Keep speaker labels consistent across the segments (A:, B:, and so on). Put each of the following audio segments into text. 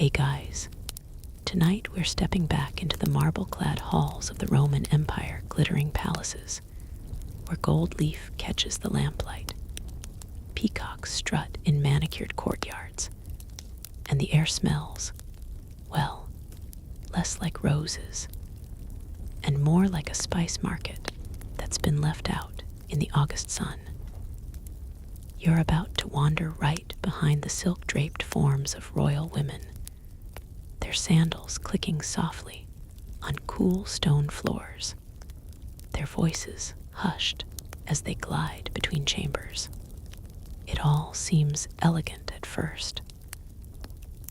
A: Hey guys, tonight we're stepping back into the marble-clad halls of the Roman Empire glittering palaces, where gold leaf catches the lamplight, peacocks strut in manicured courtyards, and the air smells, well, less like roses, and more like a spice market that's been left out in the August sun. You're about to wander right behind the silk-draped forms of royal women, their sandals clicking softly on cool stone floors, their voices hushed as they glide between chambers. It all seems elegant at first,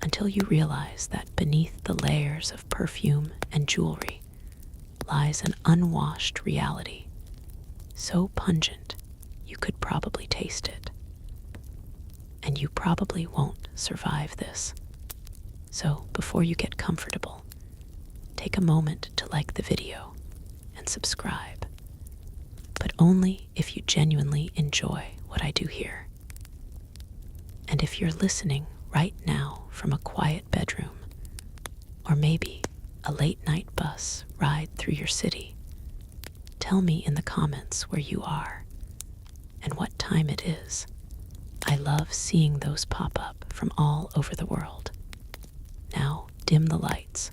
A: until you realize that beneath the layers of perfume and jewelry lies an unwashed reality, so pungent you could probably taste it. And you probably won't survive this. So before you get comfortable, take a moment to like the video and subscribe, but only if you genuinely enjoy what I do here. And if you're listening right now from a quiet bedroom, or maybe a late-night bus ride through your city, tell me in the comments where you are and what time it is. I love seeing those pop up from all over the world. Now, dim the lights.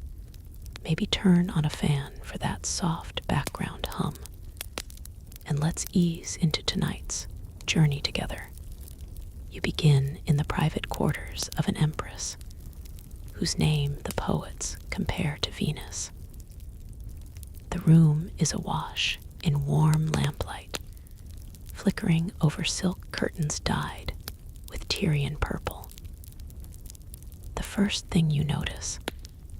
A: Maybe turn on a fan for that soft background hum. And let's ease into tonight's journey together. You begin in the private quarters of an empress, whose name the poets compare to Venus. The room is awash in warm lamplight, flickering over silk curtains dyed with Tyrian purple. The first thing you notice,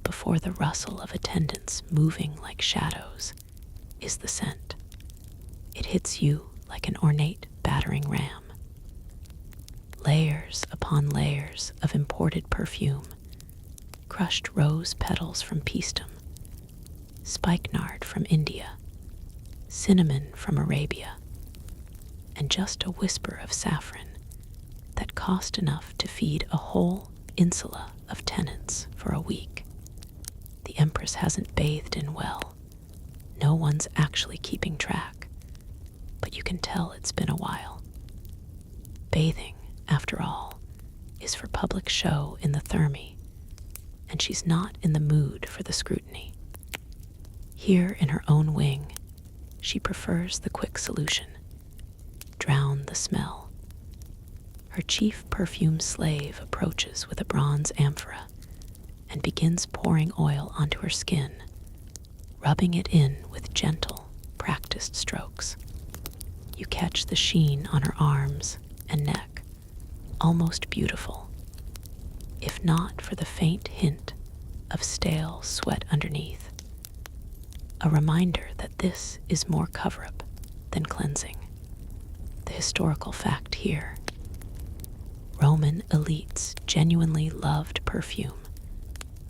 A: before the rustle of attendants moving like shadows, is the scent. It hits you like an ornate battering ram. Layers upon layers of imported perfume, crushed rose petals from Paestum, spikenard from India, cinnamon from Arabia, and just a whisper of saffron that cost enough to feed a whole insula of tenants for a week. The Empress hasn't bathed in well. No one's actually keeping track, but you can tell it's been a while. Bathing, after all, is for public show in the thermae, and she's not in the mood for the scrutiny. Here in her own wing, she prefers the quick solution: drown the smell. Her chief perfume slave approaches with a bronze amphora and begins pouring oil onto her skin, rubbing it in with gentle, practiced strokes. You catch the sheen on her arms and neck, almost beautiful, if not for the faint hint of stale sweat underneath, a reminder that this is more cover-up than cleansing. The historical fact here: Roman elites genuinely loved perfume.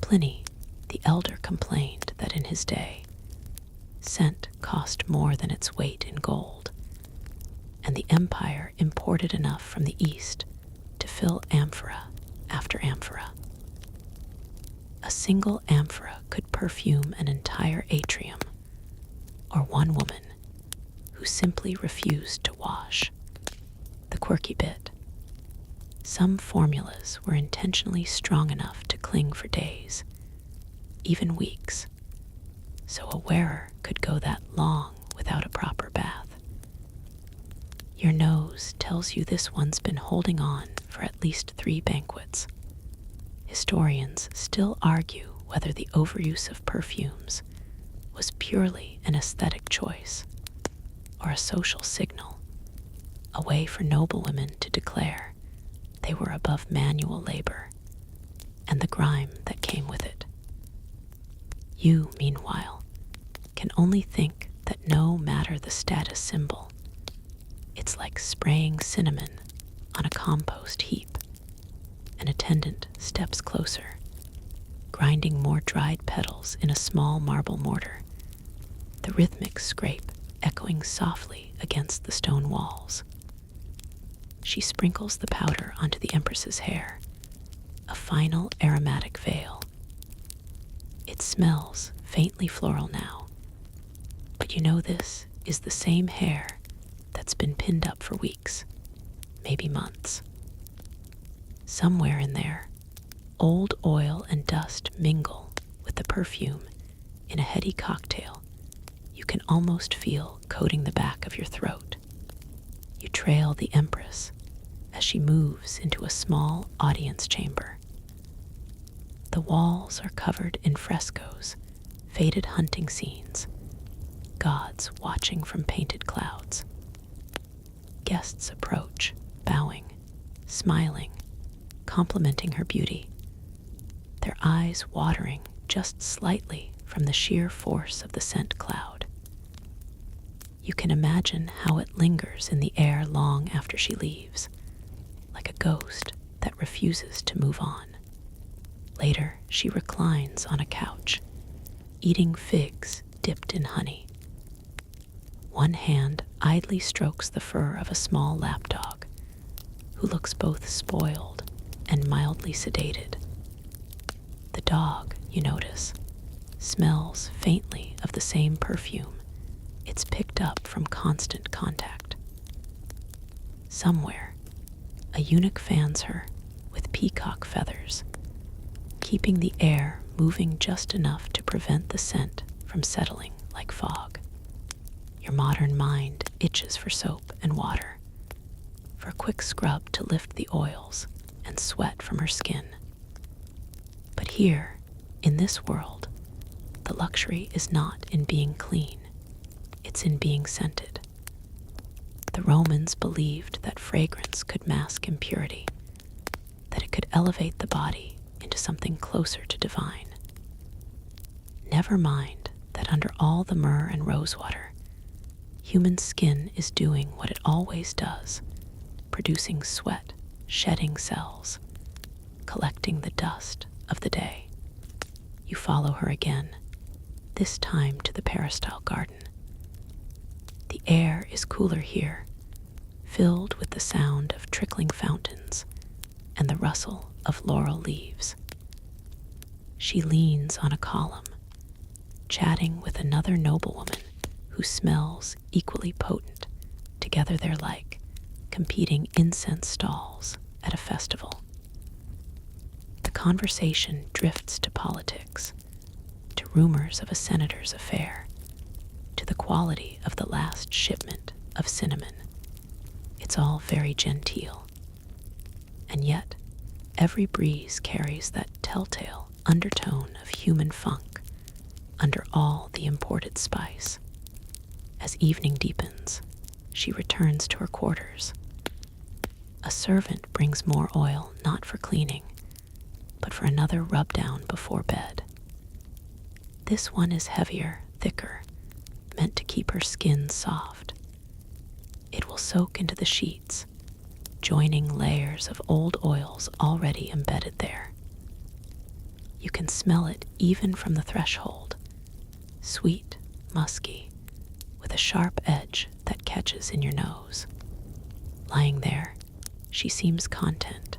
A: Pliny, the elder, complained that in his day, scent cost more than its weight in gold, and the empire imported enough from the east to fill amphora after amphora. A single amphora could perfume an entire atrium, or one woman who simply refused to wash. The quirky bit: some formulas were intentionally strong enough to cling for days, even weeks, so a wearer could go that long without a proper bath. Your nose tells you this one's been holding on for at least 3 banquets. Historians still argue whether the overuse of perfumes was purely an aesthetic choice or a social signal, a way for noblewomen to declare they were above manual labor and the grime that came with it. You, meanwhile, can only think that no matter the status symbol, it's like spraying cinnamon on a compost heap. An attendant steps closer, grinding more dried petals in a small marble mortar, the rhythmic scrape echoing softly against the stone walls. She sprinkles the powder onto the Empress's hair, a final aromatic veil. It smells faintly floral now, but you know this is the same hair that's been pinned up for weeks, maybe months. Somewhere in there, old oil and dust mingle with the perfume in a heady cocktail you can almost feel coating the back of your throat. You trail the Empress as she moves into a small audience chamber. The walls are covered in frescoes, faded hunting scenes, gods watching from painted clouds. Guests approach, bowing, smiling, complimenting her beauty, their eyes watering just slightly from the sheer force of the scent cloud. You can imagine how it lingers in the air long after she leaves, like a ghost that refuses to move on. Later, she reclines on a couch, eating figs dipped in honey. One hand idly strokes the fur of a small lapdog, who looks both spoiled and mildly sedated. The dog, you notice, smells faintly of the same perfume it's picked up from constant contact. Somewhere, a eunuch fans her with peacock feathers, keeping the air moving just enough to prevent the scent from settling like fog. Your modern mind itches for soap and water, for a quick scrub to lift the oils and sweat from her skin. But here, in this world, the luxury is not in being clean, it's in being scented. The Romans believed that fragrance could mask impurity, that it could elevate the body into something closer to divine. Never mind that under all the myrrh and rosewater, human skin is doing what it always does, producing sweat, shedding cells, collecting the dust of the day. You follow her again, this time to the peristyle garden. The air is cooler here, filled with the sound of trickling fountains and the rustle of laurel leaves. She leans on a column, chatting with another noblewoman who smells equally potent. Together they're like competing incense stalls at a festival. The conversation drifts to politics, to rumors of a senator's affair, to the quality of the last shipment of cinnamon. It's all very genteel. And yet, every breeze carries that telltale undertone of human funk under all the imported spice. As evening deepens, she returns to her quarters. A servant brings more oil, not for cleaning, but for another rub down before bed. This one is heavier, thicker, meant to keep her skin soft. It will soak into the sheets, joining layers of old oils already embedded there. You can smell it even from the threshold, sweet, musky, with a sharp edge that catches in your nose. Lying there, she seems content,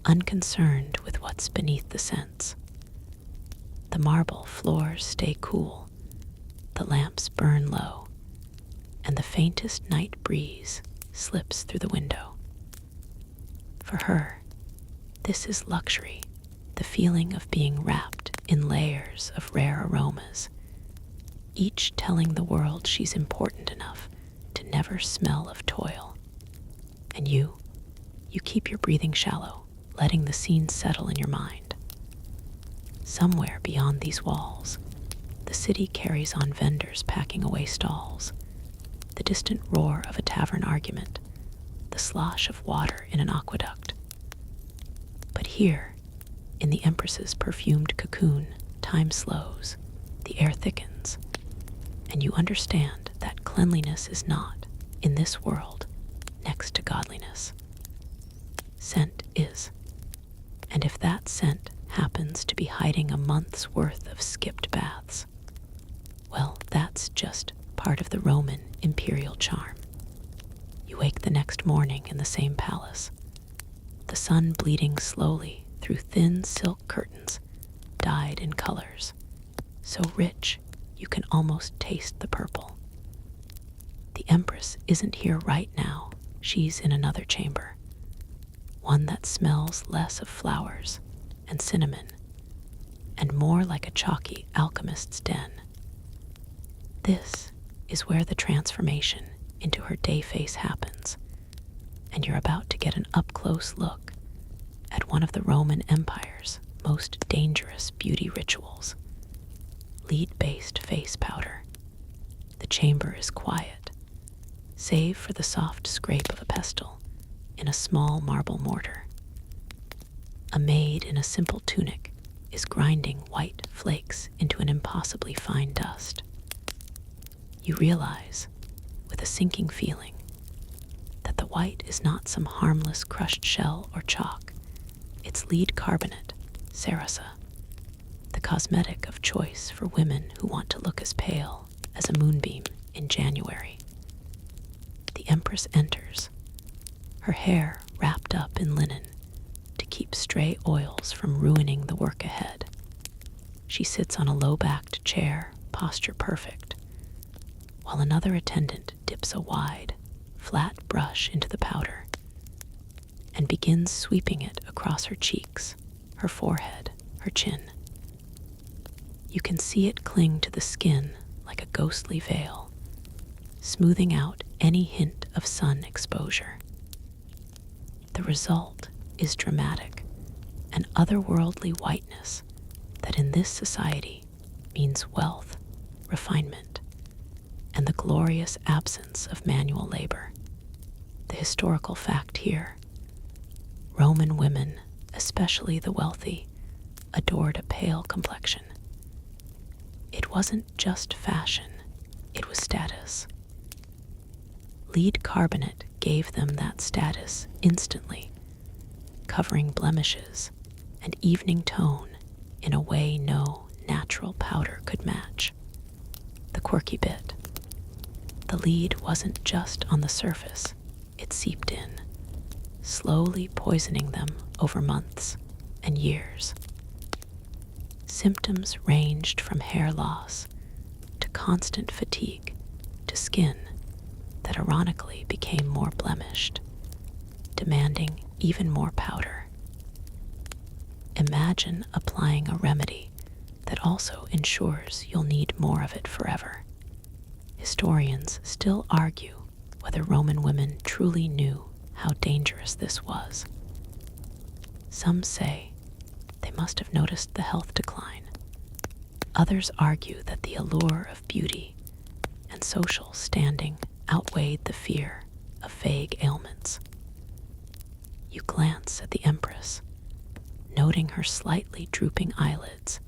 A: unconcerned with what's beneath the scents. The marble floors stay cool, the lamps burn low, and the faintest night breeze slips through the window. For her, this is luxury, the feeling of being wrapped in layers of rare aromas, each telling the world she's important enough to never smell of toil. And you keep your breathing shallow, letting the scene settle in your mind. Somewhere beyond these walls, the city carries on vendors packing away stalls, the distant roar of a tavern argument, the slosh of water in an aqueduct. But here, in the Empress's perfumed cocoon, time slows, the air thickens, and you understand that cleanliness is not, in this world, next to godliness. Scent is. And if that scent happens to be hiding a month's worth of skipped baths, well, that's just part of the Roman imperial charm. You wake the next morning in the same palace, the sun bleeding slowly through thin silk curtains dyed in colors, so rich you can almost taste the purple. The Empress isn't here right now. She's in another chamber, one that smells less of flowers and cinnamon and more like a chalky alchemist's den. This is where the transformation into her day face happens, and you're about to get an up-close look at one of the Roman Empire's most dangerous beauty rituals: lead-based face powder. The chamber is quiet, save for the soft scrape of a pestle in a small marble mortar. A maid in a simple tunic is grinding white flakes into an impossibly fine dust. You realize, with a sinking feeling, that the white is not some harmless crushed shell or chalk. It's lead carbonate, cerasa, the cosmetic of choice for women who want to look as pale as a moonbeam in January. The Empress enters, her hair wrapped up in linen to keep stray oils from ruining the work ahead. She sits on a low-backed chair, posture perfect, while another attendant dips a wide, flat brush into the powder and begins sweeping it across her cheeks, her forehead, her chin. You can see it cling to the skin like a ghostly veil, smoothing out any hint of sun exposure. The result is dramatic, an otherworldly whiteness that in this society means wealth, refinement, and the glorious absence of manual labor. The historical fact here: Roman women, especially the wealthy, adored a pale complexion. It wasn't just fashion, it was status. Lead carbonate gave them that status instantly, covering blemishes and evening tone in a way no natural powder could match. The quirky bit: the lead wasn't just on the surface, it seeped in, slowly poisoning them over months and years. Symptoms ranged from hair loss to constant fatigue to skin that ironically became more blemished, demanding even more powder. Imagine applying a remedy that also ensures you'll need more of it forever. Historians still argue whether Roman women truly knew how dangerous this was. Some say they must have noticed the health decline. Others argue that the allure of beauty and social standing outweighed the fear of vague ailments. You glance at the Empress, noting her slightly drooping eyelids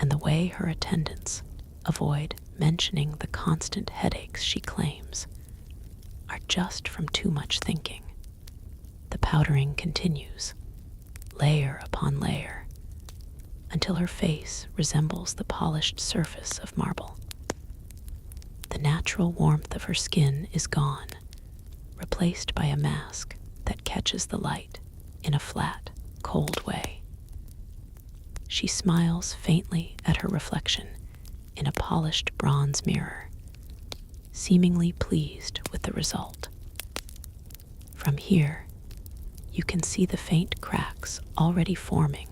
A: and the way her attendants avoid mentioning the constant headaches she claims are just from too much thinking. The powdering continues, layer upon layer, until her face resembles the polished surface of marble. The natural warmth of her skin is gone, replaced by a mask that catches the light in a flat, cold way. She smiles faintly at her reflection in a polished bronze mirror, seemingly pleased with the result. From here, you can see the faint cracks already forming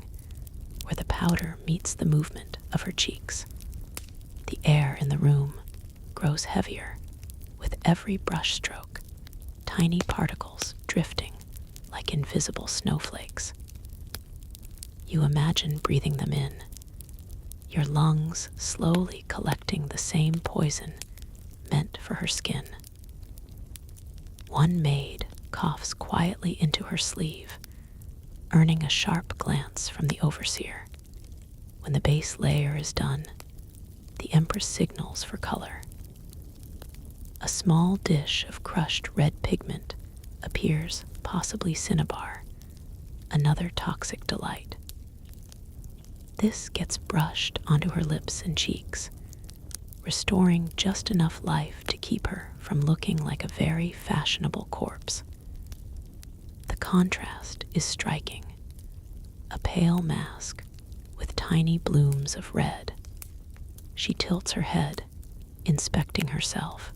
A: where the powder meets the movement of her cheeks. The air in the room grows heavier with every brush stroke, tiny particles drifting like invisible snowflakes. You imagine breathing them in, your lungs slowly collecting the same poison meant for her skin. One maid coughs quietly into her sleeve, earning a sharp glance from the overseer. When the base layer is done, the Empress signals for color. A small dish of crushed red pigment appears, possibly cinnabar, another toxic delight. This gets brushed onto her lips and cheeks, restoring just enough life to keep her from looking like a very fashionable corpse. The contrast is striking. a pale mask with tiny blooms of red. She tilts her head, inspecting herself.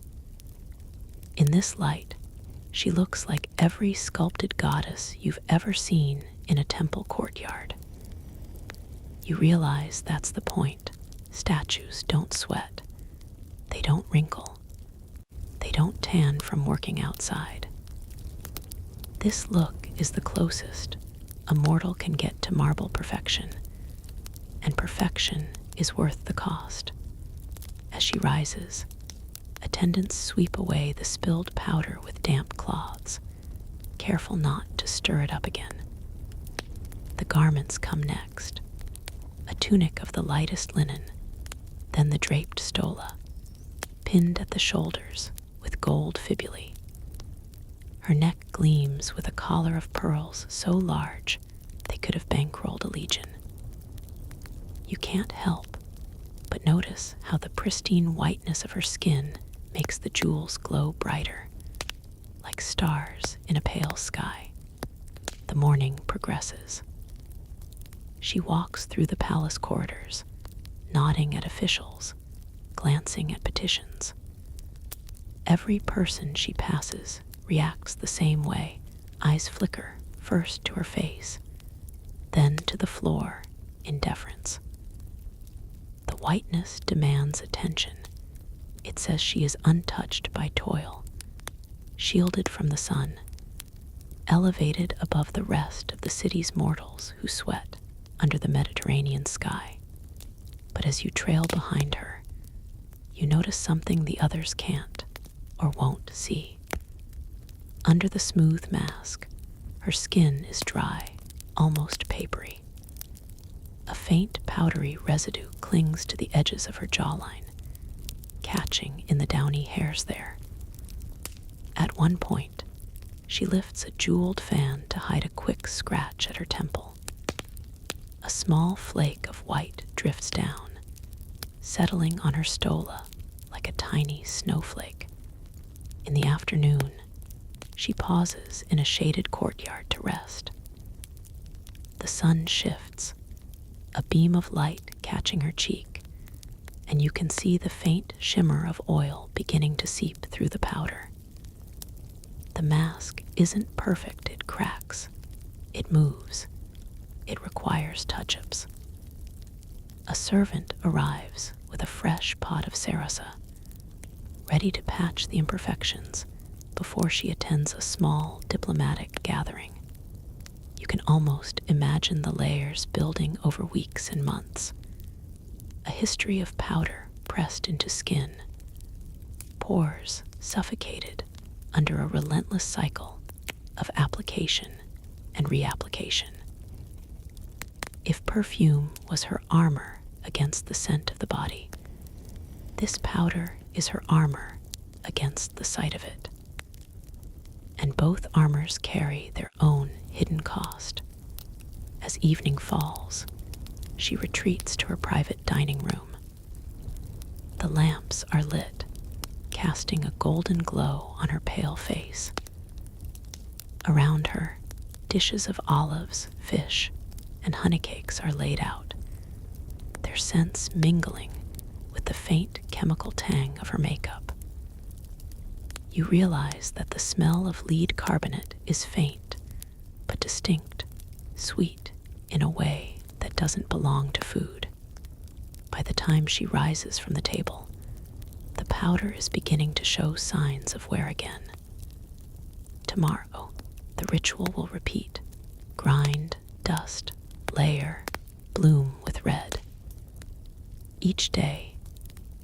A: In this light, she looks like every sculpted goddess you've ever seen in a temple courtyard. You realize that's the point. Statues don't sweat. They don't wrinkle. They don't tan from working outside. This look is the closest a mortal can get to marble perfection, and perfection is worth the cost. As she rises, attendants sweep away the spilled powder with damp cloths, careful not to stir it up again. The garments come next, a tunic of the lightest linen, then the draped stola, pinned at the shoulders with gold fibulae. Her neck gleams with a collar of pearls so large they could have bankrolled a legion. You can't help but notice how the pristine whiteness of her skin makes the jewels glow brighter, like stars in a pale sky. The morning progresses. She walks through the palace corridors, nodding at officials, glancing at petitions. Every person she passes reacts the same way. Eyes flicker first to her face, then to the floor in deference. The whiteness demands attention. It says she is untouched by toil, shielded from the sun, elevated above the rest of the city's mortals who sweat under the Mediterranean sky. But as you trail behind her, you notice something the others can't or won't see. Under the smooth mask, her skin is dry, almost papery. A faint powdery residue clings to the edges of her jawline, catching in the downy hairs there. At one point, she lifts a jeweled fan to hide a quick scratch at her temple. A small flake of white drifts down, settling on her stola like a tiny snowflake. In the afternoon, she pauses in a shaded courtyard to rest. The sun shifts, a beam of light catching her cheek, and you can see the faint shimmer of oil beginning to seep through the powder. The mask isn't perfect, it cracks, it moves, it requires touch-ups. A servant arrives with a fresh pot of sarasa, ready to patch the imperfections before she attends a small diplomatic gathering. You can almost imagine the layers building over weeks and months. A history of powder pressed into skin, pores suffocated under a relentless cycle of application and reapplication. If perfume was her armor against the scent of the body, this powder is her armor against the sight of it. And both armors carry their own hidden cost. As evening falls, she retreats to her private dining room. The lamps are lit, casting a golden glow on her pale face. Around her, dishes of olives, fish, and honeycakes are laid out, their scents mingling with the faint chemical tang of her makeup. You realize that the smell of lead carbonate is faint, but distinct, sweet in a way that doesn't belong to food. By the time she rises from the table, the powder is beginning to show signs of wear again. Tomorrow, the ritual will repeat. Grind, dust, layer, bloom with red. Each day,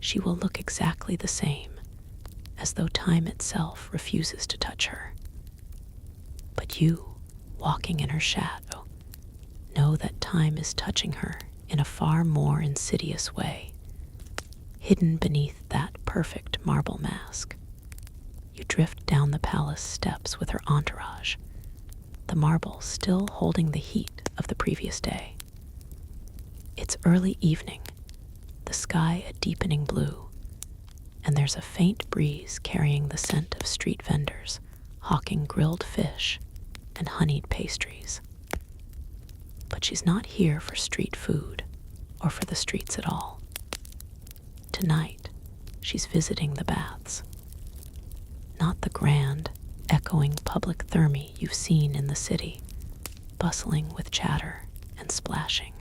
A: she will look exactly the same, as though time itself refuses to touch her. But you, walking in her shadow, know that time is touching her in a far more insidious way. Hidden beneath that perfect marble mask, you drift down the palace steps with her entourage, the marble still holding the heat of the previous day. It's early evening, the sky a deepening blue, and there's a faint breeze carrying the scent of street vendors hawking grilled fish and honeyed pastries. But she's not here for street food or for the streets at all. Tonight, she's visiting the baths. Not the grand, echoing public thermi you've seen in the city, bustling with chatter and splashing.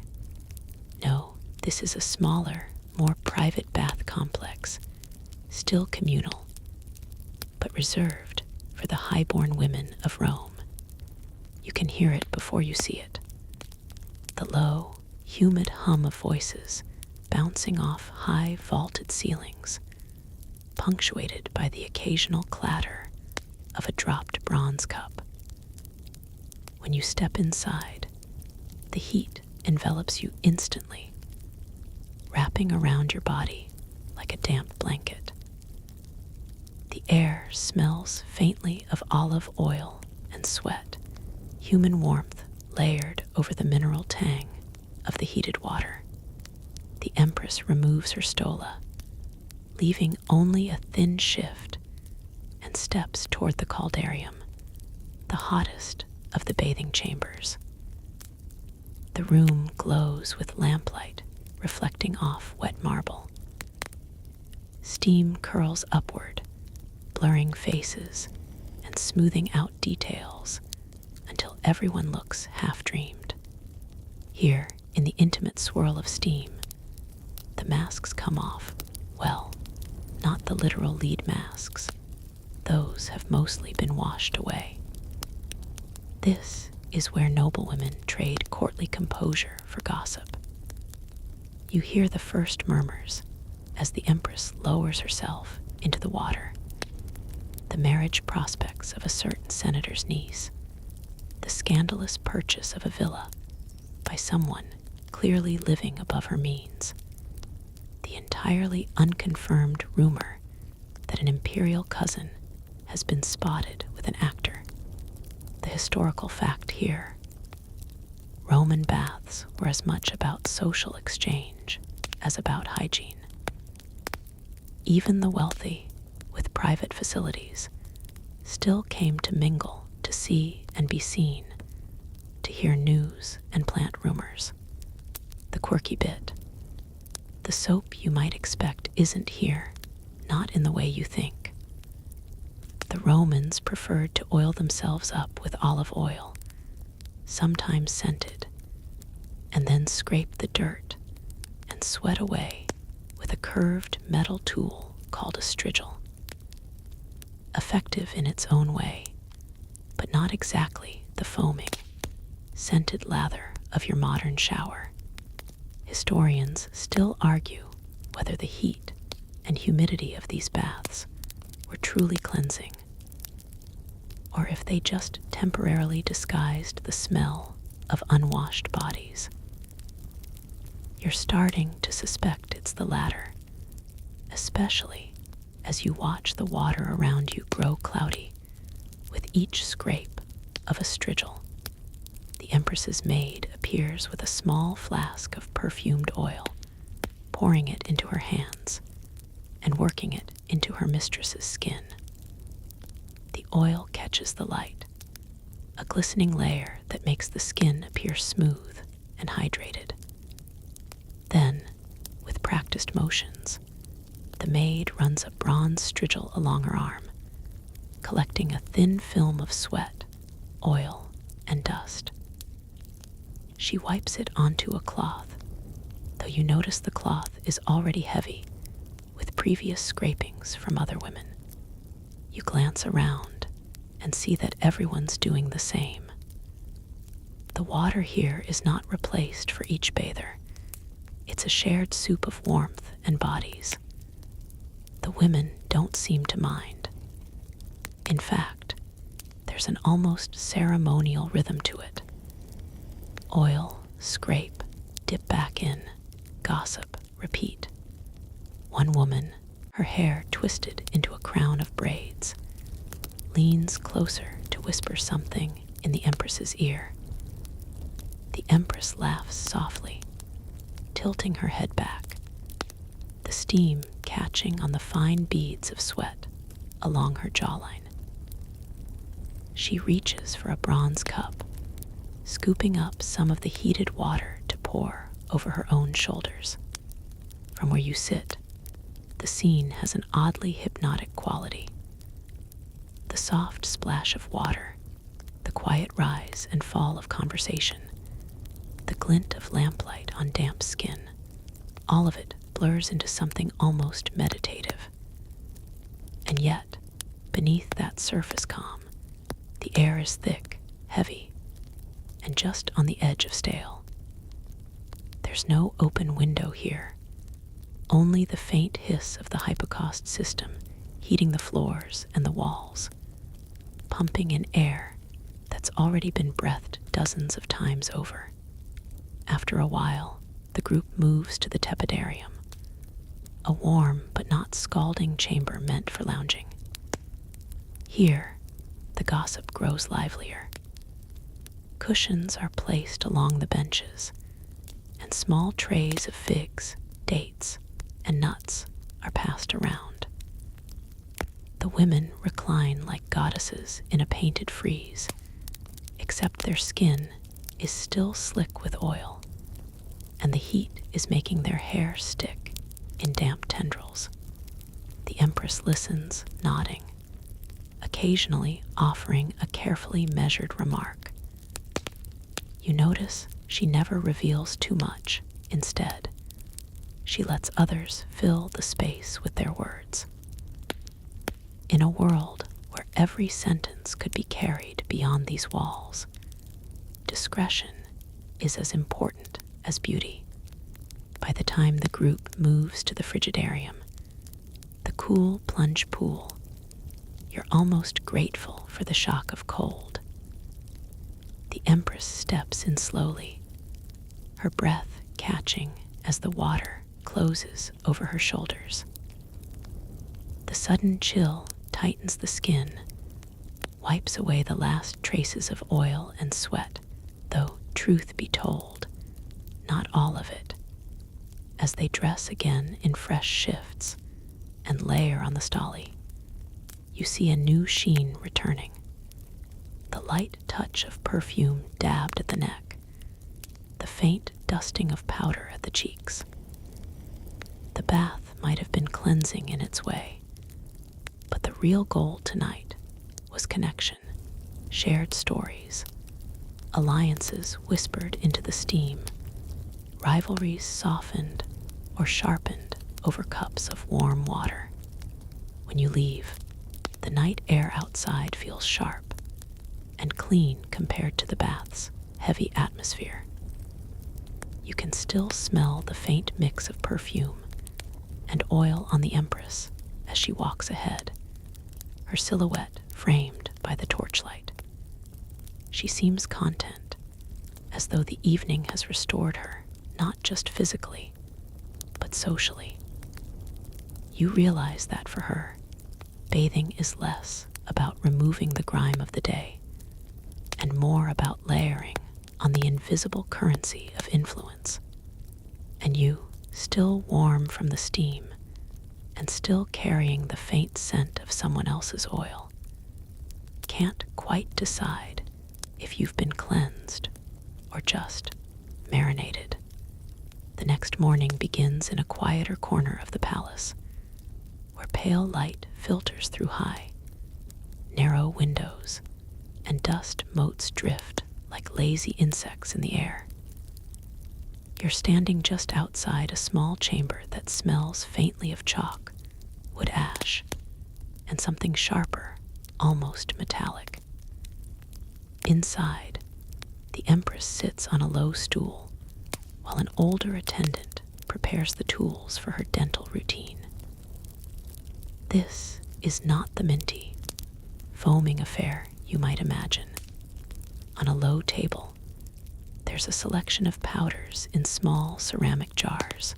A: No, this is a smaller, more private bath complex, still communal, but reserved for the high-born women of Rome. You can hear it before you see it. The low, humid hum of voices bouncing off high vaulted ceilings, punctuated by the occasional clatter of a dropped bronze cup. When you step inside, the heat envelops you instantly, wrapping around your body like a damp blanket. The air smells faintly of olive oil and sweat, human warmth layered over the mineral tang of the heated water. The Empress removes her stola, leaving only a thin shift, and steps toward the caldarium, the hottest of the bathing chambers. The room glows with lamplight reflecting off wet marble. Steam curls upward, blurring faces and smoothing out details until everyone looks half-dreamed. Here, in the intimate swirl of steam, the masks come off, well, not the literal lead masks. Those have mostly been washed away. This is where noblewomen trade courtly composure for gossip. You hear the first murmurs as the Empress lowers herself into the water. The marriage prospects of a certain senator's niece, the scandalous purchase of a villa by someone clearly living above her means, the entirely unconfirmed rumor that an imperial cousin has been spotted with an actor. The historical fact here: Roman baths were as much about social exchange as about hygiene. Even the wealthy, with private facilities, still came to mingle to see and be seen, to hear news and plant rumors. The quirky bit: the soap you might expect isn't here, not in the way you think. The Romans preferred to oil themselves up with olive oil, sometimes scented, and then scrape the dirt and sweat away with a curved metal tool called a strigil. Effective in its own way, but not exactly the foaming, scented lather of your modern shower. Historians still argue whether the heat and humidity of these baths were truly cleansing, or if they just temporarily disguised the smell of unwashed bodies. You're starting to suspect it's the latter, especially as you watch the water around you grow cloudy with each scrape of a strigil. The Empress's maid appears with a small flask of perfumed oil, pouring it into her hands and working it into her mistress's skin. The oil catches the light, a glistening layer that makes the skin appear smooth and hydrated. Then, with practiced motions, the maid runs a bronze strigil along her arm, collecting a thin film of sweat, oil, and dust. She wipes it onto a cloth, though you notice the cloth is already heavy with previous scrapings from other women. You glance around and see that everyone's doing the same. The water here is not replaced for each bather. It's a shared soup of warmth and bodies. The women don't seem to mind. In fact, there's an almost ceremonial rhythm to it. Oil, scrape, dip back in, gossip, repeat. One woman, her hair twisted into a crown of braids, leans closer to whisper something in the Empress's ear. The Empress laughs softly, tilting her head back, the steam catching on the fine beads of sweat along her jawline. She reaches for a bronze cup, scooping up some of the heated water to pour over her own shoulders. From where you sit, the scene has an oddly hypnotic quality. The soft splash of water, the quiet rise and fall of conversation, the glint of lamplight on damp skin, all of it blurs into something almost meditative. And yet, beneath that surface calm, the air is thick, heavy, and just on the edge of stale. There's no open window here, only the faint hiss of the hypocaust system heating the floors and the walls, pumping in air that's already been breathed dozens of times over. After a while, the group moves to the tepidarium, a warm but not scalding chamber meant for lounging. Here, the gossip grows livelier. Cushions are placed along the benches, and small trays of figs, dates, and nuts are passed around. The women recline like goddesses in a painted frieze, except their skin is still slick with oil, and the heat is making their hair stick in damp tendrils. The Empress listens, nodding, occasionally offering a carefully measured remark. You notice she never reveals too much. Instead, she lets others fill the space with their words. In a world where every sentence could be carried beyond these walls, discretion is as important as beauty. By the time the group moves to the frigidarium, the cool plunge pool, you're almost grateful for the shock of cold. The Empress steps in slowly, her breath catching as the water closes over her shoulders. The sudden chill tightens the skin, wipes away the last traces of oil and sweat, though, truth be told, not all of it. As they dress again in fresh shifts and layer on the stolly, you see a new sheen returning. The light touch of perfume dabbed at the neck, the faint dusting of powder at the cheeks. The bath might have been cleansing in its way, but the real goal tonight was connection, shared stories, alliances whispered into the steam, rivalries softened or sharpened over cups of warm water. When you leave, the night air outside feels sharp and clean compared to the bath's heavy atmosphere. You can still smell the faint mix of perfume and oil on the Empress as she walks ahead, her silhouette framed by the torchlight. She seems content, as though the evening has restored her, not just physically, but socially. You realize that for her, bathing is less about removing the grime of the day and more about layering on the invisible currency of influence. And you, still warm from the steam and still carrying the faint scent of someone else's oil, can't quite decide if you've been cleansed or just marinated. The next morning begins in a quieter corner of the palace, where pale light filters through high, narrow windows, and dust motes drift like lazy insects in the air. You're standing just outside a small chamber that smells faintly of chalk, wood ash, and something sharper, almost metallic. Inside, the Empress sits on a low stool, while an older attendant prepares the tools for her dental routine. This is not the minty, foaming affair you might imagine. On a low table, there's a selection of powders in small ceramic jars,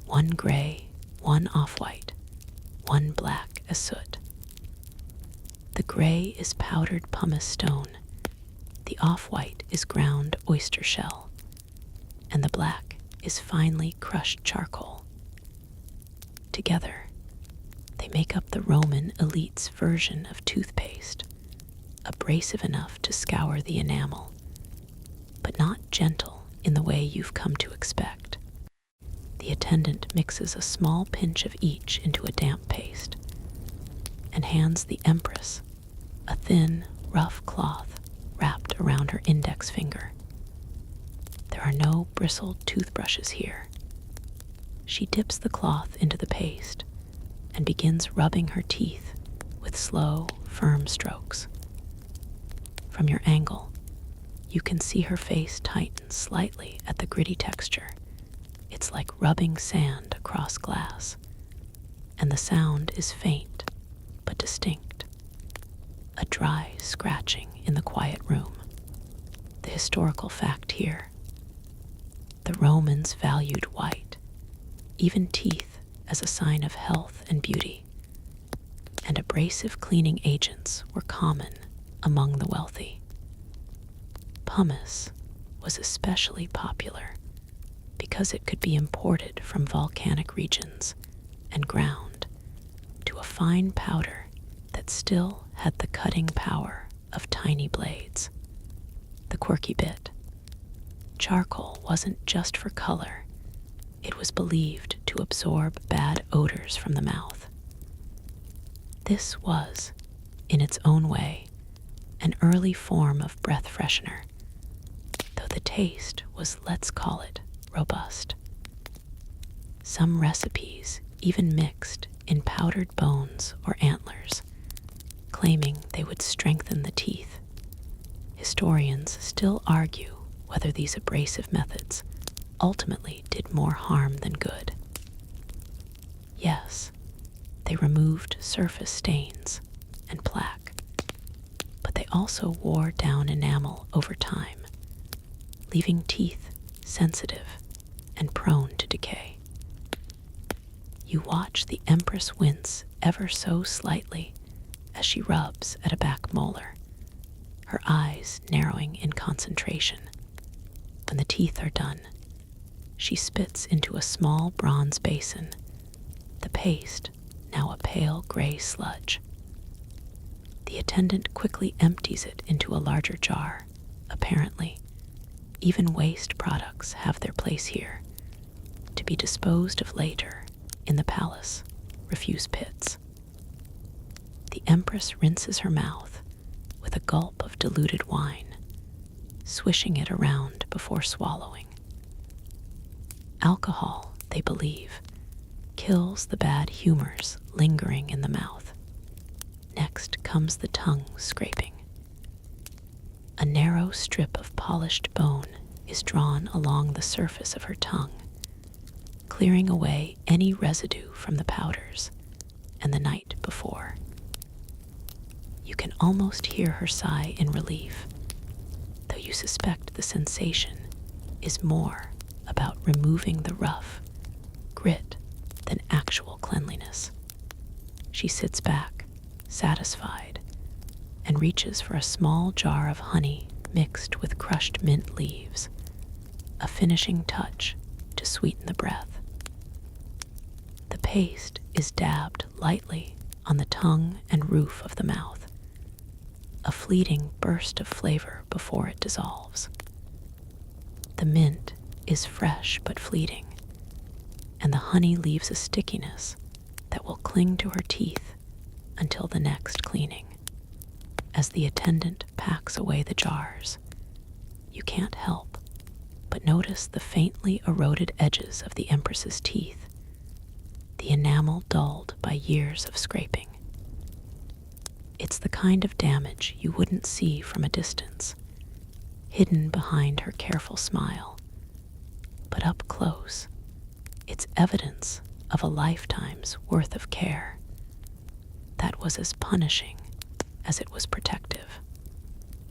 A: one gray, one off-white, one black as soot. The gray is powdered pumice stone, the off-white is ground oyster shell, and the black is finely crushed charcoal. Together, they make up the Roman elite's version of toothpaste, abrasive enough to scour the enamel, but not gentle in the way you've come to expect. The attendant mixes a small pinch of each into a damp paste and hands the Empress a thin, rough cloth wrapped around her index finger. There are no bristled toothbrushes here. She dips the cloth into the paste and begins rubbing her teeth with slow, firm strokes. From your angle, you can see her face tighten slightly at the gritty texture. It's like rubbing sand across glass, and the sound is faint but distinct. A dry scratching in the quiet room. The historical fact here: the Romans valued white, even teeth, as a sign of health and beauty, and abrasive cleaning agents were common among the wealthy. Pumice was especially popular because it could be imported from volcanic regions and ground to a fine powder that still had the cutting power of tiny blades. The quirky bit: charcoal wasn't just for color, it was believed to absorb bad odors from the mouth. This was, in its own way, an early form of breath freshener, though the taste was, let's call it, robust. Some recipes even mixed in powdered bones or antlers, claiming they would strengthen the teeth. Historians still argue whether these abrasive methods ultimately did more harm than good. Yes, they removed surface stains and plaque, but they also wore down enamel over time, leaving teeth sensitive and prone to decay. You watch the Empress wince ever so slightly as she rubs at a back molar, her eyes narrowing in concentration. When the teeth are done, she spits into a small bronze basin, the paste now a pale gray sludge. The attendant quickly empties it into a larger jar. Apparently, even waste products have their place here, to be disposed of later in the palace refuse pits. The Empress rinses her mouth with a gulp of diluted wine, swishing it around before swallowing. Alcohol, they believe, kills the bad humors lingering in the mouth. Next comes the tongue scraping. A narrow strip of polished bone is drawn along the surface of her tongue, clearing away any residue from the powders and the night before. You can almost hear her sigh in relief, though you suspect the sensation is more about removing the rough grit than actual cleanliness. She sits back, satisfied, and reaches for a small jar of honey mixed with crushed mint leaves, a finishing touch to sweeten the breath. The paste is dabbed lightly on the tongue and roof of the mouth, a fleeting burst of flavor before it dissolves. The mint is fresh but fleeting, and the honey leaves a stickiness that will cling to her teeth until the next cleaning. As the attendant packs away the jars, you can't help but notice the faintly eroded edges of the Empress's teeth, the enamel dulled by years of scraping. It's the kind of damage you wouldn't see from a distance, hidden behind her careful smile. But up close, it's evidence of a lifetime's worth of care that was as punishing as it was protective.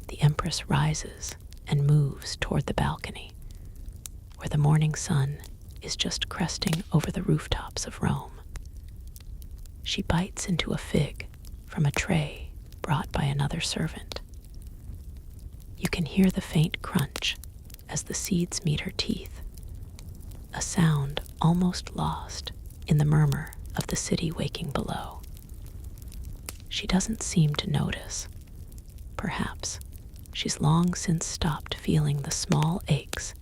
A: The Empress rises and moves toward the balcony, where the morning sun is just cresting over the rooftops of Rome. She bites into a fig from a tray brought by another servant. You can hear the faint crunch as the seeds meet her teeth, a sound almost lost in the murmur of the city waking below. She doesn't seem to notice. Perhaps she's long since stopped feeling the small aches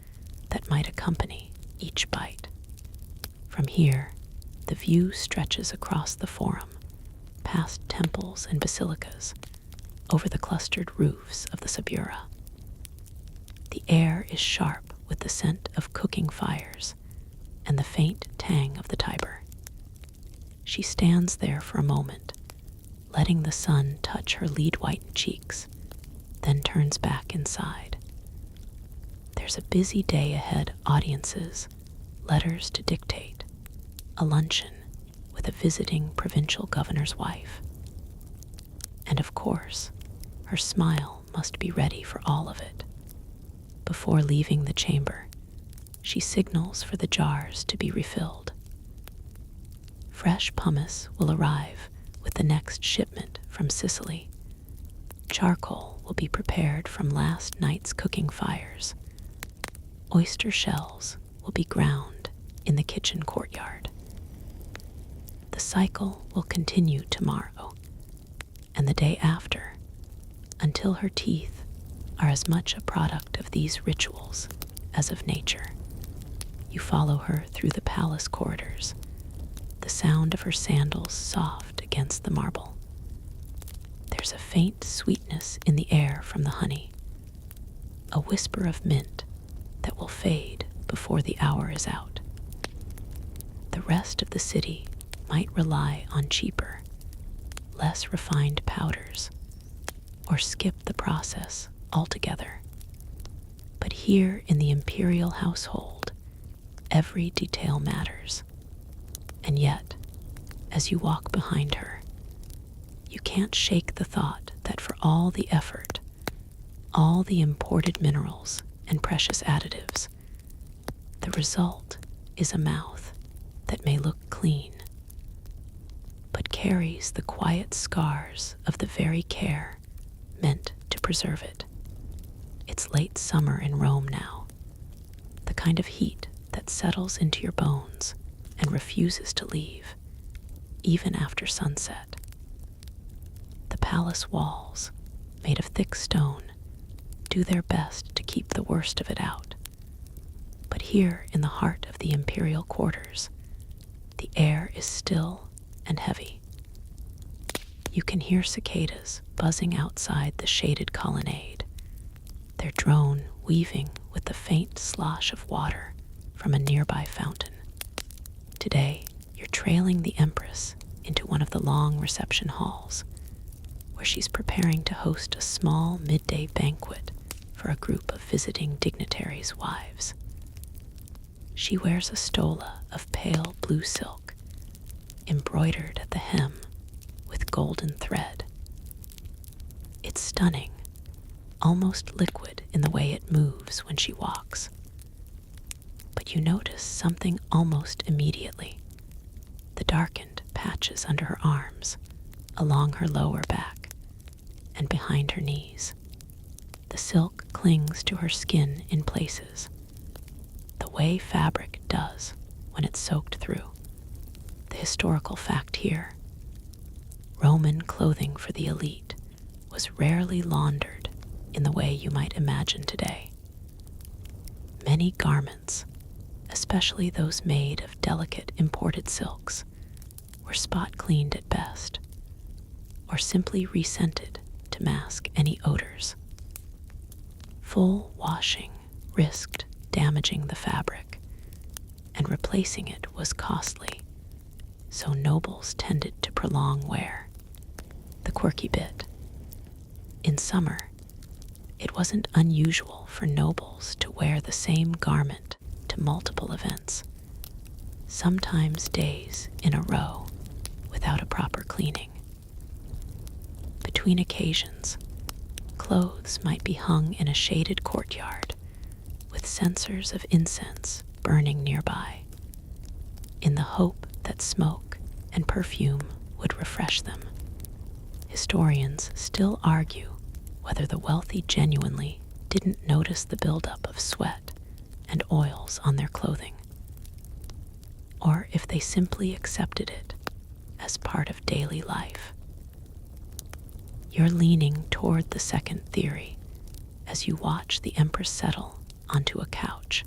A: that might accompany each bite. From here, the view stretches across the forum, past temples and basilicas, over the clustered roofs of the Subura. The air is sharp with the scent of cooking fires and the faint tang of the Tiber. She stands there for a moment, letting the sun touch her lead-whitened cheeks, then turns back inside. There's a busy day ahead: audiences, letters to dictate, a luncheon with a visiting provincial governor's wife. And of course, her smile must be ready for all of it. Before leaving the chamber, she signals for the jars to be refilled. Fresh pumice will arrive with the next shipment from Sicily. Charcoal will be prepared from last night's cooking fires. Oyster shells will be ground in the kitchen courtyard. The cycle will continue tomorrow and the day after, until her teeth are as much a product of these rituals as of nature. You follow her through the palace corridors, the sound of her sandals soft against the marble. There's a faint sweetness in the air from the honey, a whisper of mint that will fade before the hour is out. The rest of the city might rely on cheaper, less refined powders, or skip the process altogether. But here in the imperial household, every detail matters. And yet, as you walk behind her, you can't shake the thought that for all the effort, all the imported minerals and precious additives, the result is a mouth that may look clean, but carries the quiet scars of the very care meant to preserve it. It's late summer in Rome now, the kind of heat that settles into your bones and refuses to leave, even after sunset. The palace walls, made of thick stone, do their best to keep the worst of it out. But here in the heart of the imperial quarters, the air is still and heavy. You can hear cicadas buzzing outside the shaded colonnade, their drone weaving with the faint slosh of water from a nearby fountain. Today, you're trailing the Empress into one of the long reception halls, where she's preparing to host a small midday banquet for a group of visiting dignitaries' wives. She wears a stola of pale blue silk, embroidered at the hem with golden thread. It's stunning, almost liquid in the way it moves when she walks. But you notice something almost immediately: the darkened patches under her arms, along her lower back, and behind her knees. The silk clings to her skin in places, the way fabric does when it's soaked through. The historical fact here: Roman clothing for the elite was rarely laundered in the way you might imagine today. Many garments, especially those made of delicate imported silks, were spot cleaned at best, or simply rescented to mask any odors. Full washing risked damaging the fabric, and replacing it was costly, so nobles tended to prolong wear. The quirky bit: in summer, it wasn't unusual for nobles to wear the same garment to multiple events, sometimes days in a row, without a proper cleaning. Between occasions, clothes might be hung in a shaded courtyard with censers of incense burning nearby, in the hope that smoke and perfume would refresh them. Historians still argue whether the wealthy genuinely didn't notice the buildup of sweat and oils on their clothing, or if they simply accepted it as part of daily life. You're leaning toward the second theory, as you watch the Empress settle onto a couch,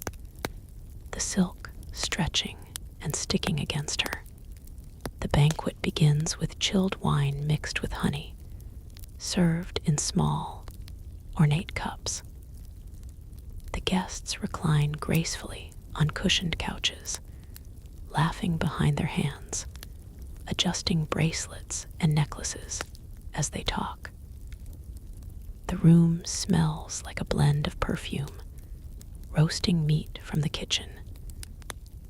A: the silk stretching and sticking against her. The banquet begins with chilled wine mixed with honey, served in small, ornate cups. The guests recline gracefully on cushioned couches, laughing behind their hands, adjusting bracelets and necklaces as they talk. The room smells like a blend of perfume, roasting meat from the kitchen,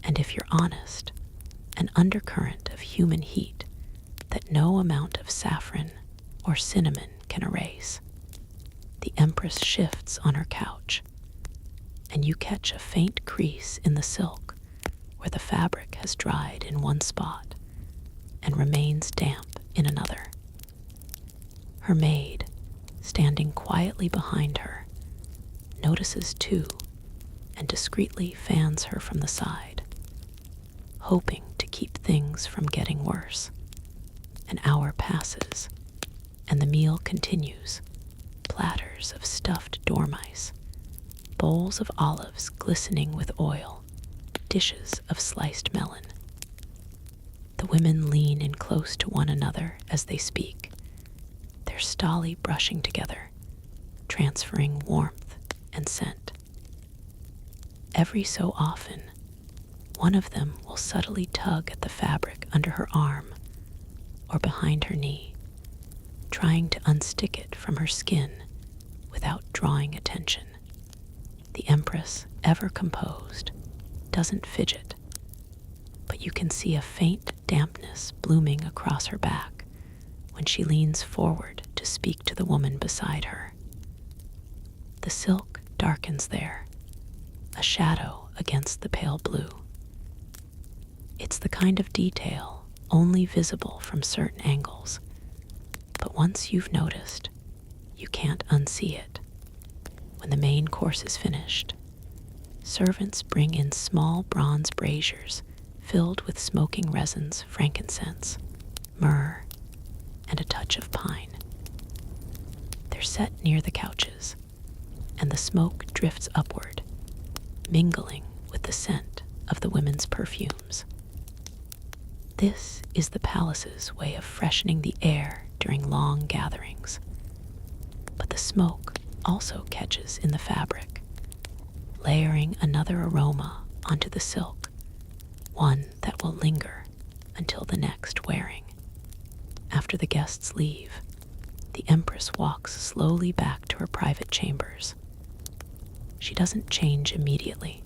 A: and if you're honest, an undercurrent of human heat that no amount of saffron or cinnamon can erase. The Empress shifts on her couch, and you catch a faint crease in the silk where the fabric has dried in one spot and remains damp in another. Her maid, standing quietly behind her, notices too and discreetly fans her from the side, hoping to keep things from getting worse. An hour passes, and the meal continues. Platters of stuffed dormice, bowls of olives glistening with oil, dishes of sliced melon. The women lean in close to one another as they speak, their stolly brushing together, transferring warmth and scent. Every so often, one of them will subtly tug at the fabric under her arm or behind her knee, trying to unstick it from her skin without drawing attention. The Empress, ever composed, doesn't fidget, but you can see a faint dampness blooming across her back when she leans forward to speak to the woman beside her. The silk darkens there, a shadow against the pale blue. It's the kind of detail only visible from certain angles, but once you've noticed, you can't unsee it. When the main course is finished, servants bring in small bronze braziers filled with smoking resins, frankincense, myrrh, and a touch of pine. They're set near the couches, and the smoke drifts upward, mingling with the scent of the women's perfumes. This is the palace's way of freshening the air during long gatherings. But the smoke also catches in the fabric, layering another aroma onto the silk, one that will linger until the next wearing. After the guests leave, the Empress walks slowly back to her private chambers. She doesn't change immediately.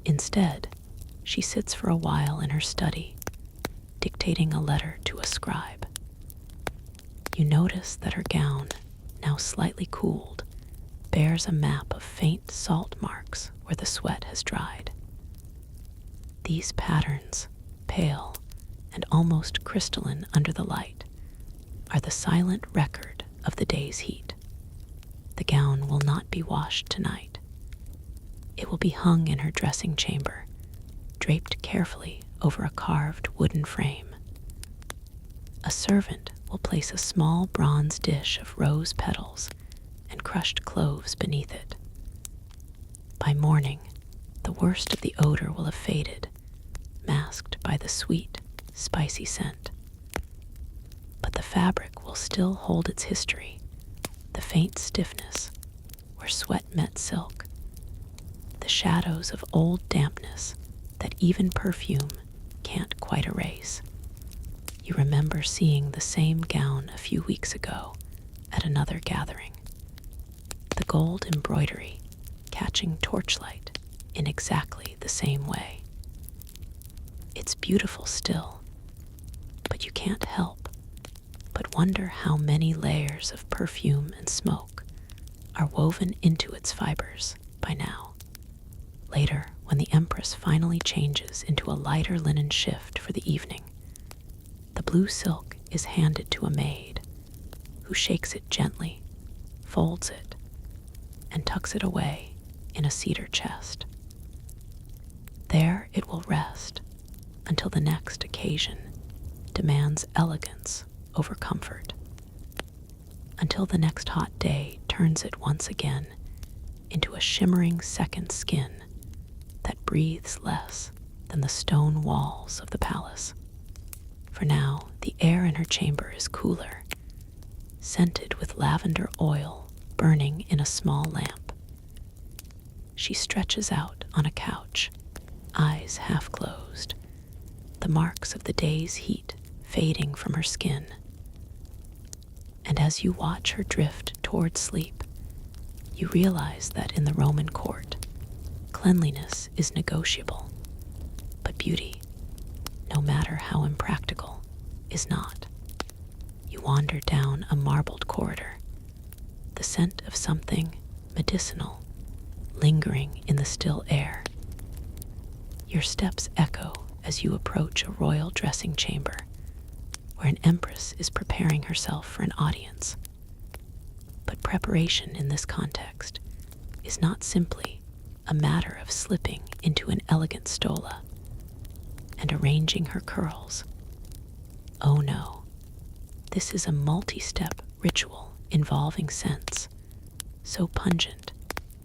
A: Instead, she sits for a while in her study, dictating a letter to a scribe. You notice that her gown, now slightly cooled, bears a map of faint salt marks where the sweat has dried. These patterns, pale and almost crystalline under the light, are the silent record of the day's heat. The gown will not be washed tonight. It will be hung in her dressing chamber, draped carefully over a carved wooden frame. A servant will place a small bronze dish of rose petals and crushed cloves beneath it. By morning, the worst of the odor will have faded, masked by the sweet, spicy scent. But the fabric will still hold its history, the faint stiffness where sweat met silk, the shadows of old dampness that even perfume can't quite erase. You remember seeing the same gown a few weeks ago at another gathering, the gold embroidery catching torchlight in exactly the same way. It's beautiful still, but you can't help but wonder how many layers of perfume and smoke are woven into its fibers by now. Later, when the Empress finally changes into a lighter linen shift for the evening, the blue silk is handed to a maid, who shakes it gently, folds it, and tucks it away in a cedar chest. There it will rest until the next occasion demands elegance over comfort, until the next hot day turns it once again into a shimmering second skin that breathes less than the stone walls of the palace. For now, the air in her chamber is cooler, scented with lavender oil burning in a small lamp. She stretches out on a couch, eyes half closed, the marks of the day's heat fading from her skin. And as you watch her drift toward sleep, you realize that in the Roman court, cleanliness is negotiable, but beauty, no matter how impractical, is not. You wander down a marbled corridor, the scent of something medicinal lingering in the still air. Your steps echo as you approach a royal dressing chamber, where an empress is preparing herself for an audience. But preparation in this context is not simply a matter of slipping into an elegant stola and arranging her curls. Oh no, this is a multi-step ritual involving scents so pungent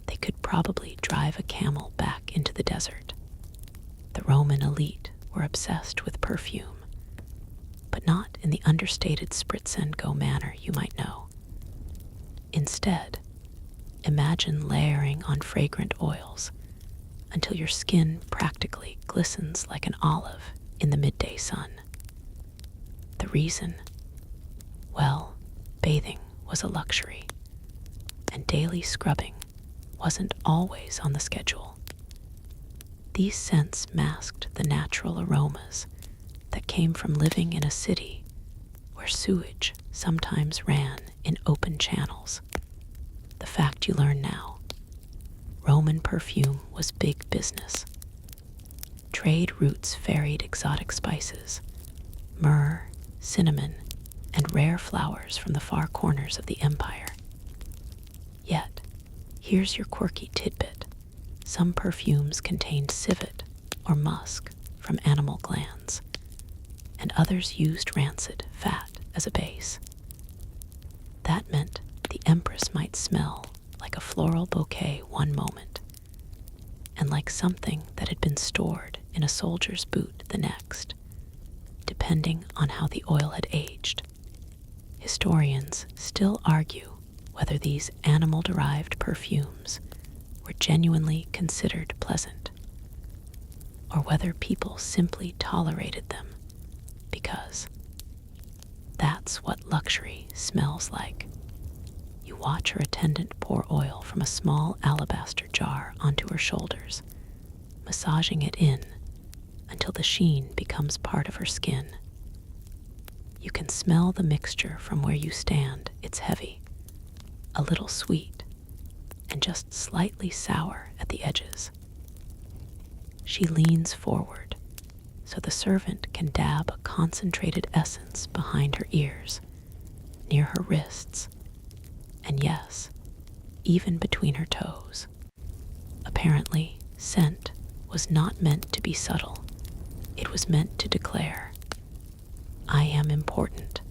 A: they could probably drive a camel back into the desert. The Roman elite were obsessed with perfume, but not in the understated spritz-and-go manner you might know. Instead, imagine layering on fragrant oils until your skin practically glistens like an olive in the midday sun. The reason? Well, bathing was a luxury, and daily scrubbing wasn't always on the schedule. These scents masked the natural aromas that came from living in a city where sewage sometimes ran in open channels. The fact you learn now: Roman perfume was big business. Trade routes ferried exotic spices, myrrh, cinnamon, and rare flowers from the far corners of the empire. Yet, here's your quirky tidbit. Some perfumes contained civet or musk from animal glands, and others used rancid fat as a base. That meant the empress might smell like a floral bouquet one moment, and like something that had been stored in a soldier's boot the next, depending on how the oil had aged. Historians still argue whether these animal-derived perfumes were genuinely considered pleasant, or whether people simply tolerated them because that's what luxury smells like. You watch her attendant pour oil from a small alabaster jar onto her shoulders, massaging it in until the sheen becomes part of her skin. You can smell the mixture from where you stand. It's heavy, a little sweet, and just slightly sour at the edges. She leans forward so the servant can dab a concentrated essence behind her ears, near her wrists, and yes, even between her toes. Apparently, scent was not meant to be subtle. It was meant to declare, I am important.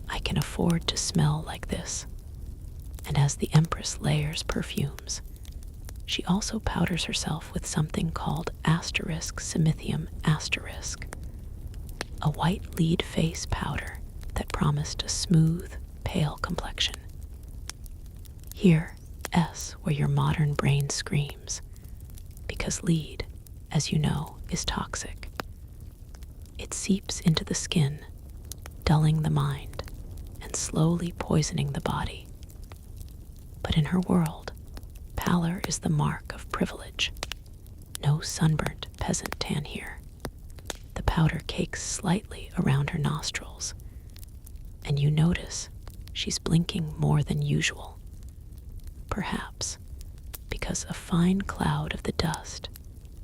A: I can afford to smell like this. And as the empress layers perfumes, she also powders herself with something called *simithium*, a white lead face powder that promised a smooth, pale complexion. Here, S, where your modern brain screams, because lead, as you know, is toxic. It seeps into the skin, dulling the mind and slowly poisoning the body. But in her world, pallor is the mark of privilege. No sunburnt peasant tan here. The powder cakes slightly around her nostrils, and you notice she's blinking more than usual. Perhaps because a fine cloud of the dust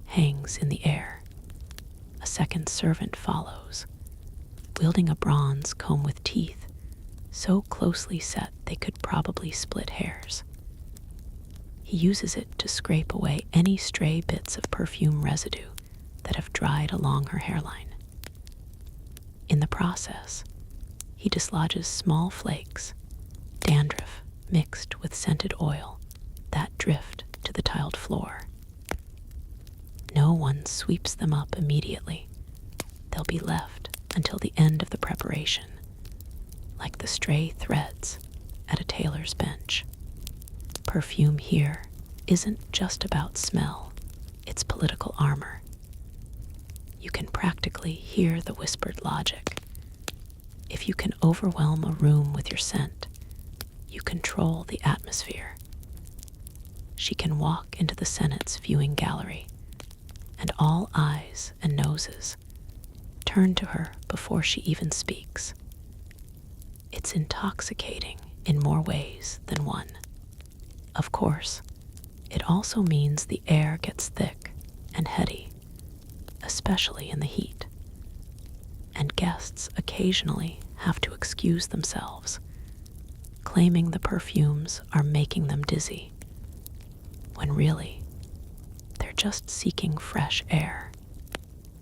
A: hangs in the air. A second servant follows, wielding a bronze comb with teeth so closely set they could probably split hairs. He uses it to scrape away any stray bits of perfume residue that have dried along her hairline. In the process, he dislodges small flakes, dandruff mixed with scented oil that drift to the tiled floor. No one sweeps them up immediately. They'll be left until the end of the preparation, like the stray threads at a tailor's bench. Perfume here isn't just about smell, it's political armor. You can practically hear the whispered logic. If you can overwhelm a room with your scent, you control the atmosphere. She can walk into the Senate's viewing gallery, and all eyes and noses turn to her before she even speaks. It's intoxicating in more ways than one. Of course, it also means the air gets thick and heady, especially in the heat, and guests occasionally have to excuse themselves, claiming the perfumes are making them dizzy, when really, they're just seeking fresh air.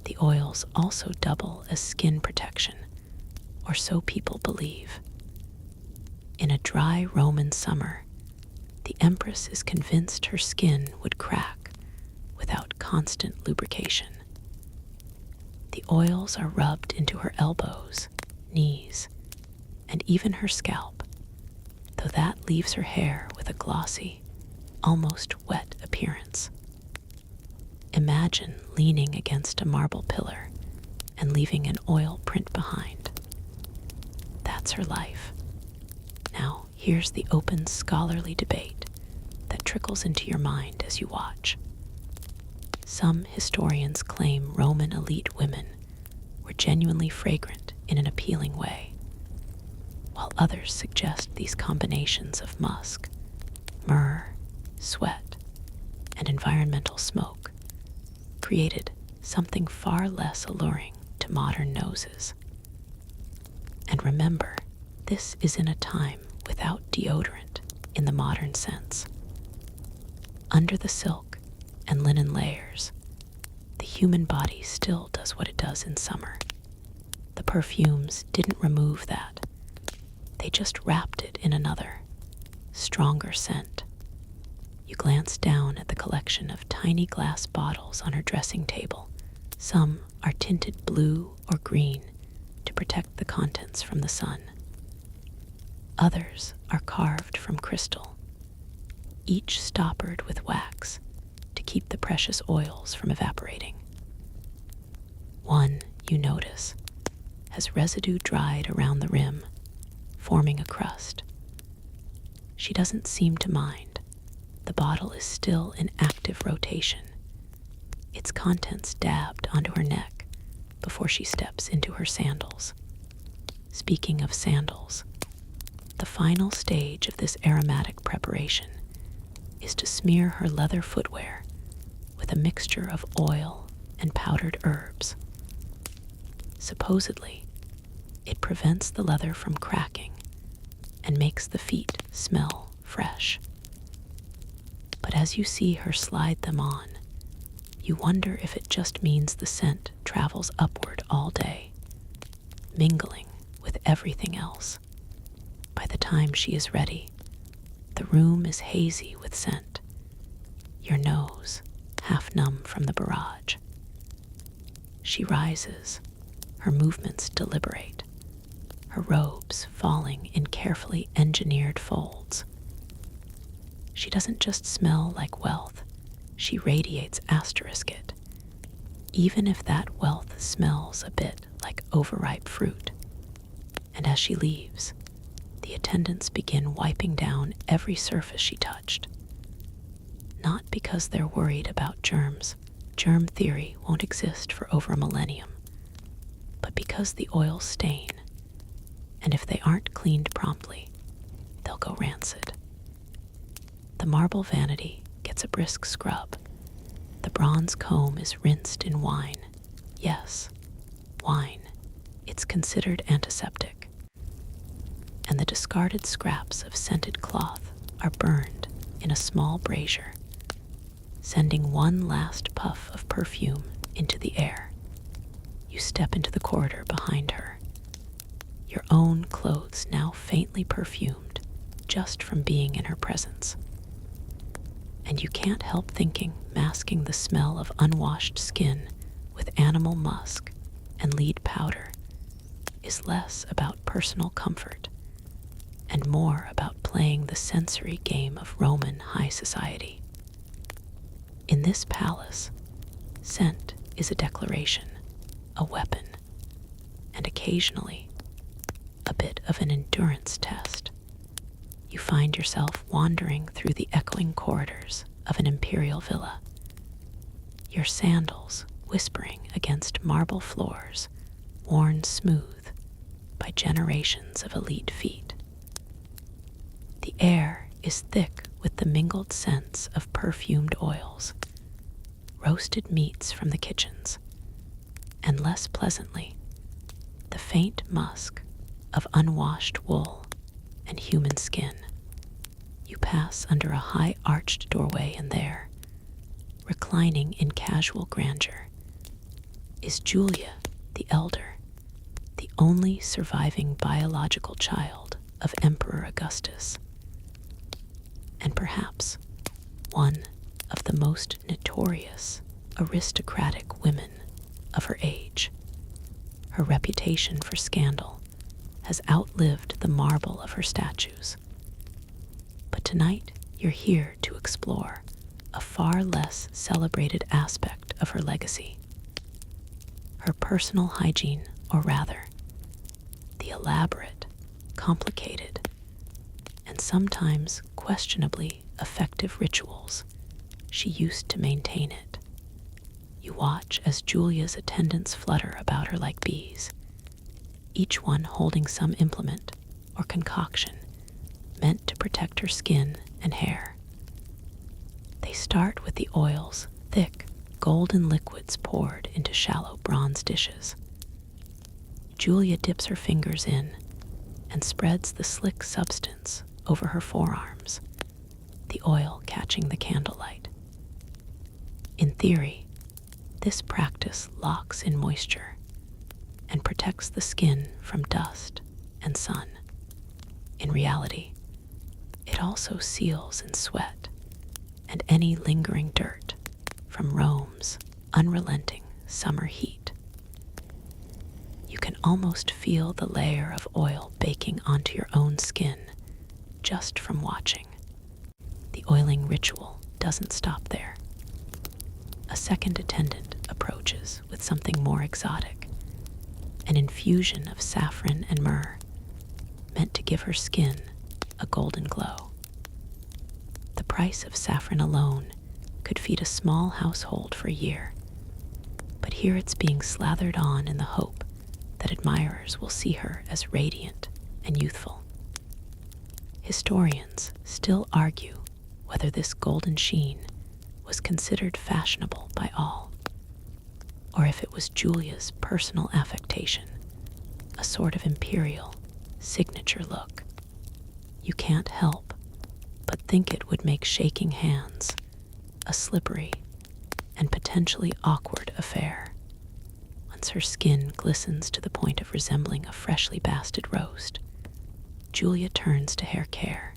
A: The oils also double as skin protection, or so people believe. In a dry Roman summer, the Empress is convinced her skin would crack without constant lubrication. The oils are rubbed into her elbows, knees, and even her scalp, though that leaves her hair with a glossy, almost wet appearance. Imagine leaning against a marble pillar and leaving an oil print behind. That's her life. Now, here's the open scholarly debate that trickles into your mind as you watch. Some historians claim Roman elite women were genuinely fragrant in an appealing way, while others suggest these combinations of musk, myrrh, sweat, and environmental smoke created something far less alluring to modern noses. And remember, this is in a time without deodorant in the modern sense. Under the silk and linen layers, the human body still does what it does in summer. The perfumes didn't remove that. They just wrapped it in another, stronger scent. You glance down at the collection of tiny glass bottles on her dressing table. Some are tinted blue or green to protect the contents from the sun. Others are carved from crystal, each stoppered with wax to keep the precious oils from evaporating. One, you notice, has residue dried around the rim, forming a crust. She doesn't seem to mind. The bottle is still in active rotation, its contents dabbed onto her neck before she steps into her sandals. Speaking of sandals, the final stage of this aromatic preparation is to smear her leather footwear with a mixture of oil and powdered herbs. Supposedly, it prevents the leather from cracking and makes the feet smell fresh. But as you see her slide them on, you wonder if it just means the scent travels upward all day, mingling with everything else. By the time she is ready, the room is hazy with scent, your nose half numb from the barrage. She rises, her movements deliberate, her robes falling in carefully engineered folds. She doesn't just smell like wealth, she radiates it, even if that wealth smells a bit like overripe fruit. And as she leaves, the attendants begin wiping down every surface she touched. Not because they're worried about germs. Germ theory won't exist for over a millennium. But because the oils stain, and if they aren't cleaned promptly, they'll go rancid. The marble vanity gets a brisk scrub. The bronze comb is rinsed in wine. Yes, wine. It's considered antiseptic. And the discarded scraps of scented cloth are burned in a small brazier, sending one last puff of perfume into the air. You step into the corridor behind her, your own clothes now faintly perfumed, just from being in her presence. And you can't help thinking masking the smell of unwashed skin with animal musk and lead powder is less about personal comfort and more about playing the sensory game of Roman high society. In this palace, scent is a declaration, a weapon, and occasionally a bit of an endurance test. You find yourself wandering through the echoing corridors of an imperial villa, your sandals whispering against marble floors worn smooth by generations of elite feet. The air is thick with the mingled scents of perfumed oils, roasted meats from the kitchens, and less pleasantly, the faint musk of unwashed wool and human skin. You pass under a high-arched doorway, and there, reclining in casual grandeur, is Julia the Elder, the only surviving biological child of Emperor Augustus, and perhaps one of the most notorious aristocratic women of her age. Her reputation for scandal has outlived the marble of her statues. But tonight, you're here to explore a far less celebrated aspect of her legacy. Her personal hygiene, or rather, the elaborate, complicated, and sometimes questionably effective rituals she used to maintain it. You watch as Julia's attendants flutter about her like bees, each one holding some implement or concoction meant to protect her skin and hair. They start with the oils, thick, golden liquids poured into shallow bronze dishes. Julia dips her fingers in and spreads the slick substance over her forearms, the oil catching the candlelight. In theory, this practice locks in moisture and protects the skin from dust and sun. In reality, it also seals in sweat and any lingering dirt from Rome's unrelenting summer heat. You can almost feel the layer of oil baking onto your own skin just from watching. The oiling ritual doesn't stop there. A second attendant approaches with something more exotic, an infusion of saffron and myrrh, meant to give her skin a golden glow. The price of saffron alone could feed a small household for a year, but here it's being slathered on in the hope that admirers will see her as radiant and youthful. Historians still argue whether this golden sheen was considered fashionable by all, or if it was Julia's personal affectation, a sort of imperial signature look. You can't help but think it would make shaking hands a slippery and potentially awkward affair. Once her skin glistens to the point of resembling a freshly basted roast, Julia turns to hair care.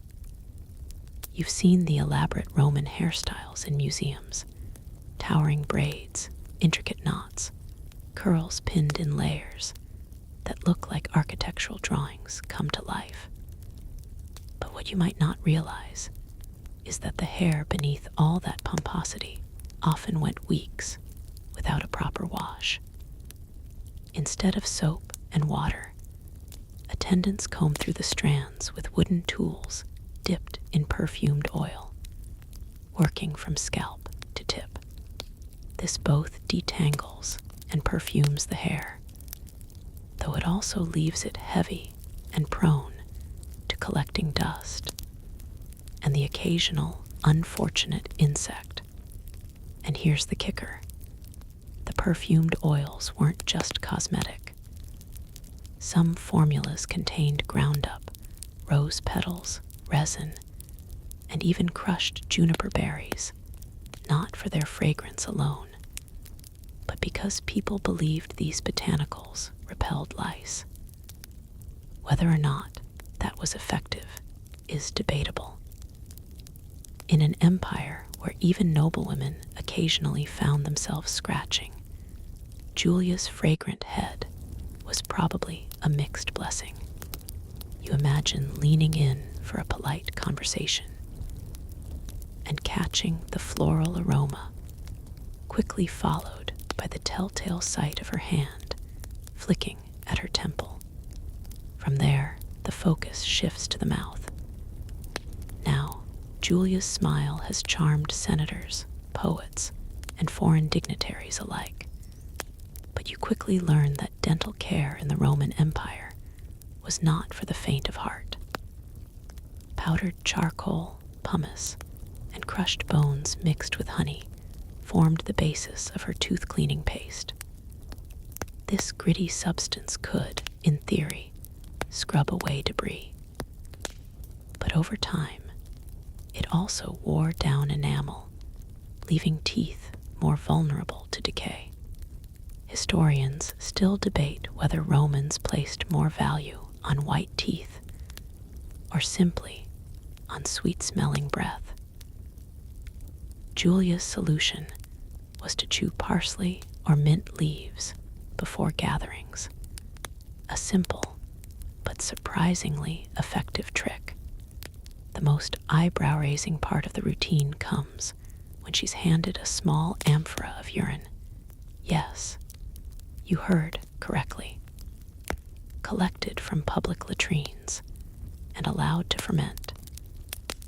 A: You've seen the elaborate Roman hairstyles in museums, towering braids, intricate knots, curls pinned in layers that look like architectural drawings come to life. But what you might not realize is that the hair beneath all that pomposity often went weeks without a proper wash. Instead of soap and water, attendants comb through the strands with wooden tools dipped in perfumed oil, working from scalp to tip. This both detangles and perfumes the hair, though it also leaves it heavy and prone to collecting dust and the occasional unfortunate insect. And here's the kicker. The perfumed oils weren't just cosmetic. Some formulas contained ground up rose petals, resin, and even crushed juniper berries, not for their fragrance alone, but because people believed these botanicals repelled lice. Whether or not that was effective is debatable. In an empire where even noblewomen occasionally found themselves scratching, Julia's fragrant head was probably a mixed blessing. You imagine leaning in for a polite conversation and catching the floral aroma, quickly followed by the telltale sight of her hand flicking at her temple. From there, the focus shifts to the mouth. Now, Julia's smile has charmed senators, poets, and foreign dignitaries alike. But you quickly learn that dental care in the Roman Empire was not for the faint of heart. Powdered charcoal, pumice, and crushed bones mixed with honey formed the basis of her tooth-cleaning paste. This gritty substance could, in theory, scrub away debris. But over time, it also wore down enamel, leaving teeth more vulnerable to decay. Historians still debate whether Romans placed more value on white teeth or simply on sweet-smelling breath. Julia's solution was to chew parsley or mint leaves before gatherings, a simple but surprisingly effective trick. The most eyebrow-raising part of the routine comes when she's handed a small amphora of urine. Yes, you heard correctly. Collected from public latrines and allowed to ferment,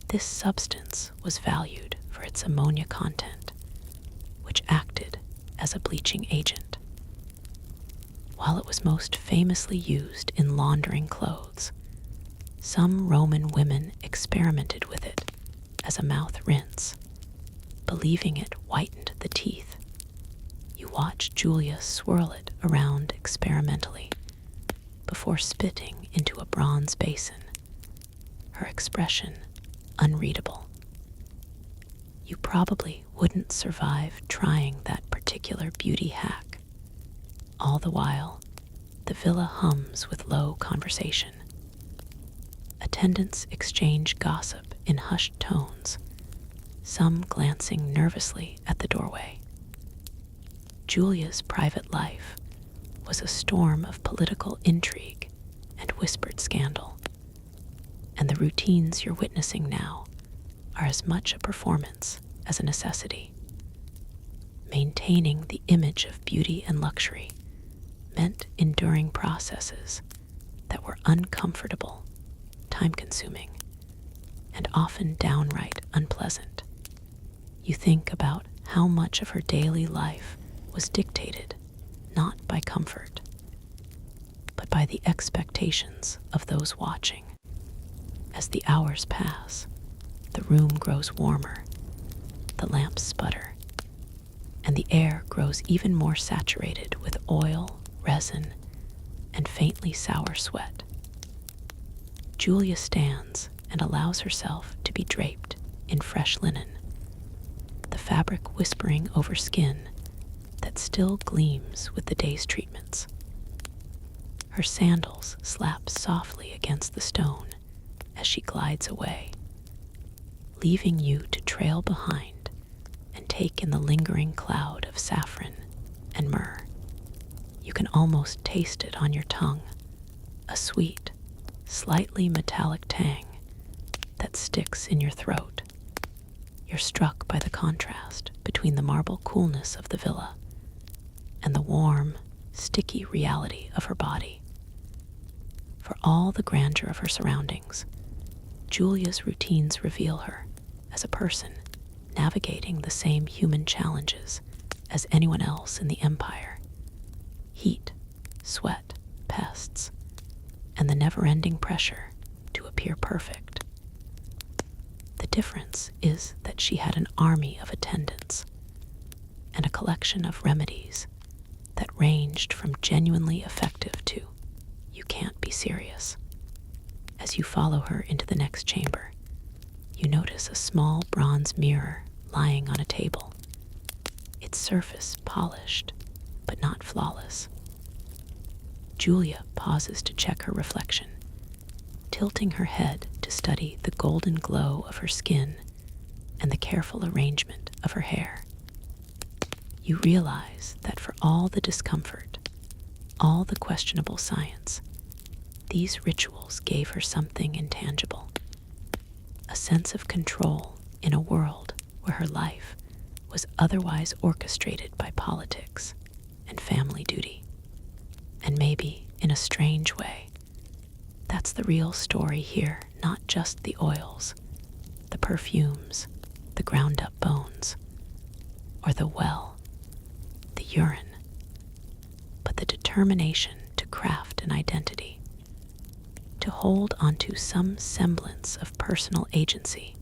A: this substance was valued for its ammonia content, which acted as a bleaching agent. While it was most famously used in laundering clothes, some Roman women experimented with it as a mouth rinse, believing it whitened the teeth. You watch Julia swirl it around experimentally before spitting into a bronze basin, her expression unreadable. You probably wouldn't survive trying that particular beauty hack. All the while, the villa hums with low conversation. Attendants exchange gossip in hushed tones, some glancing nervously at the doorway. Julia's private life was a storm of political intrigue and whispered scandal, and the routines you're witnessing now are as much a performance as a necessity. Maintaining the image of beauty and luxury meant enduring processes that were uncomfortable, time-consuming, and often downright unpleasant. You think about how much of her daily life was dictated not by comfort, but by the expectations of those watching. As the hours pass, the room grows warmer, the lamps sputter, and the air grows even more saturated with oil, resin, and faintly sour sweat. Julia stands and allows herself to be draped in fresh linen, the fabric whispering over skin that still gleams with the day's treatments. Her sandals slap softly against the stone as she glides away, leaving you to trail behind and take in the lingering cloud of saffron and myrrh. You can almost taste it on your tongue, a sweet, slightly metallic tang that sticks in your throat. You're struck by the contrast between the marble coolness of the villa and the warm, sticky reality of her body. For all the grandeur of her surroundings, Julia's routines reveal her as a person navigating the same human challenges as anyone else in the empire. Heat, sweat, pests, and the never-ending pressure to appear perfect. The difference is that she had an army of attendants and a collection of remedies that ranged from genuinely effective to "you can't be serious." As you follow her into the next chamber, you notice a small bronze mirror lying on a table, its surface polished but not flawless. Julia pauses to check her reflection, tilting her head to study the golden glow of her skin and the careful arrangement of her hair. You realize that for all the discomfort, all the questionable science, these rituals gave her something intangible, a sense of control in a world where her life was otherwise orchestrated by politics and family duty. And maybe, in a strange way, that's the real story here, not just the oils, the perfumes, the ground-up bones, or the urine, but the determination to craft an identity, to hold onto some semblance of personal agency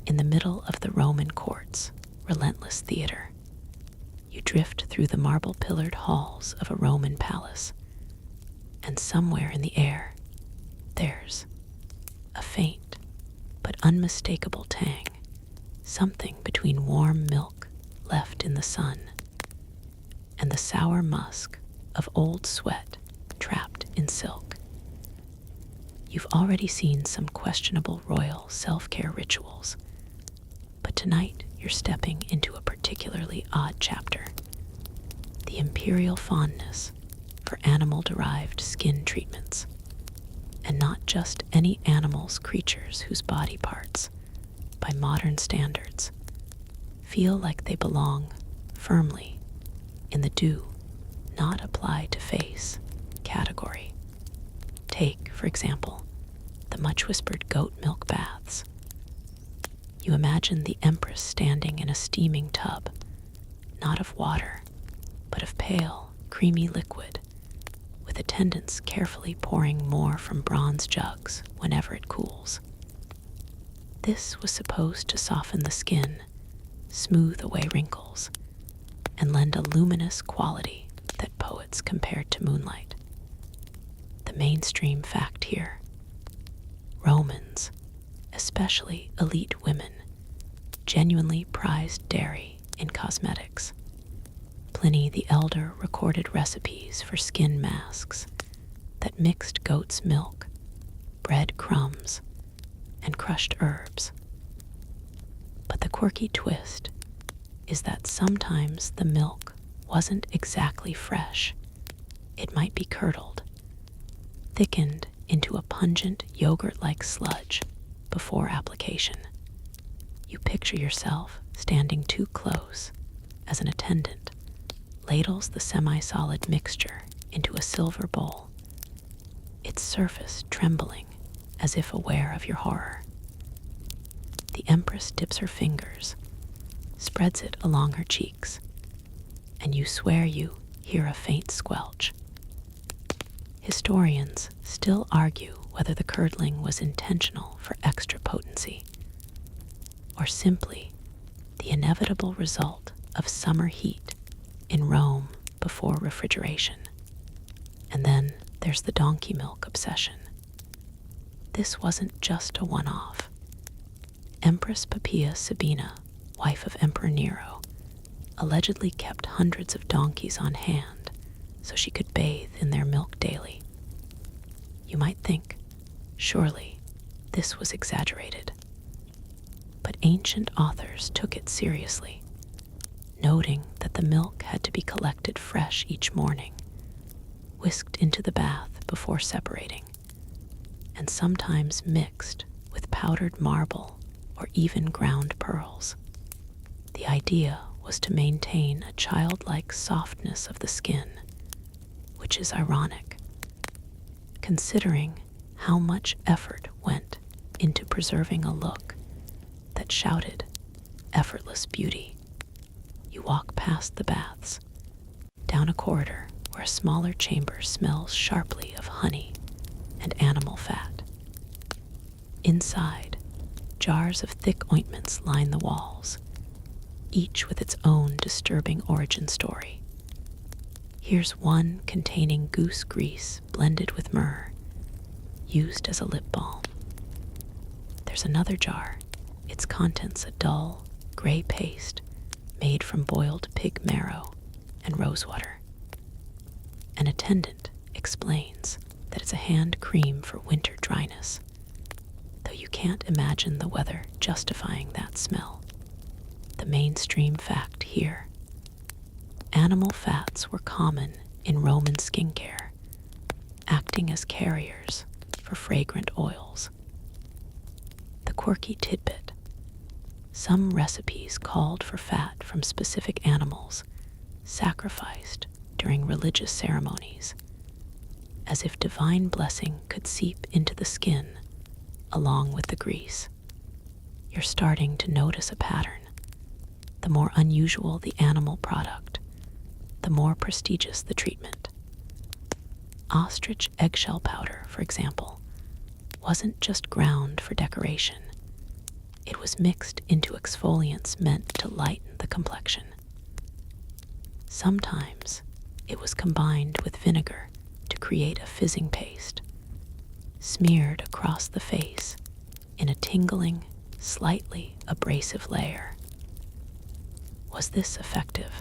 A: in the middle of the Roman court's relentless theater. You drift through the marble-pillared halls of a Roman palace, and somewhere in the air, there's a faint but unmistakable tang, something between warm milk left in the sun and the sour musk of old sweat trapped in silk. You've already seen some questionable royal self-care rituals, but tonight you're stepping into a particularly odd chapter, the imperial fondness for animal-derived skin treatments, and not just any animal's creatures whose body parts, by modern standards, feel like they belong firmly in the do not apply to face category. Take, for example, the much-whispered goat milk baths. You imagine the empress standing in a steaming tub, not of water, but of pale, creamy liquid, with attendants carefully pouring more from bronze jugs whenever it cools. This was supposed to soften the skin, smooth away wrinkles, and lend a luminous quality that poets compared to moonlight. The mainstream fact here: Romans, especially elite women, genuinely prized dairy in cosmetics. Pliny the Elder recorded recipes for skin masks that mixed goat's milk, bread crumbs, and crushed herbs. But the quirky twist is that sometimes the milk wasn't exactly fresh. It might be curdled, thickened into a pungent yogurt-like sludge before application. You picture yourself standing too close as an attendant ladles the semi-solid mixture into a silver bowl, its surface trembling as if aware of your horror. The empress dips her fingers, spreads it along her cheeks, and you swear you hear a faint squelch. Historians still argue whether the curdling was intentional for extra potency, or simply the inevitable result of summer heat in Rome before refrigeration. And then there's the donkey milk obsession. This wasn't just a one-off. Empress Poppaea Sabina, wife of Emperor Nero, allegedly kept hundreds of donkeys on hand so she could bathe in their milk daily. You might think, surely, this was exaggerated. But ancient authors took it seriously, noting that the milk had to be collected fresh each morning, whisked into the bath before separating, and sometimes mixed with powdered marble or even ground pearls. The idea was to maintain a childlike softness of the skin, which is ironic, considering how much effort went into preserving a look that shouted effortless beauty. You walk past the baths, down a corridor where a smaller chamber smells sharply of honey and animal fat. Inside, jars of thick ointments line the walls, each with its own disturbing origin story. Here's one containing goose grease blended with myrrh, used as a lip balm. There's another jar, its contents a dull, gray paste made from boiled pig marrow and rosewater. An attendant explains that it's a hand cream for winter dryness, though you can't imagine the weather justifying that smell. The mainstream fact here: animal fats were common in Roman skincare, acting as carriers for fragrant oils. The quirky tidbit: some recipes called for fat from specific animals sacrificed during religious ceremonies, as if divine blessing could seep into the skin along with the grease. You're starting to notice a pattern. The more unusual the animal product, the more prestigious the treatment. Ostrich eggshell powder, for example, wasn't just ground for decoration. It was mixed into exfoliants meant to lighten the complexion. Sometimes it was combined with vinegar to create a fizzing paste, smeared across the face in a tingling, slightly abrasive layer. Was this effective?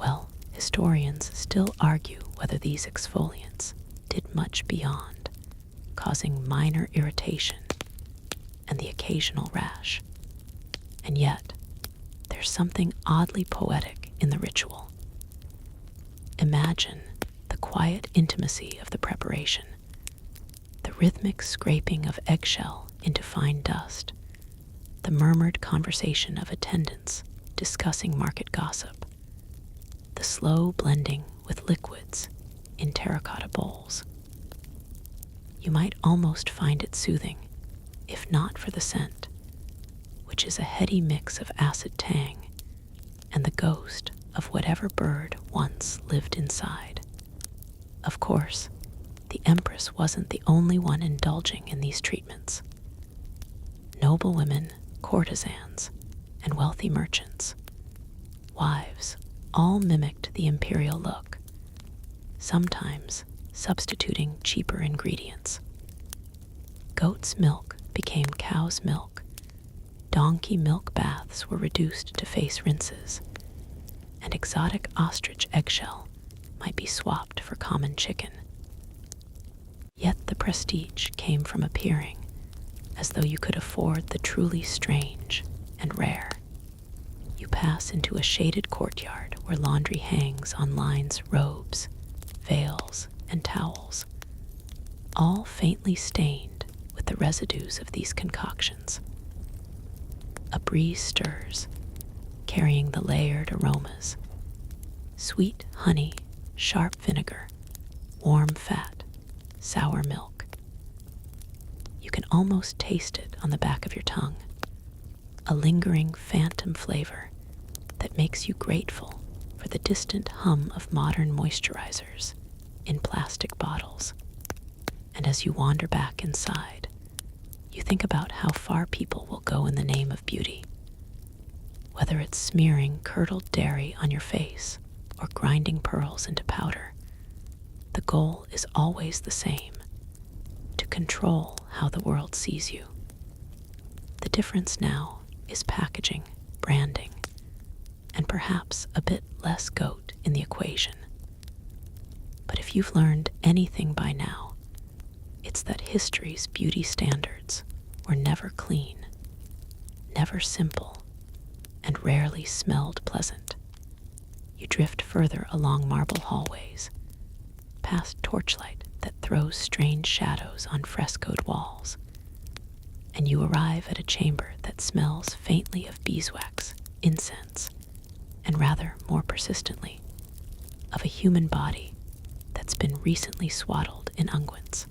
A: Well, historians still argue whether these exfoliants did much beyond causing minor irritation and the occasional rash. And yet, there's something oddly poetic in the ritual. Imagine the quiet intimacy of the preparation, the rhythmic scraping of eggshell into fine dust, the murmured conversation of attendants discussing market gossip, the slow blending with liquids in terracotta bowls. You might almost find it soothing, if not for the scent, which is a heady mix of acid tang and the ghost of whatever bird once lived inside. Of course, the Empress wasn't the only one indulging in these treatments. Noble women, courtesans, and wealthy merchants, wives, all mimicked the imperial look, sometimes substituting cheaper ingredients. Goat's milk became cow's milk. Donkey milk baths were reduced to face rinses, and exotic ostrich eggshell might be swapped for common chicken. Yet the prestige came from appearing as though you could afford the truly strange and rare. You pass into a shaded courtyard where laundry hangs on lines, robes, veils, and towels, all faintly stained with the residues of these concoctions. A breeze stirs, carrying the layered aromas: sweet honey, sharp vinegar, warm fat, sour milk. You can almost taste it on the back of your tongue, a lingering phantom flavor that makes you grateful for the distant hum of modern moisturizers in plastic bottles. And as you wander back inside, you think about how far people will go in the name of beauty. Whether it's smearing curdled dairy on your face or grinding pearls into powder, the goal is always the same: to control how the world sees you. The difference now is packaging, branding, and perhaps a bit less goat in the equation. But if you've learned anything by now, it's that history's beauty standards were never clean, never simple, and rarely smelled pleasant. You drift further along marble hallways, past torchlight that throws strange shadows on frescoed walls, and you arrive at a chamber that smells faintly of beeswax, incense, and rather more persistently, of a human body that's been recently swaddled in unguents.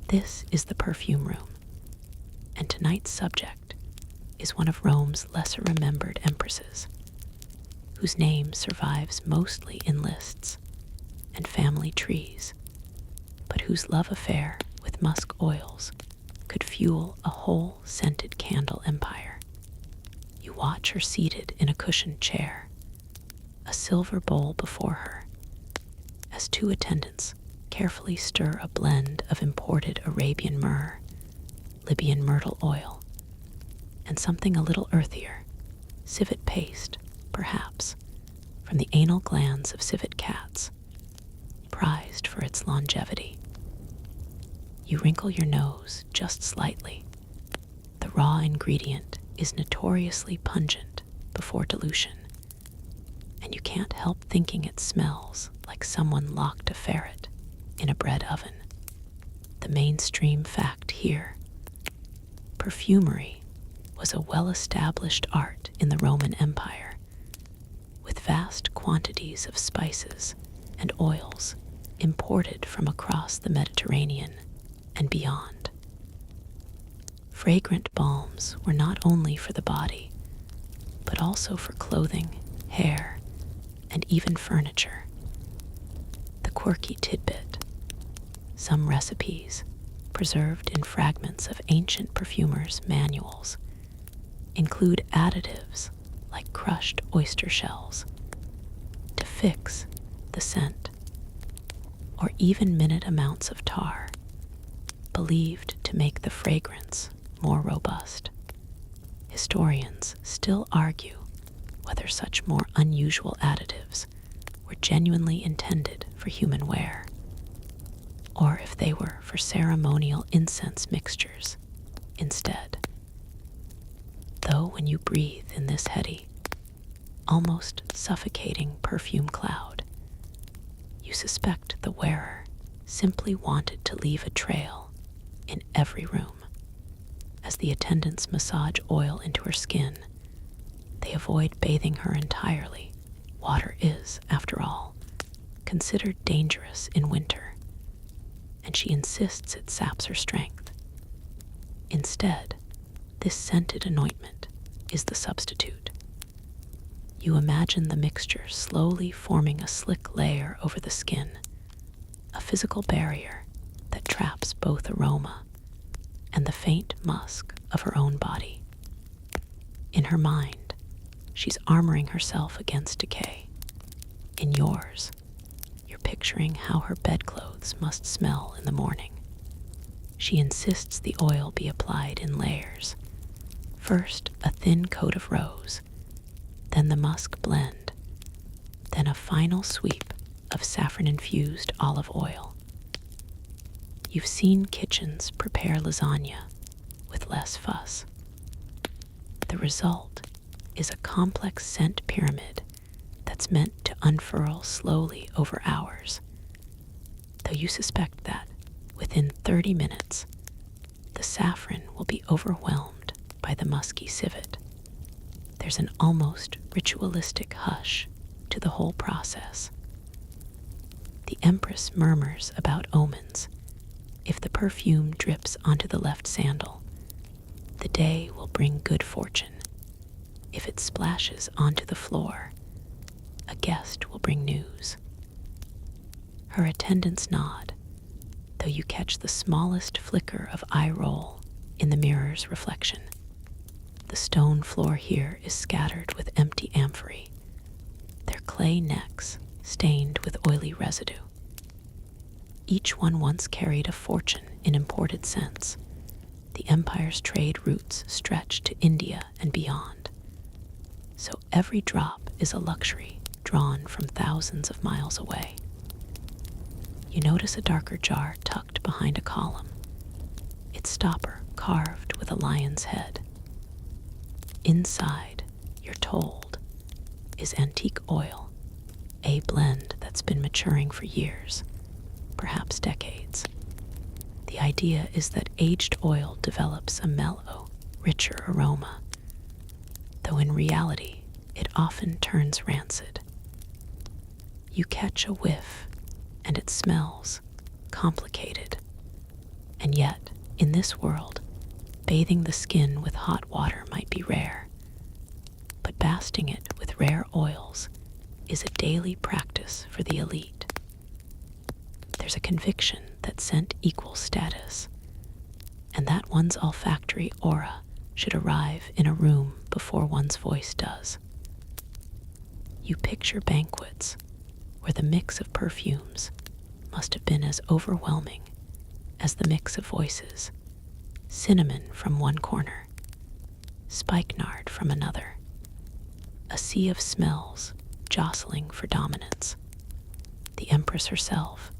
A: This is the perfume room, and tonight's subject is one of Rome's lesser remembered empresses, whose name survives mostly in lists and family trees, but whose love affair with musk oils could fuel a whole scented candle empire. You watch her seated in a cushioned chair, a silver bowl before her, as two attendants carefully stir a blend of imported Arabian myrrh, Libyan myrtle oil, and something a little earthier, civet paste, perhaps, from the anal glands of civet cats, prized for its longevity. You wrinkle your nose just slightly. The raw ingredient is notoriously pungent before dilution, and you can't help thinking it smells like someone locked a ferret in a bread oven. The mainstream fact here: perfumery was a well-established art in the Roman Empire, with vast quantities of spices and oils imported from across the Mediterranean and beyond. Fragrant balms were not only for the body, but also for clothing, hair, and even furniture. The quirky tidbit: some recipes, preserved in fragments of ancient perfumers' manuals, include additives like crushed oyster shells to fix the scent, or even minute amounts of tar, believed to make the fragrance more robust. Historians still argue whether such more unusual additives were genuinely intended for human wear, or if they were for ceremonial incense mixtures instead. Though when you breathe in this heady, almost suffocating perfume cloud, you suspect the wearer simply wanted to leave a trail in every room. As the attendants massage oil into her skin, they avoid bathing her entirely. Water is, after all, considered dangerous in winter, and she insists it saps her strength. Instead, this scented anointment is the substitute. You imagine the mixture slowly forming a slick layer over the skin, a physical barrier that traps both aroma and the faint musk of her own body. In her mind, she's armoring herself against decay. In yours, you're picturing how her bedclothes must smell in the morning. She insists the oil be applied in layers. First, a thin coat of rose, then the musk blend, then a final sweep of saffron-infused olive oil. You've seen kitchens prepare lasagna with less fuss. The result is a complex scent pyramid that's meant to unfurl slowly over hours, though you suspect that within 30 minutes, the saffron will be overwhelmed by the musky civet. There's an almost ritualistic hush to the whole process. The Empress murmurs about omens. If the perfume drips onto the left sandal, the day will bring good fortune. If it splashes onto the floor, a guest will bring news. Her attendants nod, though you catch the smallest flicker of eye roll in the mirror's reflection. The stone floor here is scattered with empty amphorae, their clay necks stained with oily residue. Each one once carried a fortune in imported scents. The empire's trade routes stretch to India and beyond, so every drop is a luxury drawn from thousands of miles away. You notice a darker jar tucked behind a column, its stopper carved with a lion's head. Inside, you're told, is antique oil, a blend that's been maturing for years, perhaps decades. The idea is that aged oil develops a mellow, richer aroma, though in reality, it often turns rancid. You catch a whiff, and it smells complicated. And yet, in this world, bathing the skin with hot water might be rare, but basting it with rare oils is a daily practice for the elite. There's a conviction that scent equals status, and that one's olfactory aura should arrive in a room before one's voice does. You picture banquets where the mix of perfumes must have been as overwhelming as the mix of voices. Cinnamon from one corner, spikenard from another, a sea of smells jostling for dominance. The Empress herself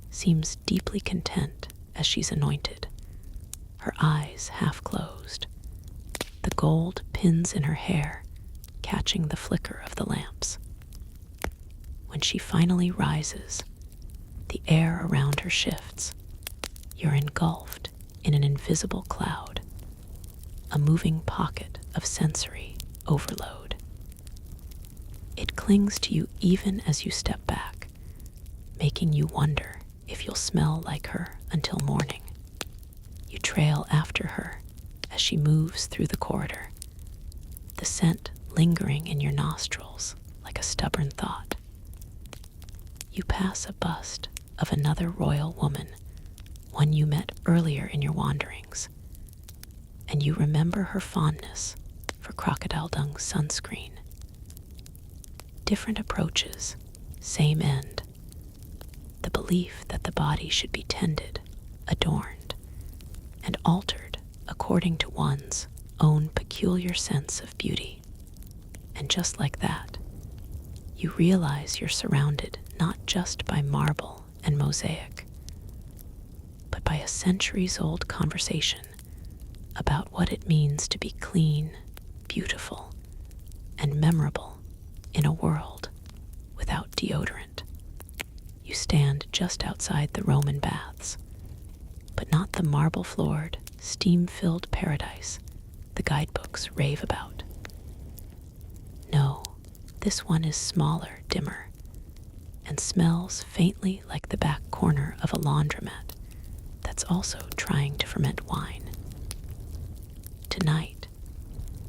A: seems deeply content as she's anointed, her eyes half closed, the gold pins in her hair catching the flicker of the lamps. When she finally rises, the air around her shifts. You're engulfed in an invisible cloud, a moving pocket of sensory overload. It clings to you even as you step back, making you wonder if you'll smell like her until morning. You trail after her as she moves through the corridor, the scent lingering in your nostrils like a stubborn thought. You pass a bust of another royal woman, one you met earlier in your wanderings, and you remember her fondness for crocodile dung sunscreen. Different approaches, same end. The belief that the body should be tended, adorned, and altered according to one's own peculiar sense of beauty. And just like that, you realize you're surrounded not just by marble and mosaic, but by a centuries-old conversation about what it means to be clean, beautiful, and memorable in a world without deodorant. You stand just outside the Roman baths, but not the marble-floored, steam-filled paradise the guidebooks rave about. No, this one is smaller, dimmer, and smells faintly like the back corner of a laundromat that's also trying to ferment wine. Tonight,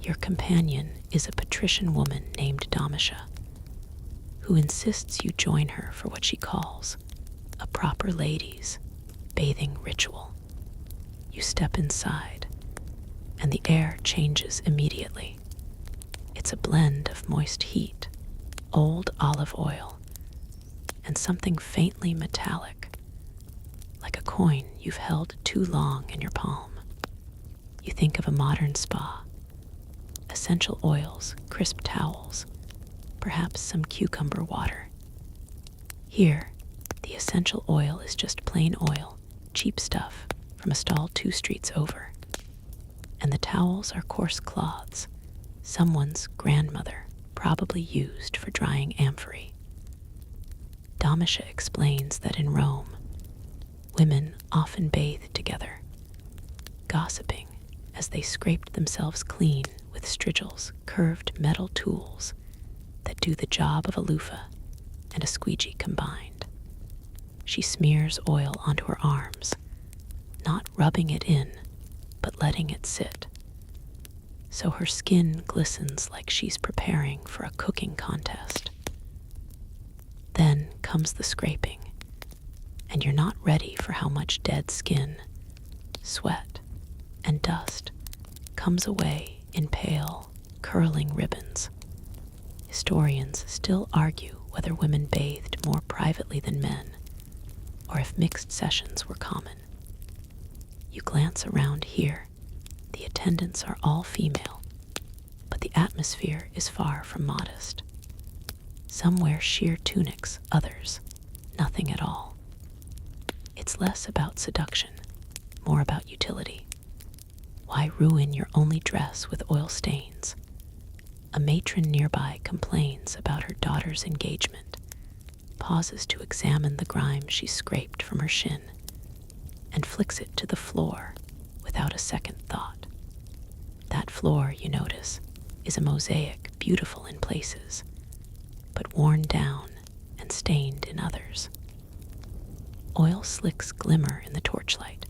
A: your companion is a patrician woman named Domitia, who insists you join her for what she calls a proper ladies' bathing ritual. You step inside, and the air changes immediately. It's a blend of moist heat, old olive oil, and something faintly metallic, like a coin you've held too long in your palm. You think of a modern spa, essential oils, crisp towels, perhaps some cucumber water. Here, the essential oil is just plain oil, cheap stuff from a stall 2 streets over. And the towels are coarse cloths someone's grandmother probably used for drying amphory. Domitia explains that in Rome, women often bathed together, gossiping as they scraped themselves clean with strigils, curved metal tools that do the job of a loofah and a squeegee combined. She smears oil onto her arms, not rubbing it in, but letting it sit, so her skin glistens like she's preparing for a cooking contest. Then comes the scraping, and you're not ready for how much dead skin, sweat, and dust comes away in pale, curling ribbons. Historians still argue whether women bathed more privately than men, or if mixed sessions were common. You glance around here. The attendants are all female, but the atmosphere is far from modest. Some wear sheer tunics, others nothing at all. It's less about seduction, more about utility. Why ruin your only dress with oil stains? A matron nearby complains about her daughter's engagement, pauses to examine the grime she scraped from her shin, and flicks it to the floor without a second thought. That floor, you notice, is a mosaic, beautiful in places, but worn down and stained in others. Oil slicks glimmer in the torchlight,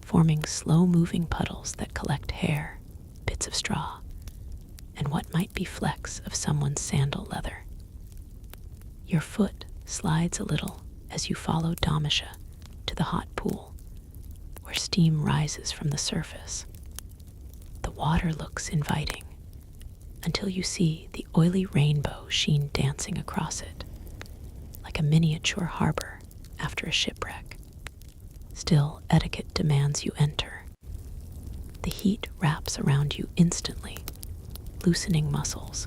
A: forming slow-moving puddles that collect hair, bits of straw, and what might be flecks of someone's sandal leather. Your foot slides a little as you follow Domitia to the hot pool, where steam rises from the surface. The water looks inviting, until you see the oily rainbow sheen dancing across it, like a miniature harbor after a shipwreck. Still, etiquette demands you enter. The heat wraps around you instantly, loosening muscles,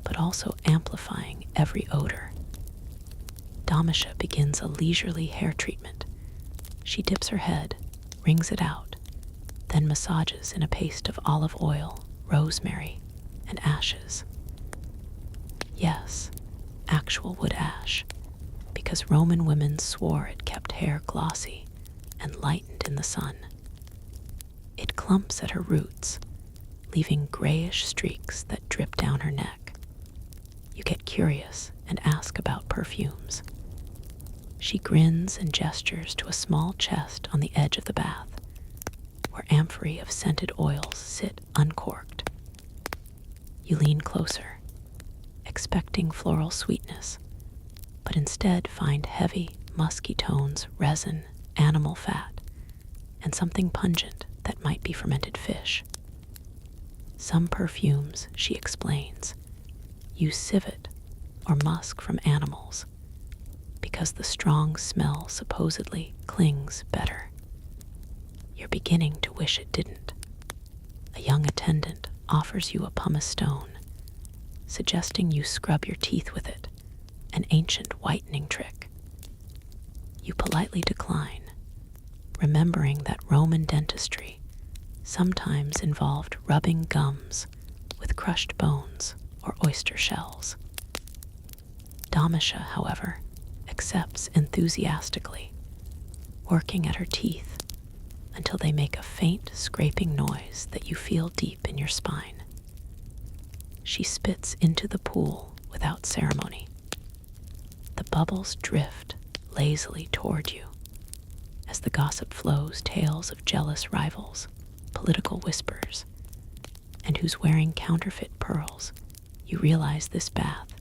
A: but also amplifying every odor. Domitia begins a leisurely hair treatment, She dips her head, wrings it out, then massages in a paste of olive oil, rosemary, and ashes. Yes, actual wood ash, because Roman women swore it kept hair glossy and lightened in the sun. It clumps at her roots, leaving grayish streaks that drip down her neck. You get curious and ask about perfumes. She grins and gestures to a small chest on the edge of the bath, where amphorae of scented oils sit uncorked. You lean closer, expecting floral sweetness, but instead find heavy, musky tones, resin, animal fat, and something pungent that might be fermented fish. Some perfumes, she explains, use civet or musk from animals because the strong smell supposedly clings better. You're beginning to wish it didn't. A young attendant offers you a pumice stone, suggesting you scrub your teeth with it, an ancient whitening trick. You politely decline, remembering that Roman dentistry sometimes involved rubbing gums with crushed bones or oyster shells. Domitia, however, accepts enthusiastically, working at her teeth until they make a faint scraping noise that you feel deep in your spine. She spits into the pool without ceremony. The bubbles drift lazily toward you as the gossip flows tales of jealous rivals, political whispers, and who's wearing counterfeit pearls. You realize this bath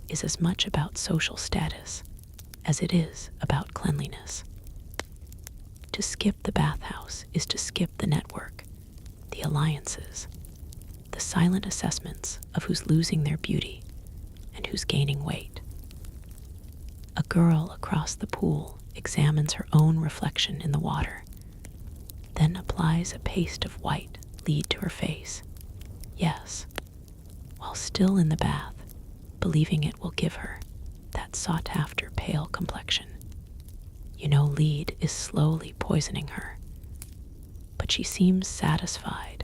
A: is as much about social status as it is about cleanliness. To skip the bathhouse is to skip the network, the alliances, the silent assessments of who's losing their beauty and who's gaining weight. A girl across the pool examines her own reflection in the water, then applies a paste of white lead to her face. Yes, while still in the bath, believing it will give her that sought-after pale complexion. You know lead is slowly poisoning her, but she seems satisfied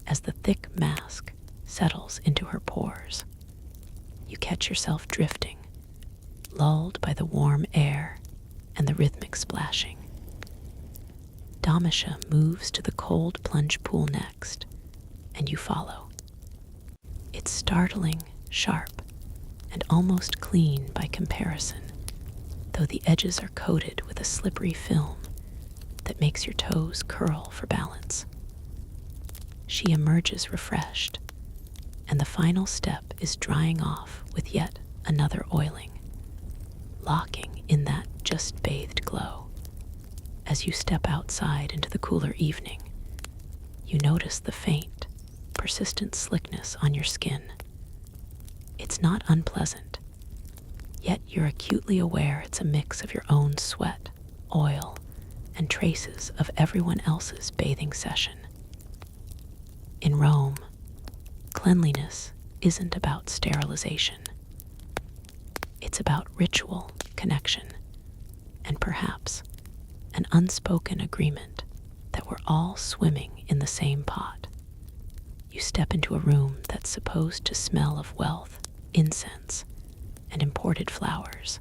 A: as the thick mask settles into her pores. You catch yourself drifting, lulled by the warm air and the rhythmic splashing. Domitia moves to the cold plunge pool next, and you follow. It's startling, sharp, and almost clean by comparison, though the edges are coated with a slippery film that makes your toes curl for balance. She emerges refreshed, and the final step is drying off with yet another oiling, locking in that just-bathed glow. As you step outside into the cooler evening, you notice the faint, persistent slickness on your skin. It's not unpleasant, yet you're acutely aware it's a mix of your own sweat, oil, and traces of everyone else's bathing session. In Rome, cleanliness isn't about sterilization. It's about ritual, connection, and perhaps an unspoken agreement that we're all swimming in the same pot. You step into a room that's supposed to smell of wealth, incense, and imported flowers.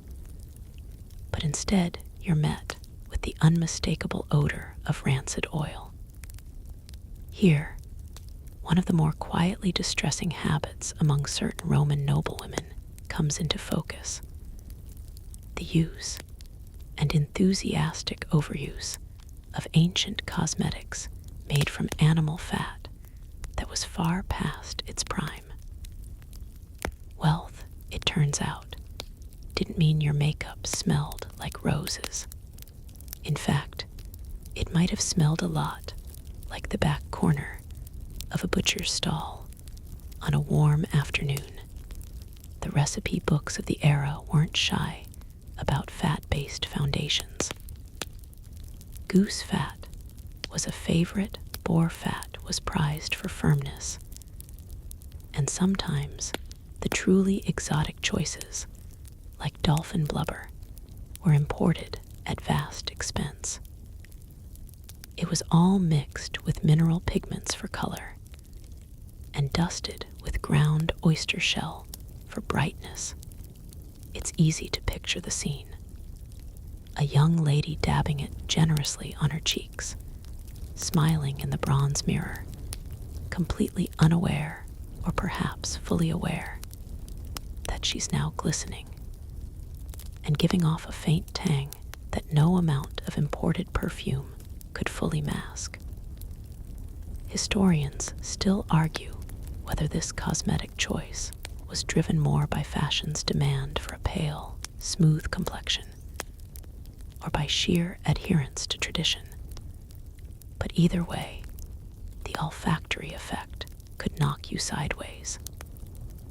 A: But instead, you're met with the unmistakable odor of rancid oil. Here, one of the more quietly distressing habits among certain Roman noblewomen comes into focus: the use and enthusiastic overuse of ancient cosmetics made from animal fat that was far past its prime. Wealth, it turns out, didn't mean your makeup smelled like roses. In fact, it might have smelled a lot like the back corner of a butcher's stall on a warm afternoon. The recipe books of the era weren't shy about fat-based foundations. Goose fat was a favorite, boar fat was prized for firmness, and sometimes the truly exotic choices, like dolphin blubber, were imported at vast expense. It was all mixed with mineral pigments for color and dusted with ground oyster shell for brightness. It's easy to picture the scene. A young lady dabbing it generously on her cheeks, smiling in the bronze mirror, completely unaware, or perhaps fully aware, that she's now glistening and giving off a faint tang that no amount of imported perfume could fully mask. Historians still argue whether this cosmetic choice was driven more by fashion's demand for a pale, smooth complexion, or by sheer adherence to tradition. But either way, the olfactory effect could knock you sideways.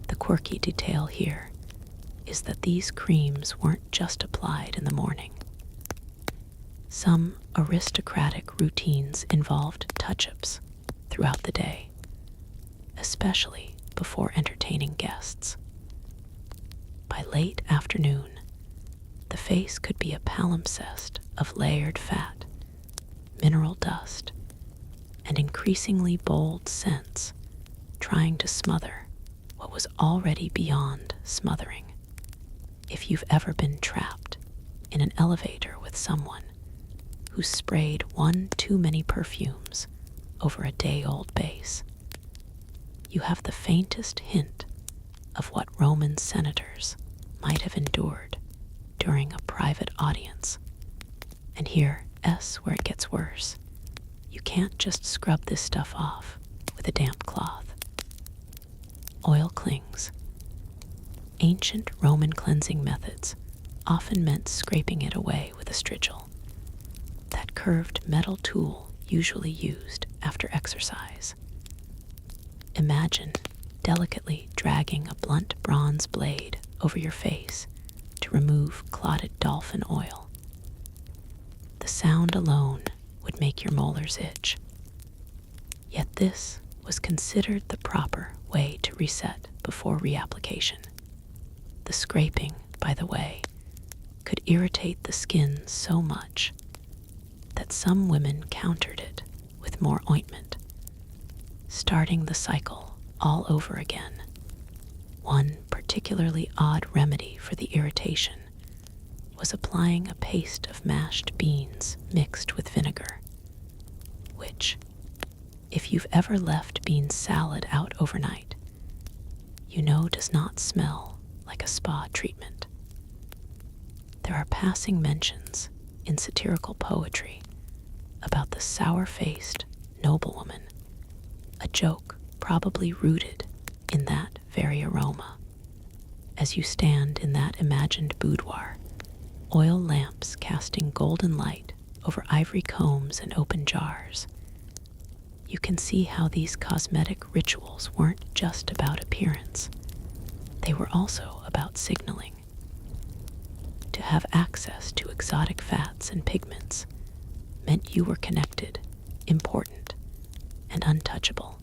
A: The quirky detail here is that these creams weren't just applied in the morning. Some aristocratic routines involved touch-ups throughout the day, especially before entertaining guests. By late afternoon, the face could be a palimpsest of layered fat, mineral dust, and increasingly bold scents trying to smother what was already beyond smothering. If you've ever been trapped in an elevator with someone who sprayed one too many perfumes over a day-old base, you have the faintest hint of what Roman senators might have endured during a private audience. And here, where it gets worse. You can't just scrub this stuff off with a damp cloth. Oil clings. Ancient Roman cleansing methods often meant scraping it away with a strigil, that curved metal tool usually used after exercise. Imagine delicately dragging a blunt bronze blade over your face to remove clotted dolphin oil. The sound alone would make your molars itch. Yet this was considered the proper way to reset before reapplication. The scraping, by the way, could irritate the skin so much that some women countered it with more ointment, starting the cycle all over again. One particularly odd remedy for the irritation was applying a paste of mashed beans mixed with vinegar, which, if you've ever left bean salad out overnight, you know does not smell like a spa treatment. There are passing mentions in satirical poetry about the sour-faced noblewoman, a joke probably rooted in that very aroma. As you stand in that imagined boudoir, oil lamps casting golden light over ivory combs and open jars, you can see how these cosmetic rituals weren't just about appearance. They were also about signaling. To have access to exotic fats and pigments meant you were connected, important, and untouchable,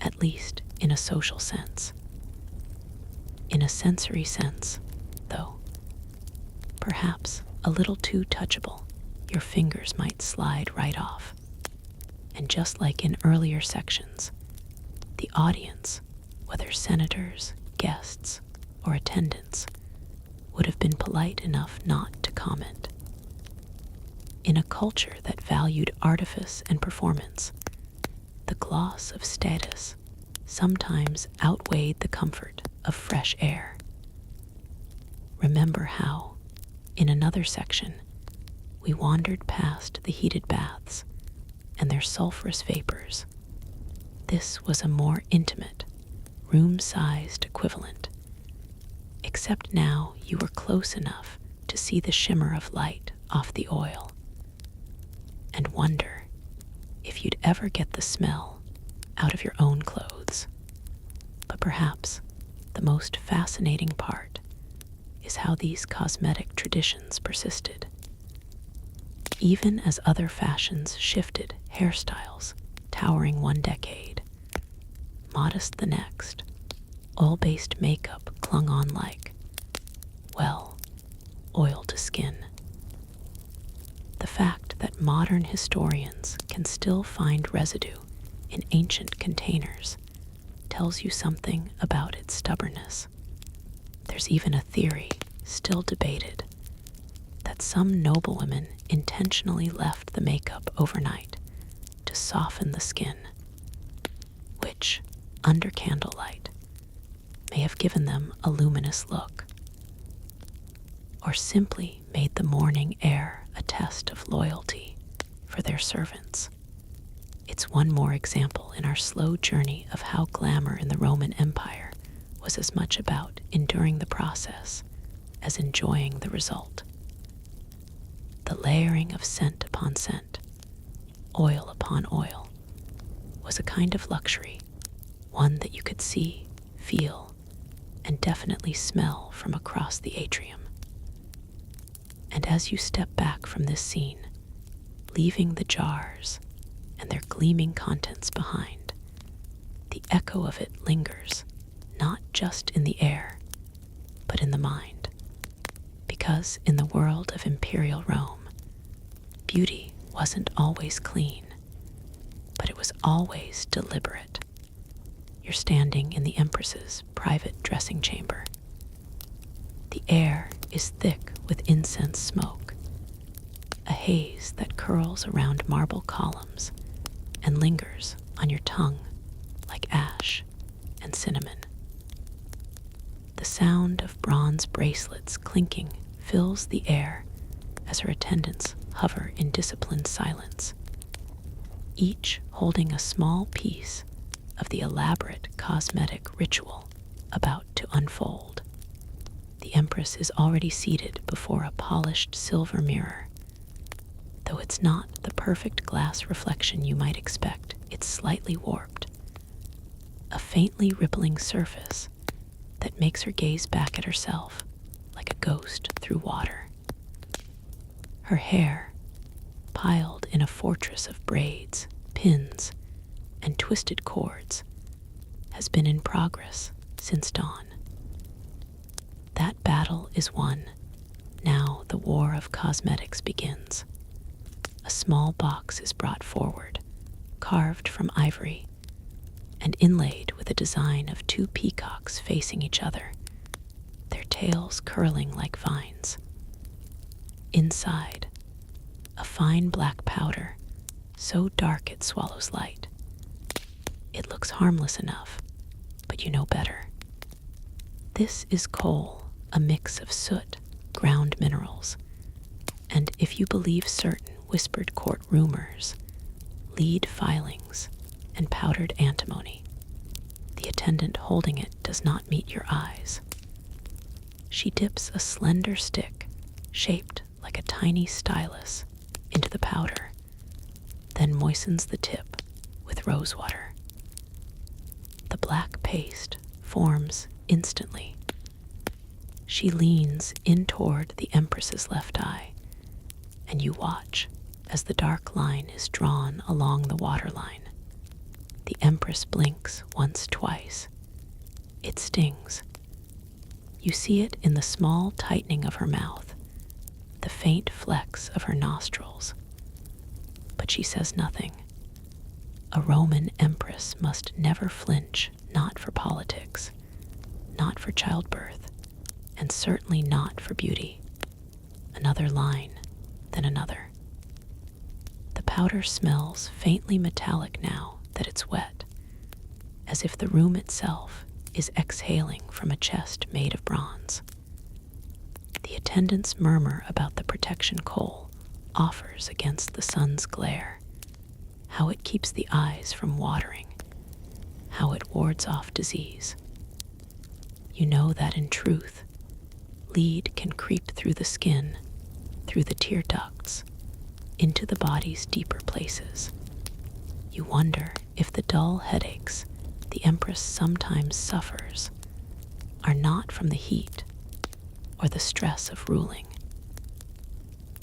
A: at least in a social sense. In a sensory sense, though, perhaps a little too touchable, your fingers might slide right off. And just like in earlier sections, the audience, whether senators, guests, or attendants, would have been polite enough not to comment. In a culture that valued artifice and performance, the gloss of status sometimes outweighed the comfort of fresh air. Remember how, in another section, we wandered past the heated baths and their sulfurous vapors. This was a more intimate, room-sized equivalent, except now you were close enough to see the shimmer of light off the oil, and wonder if you'd ever get the smell out of your own clothes. But perhaps the most fascinating part is how these cosmetic traditions persisted. Even as other fashions shifted hairstyles, towering one decade, modest the next, oil-based makeup clung on like, well, oil to skin. fact that modern historians can still find residue in ancient containers tells you something about its stubbornness. There's even a theory, still debated, that some noblewomen intentionally left the makeup overnight to soften the skin, which, under candlelight, may have given them a luminous look, or simply made the morning air a test of loyalty for their servants. It's one more example in our slow journey of how glamour in the Roman Empire was as much about enduring the process as enjoying the result. The layering of scent upon scent, oil upon oil, was a kind of luxury, one that you could see, feel, and definitely smell from across the atrium. And as you step back from this scene, leaving the jars and their gleaming contents behind, the echo of it lingers, not just in the air, but in the mind. Because in the world of imperial Rome, beauty wasn't always clean, but it was always deliberate. You're standing in the Empress's private dressing chamber. The air is thick with incense smoke, a haze that curls around marble columns and lingers on your tongue like ash and cinnamon. The sound of bronze bracelets clinking fills the air as her attendants hover in disciplined silence, each holding a small piece of the elaborate cosmetic ritual about to unfold. The Empress is already seated before a polished silver mirror. Though it's not the perfect glass reflection you might expect, it's slightly warped, a faintly rippling surface that makes her gaze back at herself like a ghost through water. Her hair, piled in a fortress of braids, pins, and twisted cords, has been in progress since dawn. That battle is won. Now the war of cosmetics begins. A small box is brought forward, carved from ivory, and inlaid with a design of two peacocks facing each other, their tails curling like vines. Inside, a fine black powder, so dark it swallows light. It looks harmless enough, but you know better. This is coal, a mix of soot, ground minerals, and if you believe certain whispered court rumors, lead filings and powdered antimony. The attendant holding it does not meet your eyes. She dips a slender stick, shaped like a tiny stylus, into the powder, then moistens the tip with rosewater. The black paste forms instantly. She leans in toward the Empress's left eye, and you watch as the dark line is drawn along the waterline. The Empress blinks once, twice. It stings. You see it in the small tightening of her mouth, the faint flex of her nostrils. But she says nothing. A Roman empress must never flinch, not for politics, not for childbirth, and certainly not for beauty. Another line, then another. The powder smells faintly metallic now that it's wet, as if the room itself is exhaling from a chest made of bronze. The attendants murmur about the protection coal offers against the sun's glare, how it keeps the eyes from watering, how it wards off disease. You know that in truth, lead can creep through the skin, through the tear ducts, into the body's deeper places. You wonder if the dull headaches the Empress sometimes suffers are not from the heat or the stress of ruling,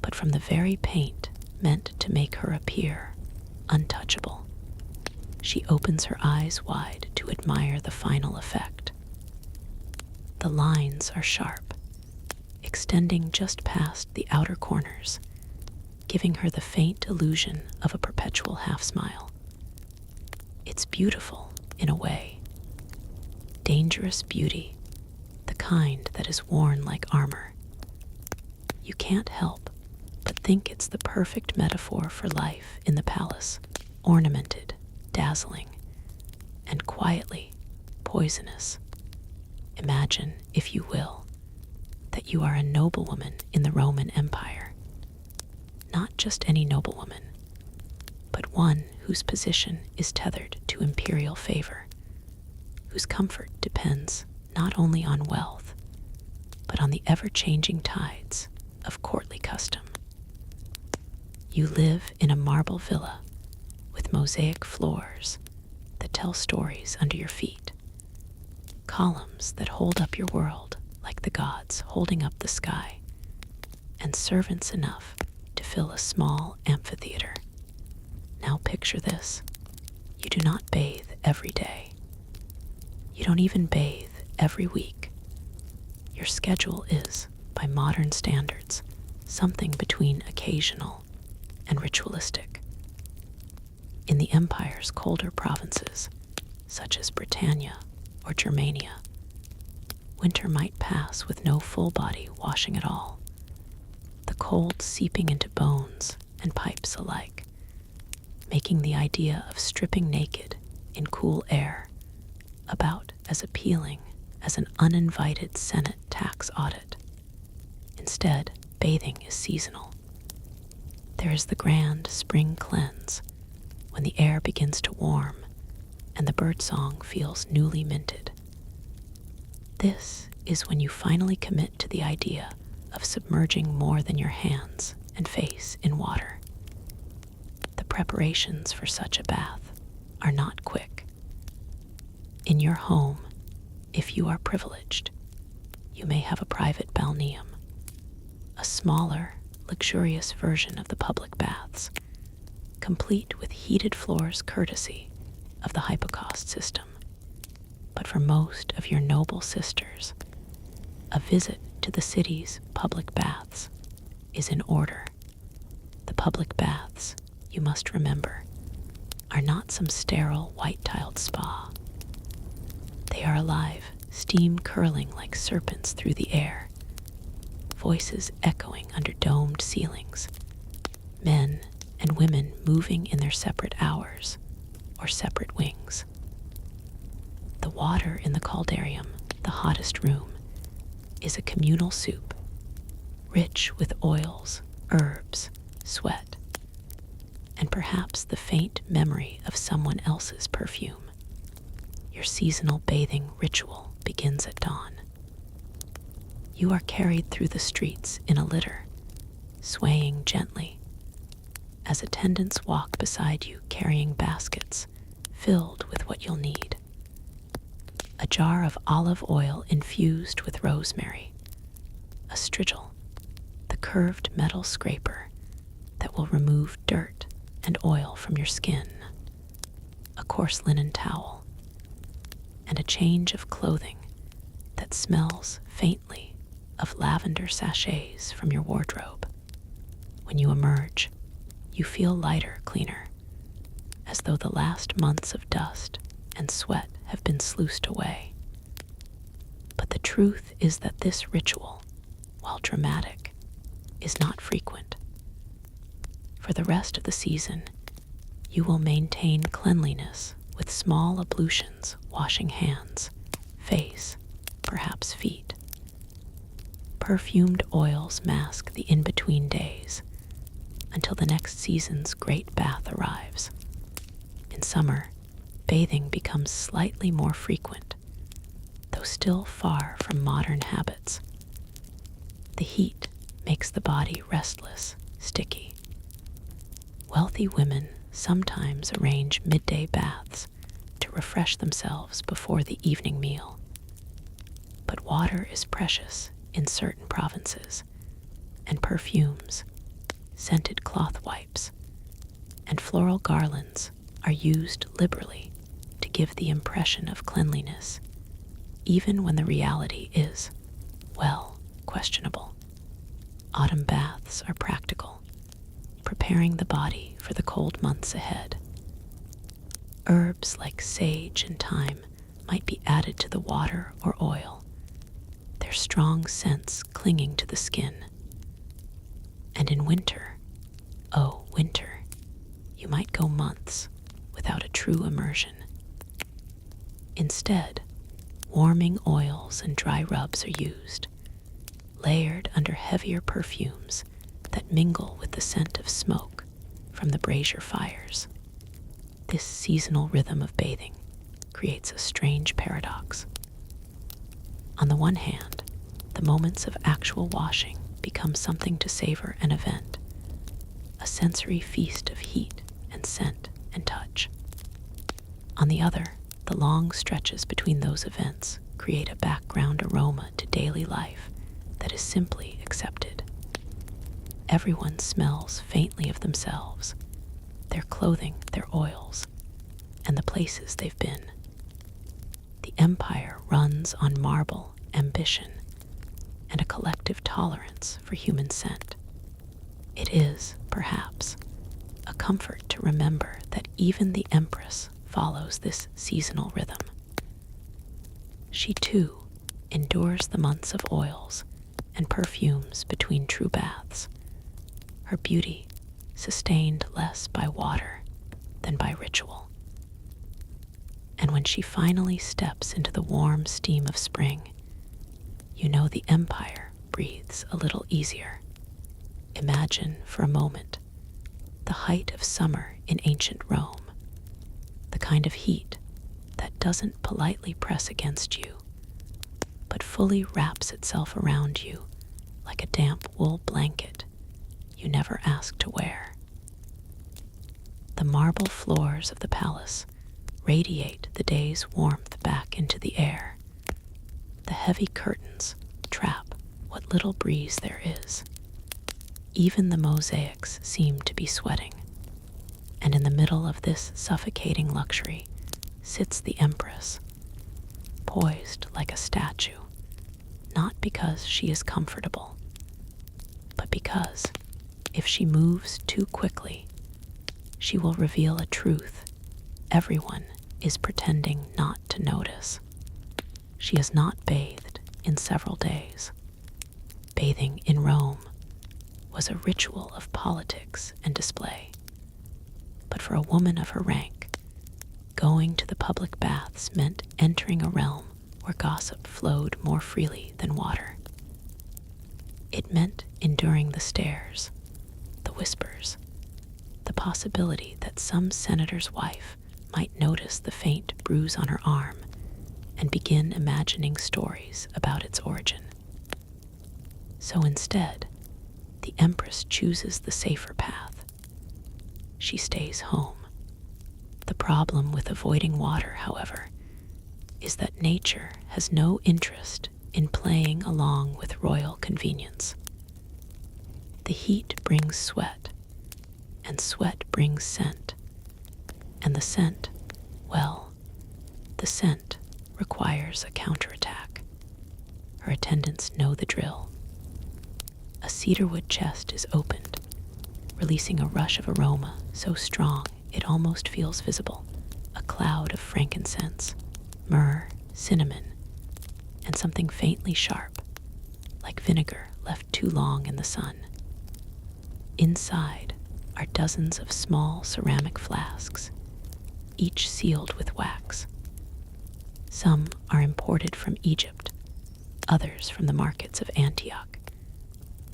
A: but from the very paint meant to make her appear untouchable. She opens her eyes wide to admire the final effect. The lines are sharp, extending just past the outer corners, giving her the faint illusion of a perpetual half-smile. It's beautiful, in a way. Dangerous beauty, the kind that is worn like armor. You can't help but think it's the perfect metaphor for life in the palace, ornamented, dazzling, and quietly poisonous. Imagine, if you will, that you are a noblewoman in the Roman Empire. Not just any noblewoman, but one whose position is tethered to imperial favor, whose comfort depends not only on wealth, but on the ever-changing tides of courtly custom. You live in a marble villa with mosaic floors that tell stories under your feet, columns that hold up your world like the gods holding up the sky, and servants enough to fill a small amphitheater. Now picture this. You do not bathe every day. You don't even bathe every week. Your schedule is, by modern standards, something between occasional and ritualistic. In the empire's colder provinces, such as Britannia or Germania, winter might pass with no full body washing at all, the cold seeping into bones and pipes alike, making the idea of stripping naked in cool air about as appealing as an uninvited Senate tax audit. Instead, bathing is seasonal. There is the grand spring cleanse, when the air begins to warm and the birdsong feels newly minted. This is when you finally commit to the idea of submerging more than your hands and face in water. The preparations for such a bath are not quick. In your home, if you are privileged, you may have a private balneum, a smaller, luxurious version of the public baths, complete with heated floors courtesy of the hypocaust system. But for most of your noble sisters, a visit to the city's public baths is in order. The public baths, you must remember, are not some sterile white-tiled spa. They are alive, steam curling like serpents through the air, voices echoing under domed ceilings, men and women moving in their separate hours or separate wings. The water in the caldarium, the hottest room, is a communal soup, rich with oils, herbs, sweat, and perhaps the faint memory of someone else's perfume. Your seasonal bathing ritual begins at dawn. You are carried through the streets in a litter, swaying gently, as attendants walk beside you carrying baskets filled with what you'll need. A jar of olive oil infused with rosemary, a strigil, the curved metal scraper that will remove dirt and oil from your skin, a coarse linen towel, and a change of clothing that smells faintly of lavender sachets from your wardrobe. When you emerge, you feel lighter, cleaner, as though the last months of dust and sweat have been sluiced away. But the truth is that this ritual, while dramatic, is not frequent. For the rest of the season, you will maintain cleanliness with small ablutions, washing hands, face, perhaps feet. Perfumed oils mask the in-between days until the next season's great bath arrives. In summer, bathing becomes slightly more frequent, though still far from modern habits. The heat makes the body restless, sticky. Wealthy women sometimes arrange midday baths to refresh themselves before the evening meal. But water is precious in certain provinces, and perfumes, scented cloth wipes, and floral garlands are used liberally to give the impression of cleanliness, even when the reality is, well, questionable. Autumn baths are practical, preparing the body for the cold months ahead. Herbs like sage and thyme might be added to the water or oil, their strong scents clinging to the skin. And in winter, oh, winter, you might go months without a true immersion. Instead, warming oils and dry rubs are used, layered under heavier perfumes that mingle with the scent of smoke from the brazier fires. This seasonal rhythm of bathing creates a strange paradox. On the one hand, the moments of actual washing become something to savor and event, a sensory feast of heat and scent and touch. On the other, the long stretches between those events create a background aroma to daily life that is simply accepted. Everyone smells faintly of themselves, their clothing, their oils, and the places they've been. The empire runs on marble, ambition, and a collective tolerance for human scent. It is, perhaps, a comfort to remember that even the empress follows this seasonal rhythm. She, too, endures the months of oils and perfumes between true baths, her beauty sustained less by water than by ritual. And when she finally steps into the warm steam of spring, you know the empire breathes a little easier. Imagine for a moment the height of summer in ancient Rome, the kind of heat that doesn't politely press against you, but fully wraps itself around you like a damp wool blanket you never asked to wear. The marble floors of the palace radiate the day's warmth back into the air. The heavy curtains trap what little breeze there is. Even the mosaics seem to be sweating, and in the middle of this suffocating luxury sits the empress, poised like a statue, not because she is comfortable, but because, if she moves too quickly, she will reveal a truth everyone is pretending not to notice. She has not bathed in several days. Bathing in Rome was a ritual of politics and display. But for a woman of her rank, going to the public baths meant entering a realm where gossip flowed more freely than water. It meant enduring the stares, the whispers, the possibility that some senator's wife might notice the faint bruise on her arm and begin imagining stories about its origin. So instead, the empress chooses the safer path. She stays home. The problem with avoiding water, however, is that nature has no interest in playing along with royal convenience. The heat brings sweat, and sweat brings scent. And the scent, well, the scent requires a counterattack. Her attendants know the drill. A cedarwood chest is opened, releasing a rush of aroma so strong it almost feels visible, a cloud of frankincense, myrrh, cinnamon, and something faintly sharp, like vinegar left too long in the sun. Inside are dozens of small ceramic flasks, each sealed with wax. Some are imported from Egypt, others from the markets of Antioch,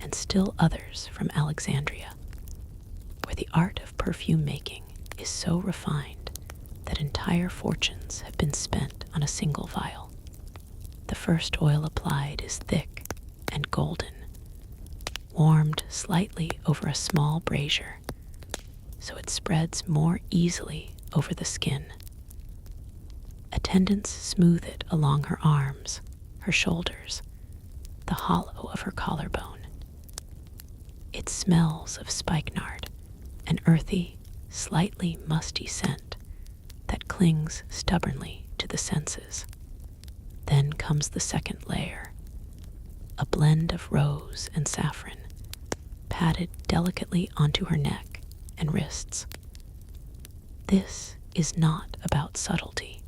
A: and still others from Alexandria, where the art of perfume making is so refined that entire fortunes have been spent on a single vial. The first oil applied is thick and golden, warmed slightly over a small brazier, so it spreads more easily over the skin. Attendants smooth it along her arms, her shoulders, the hollow of her collarbone. It smells of spikenard, an earthy, slightly musty scent that clings stubbornly to the senses. Then comes the second layer, a blend of rose and saffron, patted delicately onto her neck and wrists. This is not about subtlety.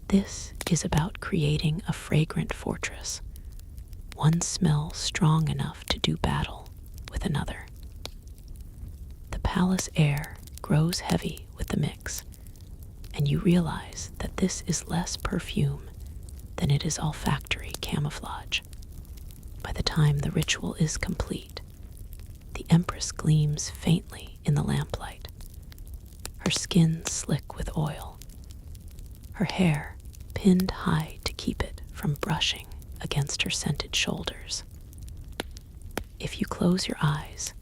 A: This is about creating a fragrant fortress, one smell strong enough to do battle with another. The palace air grows heavy with the mix, and you realize that this is less perfume than it is olfactory camouflage. By the time the ritual is complete, the Empress gleams faintly in the lamplight, her skin slick with oil, her hair pinned high to keep it from brushing against her scented shoulders. If you close your eyes,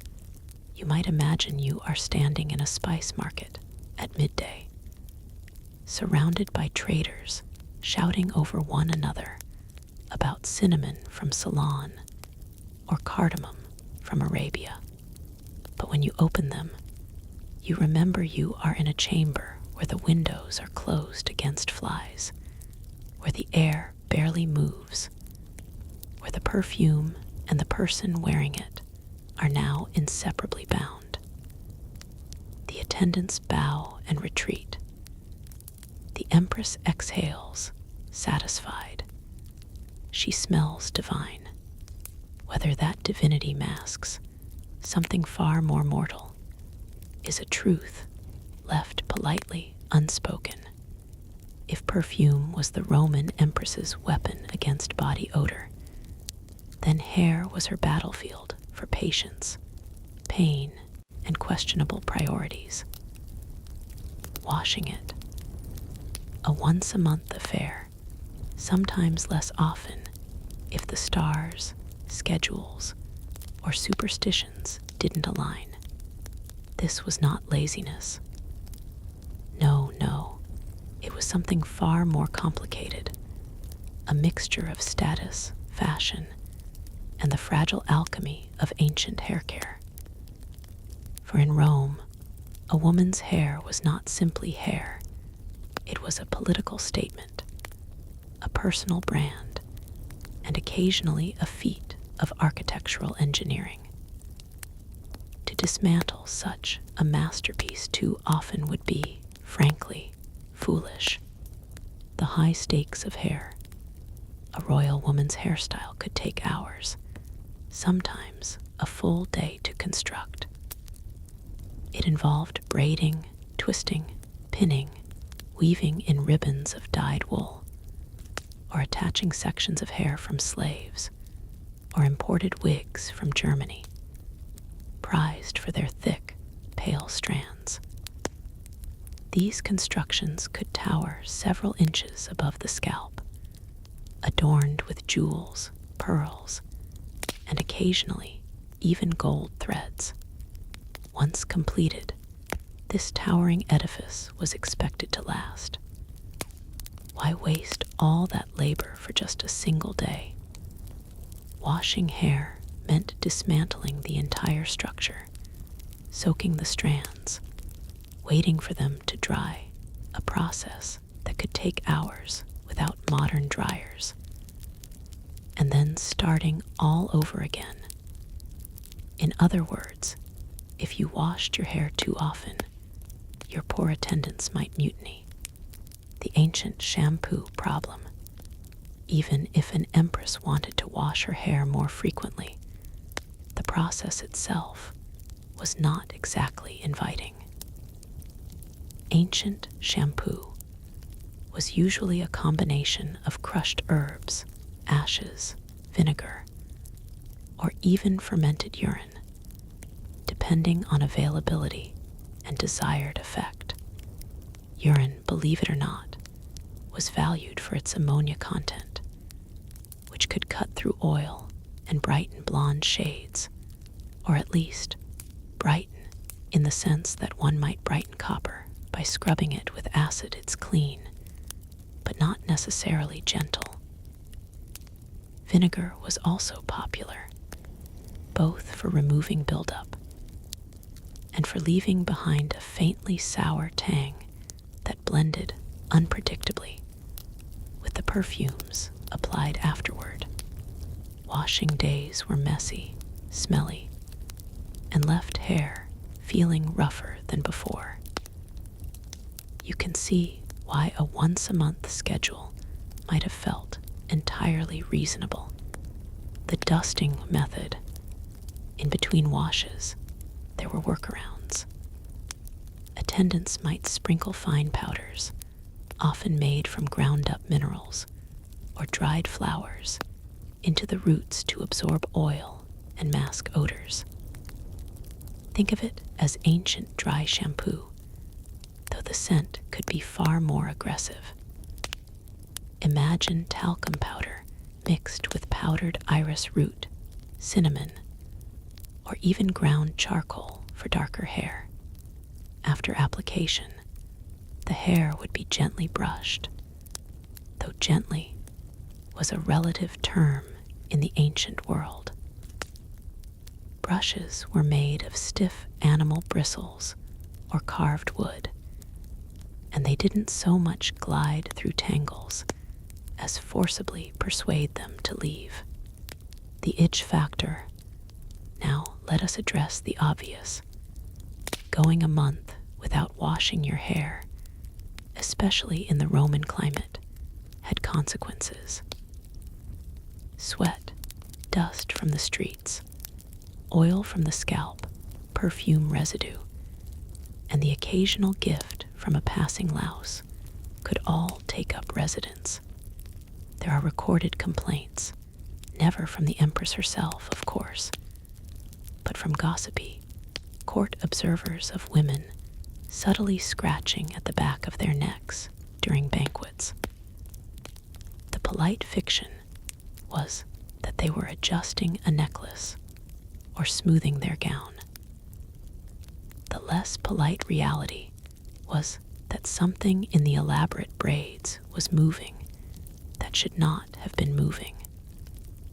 A: you might imagine you are standing in a spice market at midday, surrounded by traders shouting over one another about cinnamon from Ceylon or cardamom from Arabia. But when you open them, you remember you are in a chamber where the windows are closed against flies, where the air barely moves, where the perfume and the person wearing it are now inseparably bound. The attendants bow and retreat. The Empress exhales, satisfied. She smells divine, whether that divinity masks something far more mortal, is a truth left politely unspoken. If perfume was the Roman empress's weapon against body odor, then hair was her battlefield for patience, pain, and questionable priorities. Washing it, a once-a-month affair, sometimes less often if the stars, schedules, or superstitions didn't align. This was not laziness. No, it was something far more complicated, a mixture of status, fashion, and the fragile alchemy of ancient hair care. For in Rome, a woman's hair was not simply hair. It was a political statement, a personal brand, and occasionally a feat of architectural engineering. To dismantle such a masterpiece too often would be, frankly, foolish. The high stakes of hair. A royal woman's hairstyle could take hours, sometimes a full day to construct. It involved braiding, twisting, pinning, weaving in ribbons of dyed wool, or attaching sections of hair from slaves, or imported wigs from Germany, prized for their thick, pale strands. These constructions could tower several inches above the scalp, adorned with jewels, pearls, and occasionally even gold threads. Once completed, this towering edifice was expected to last. Why waste all that labor for just a single day? Washing hair meant dismantling the entire structure, soaking the strands, waiting for them to dry, a process that could take hours without modern dryers, and then starting all over again. In other words, if you washed your hair too often, your poor attendants might mutiny. The ancient shampoo problem. Even if an empress wanted to wash her hair more frequently, the process itself was not exactly inviting. Ancient shampoo was usually a combination of crushed herbs, ashes, vinegar, or even fermented urine, depending on availability and desired effect. Urine, believe it or not, was valued for its ammonia content, which could cut through oil and brighten blonde shades, or at least brighten in the sense that one might brighten copper by scrubbing it with acid. It's clean, but not necessarily gentle. Vinegar was also popular, both for removing buildup and for leaving behind a faintly sour tang that blended unpredictably with the perfumes applied afterward. Washing days were messy, smelly, and left hair feeling rougher than before. You can see why a once-a-month schedule might have felt entirely reasonable. The dusting method. In between washes, there were workarounds. Attendants might sprinkle fine powders, often made from ground-up minerals or dried flowers, into the roots to absorb oil and mask odors. Think of it as ancient dry shampoo, though the scent could be far more aggressive. Imagine talcum powder mixed with powdered iris root, cinnamon, or even ground charcoal for darker hair. After application, the hair would be gently brushed, though gently was a relative term in the ancient world. Brushes were made of stiff animal bristles or carved wood, and they didn't so much glide through tangles as forcibly persuade them to leave. The itch factor. Now let us address the obvious. Going a month without washing your hair, especially in the Roman climate, had consequences. Sweat, dust from the streets, oil from the scalp, perfume residue, and the occasional gift from a passing louse could all take up residence. There are recorded complaints, never from the Empress herself, of course, but from gossipy court observers of women subtly scratching at the back of their necks during banquets. The polite fiction was that they were adjusting a necklace or smoothing their gown. The less polite reality was that something in the elaborate braids was moving that should not have been moving.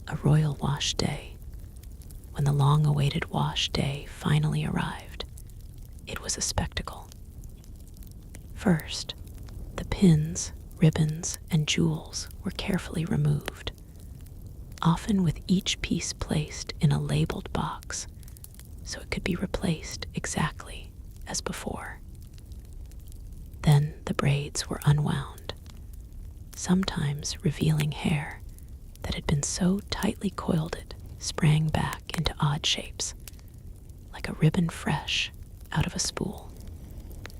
A: A royal wash day. When the long-awaited wash day finally arrived, it was a spectacle. First, the pins, ribbons, and jewels were carefully removed, often with each piece placed in a labeled box so it could be replaced exactly as before. Then the braids were unwound, sometimes revealing hair that had been so tightly coiled it sprang back into odd shapes, like a ribbon fresh out of a spool.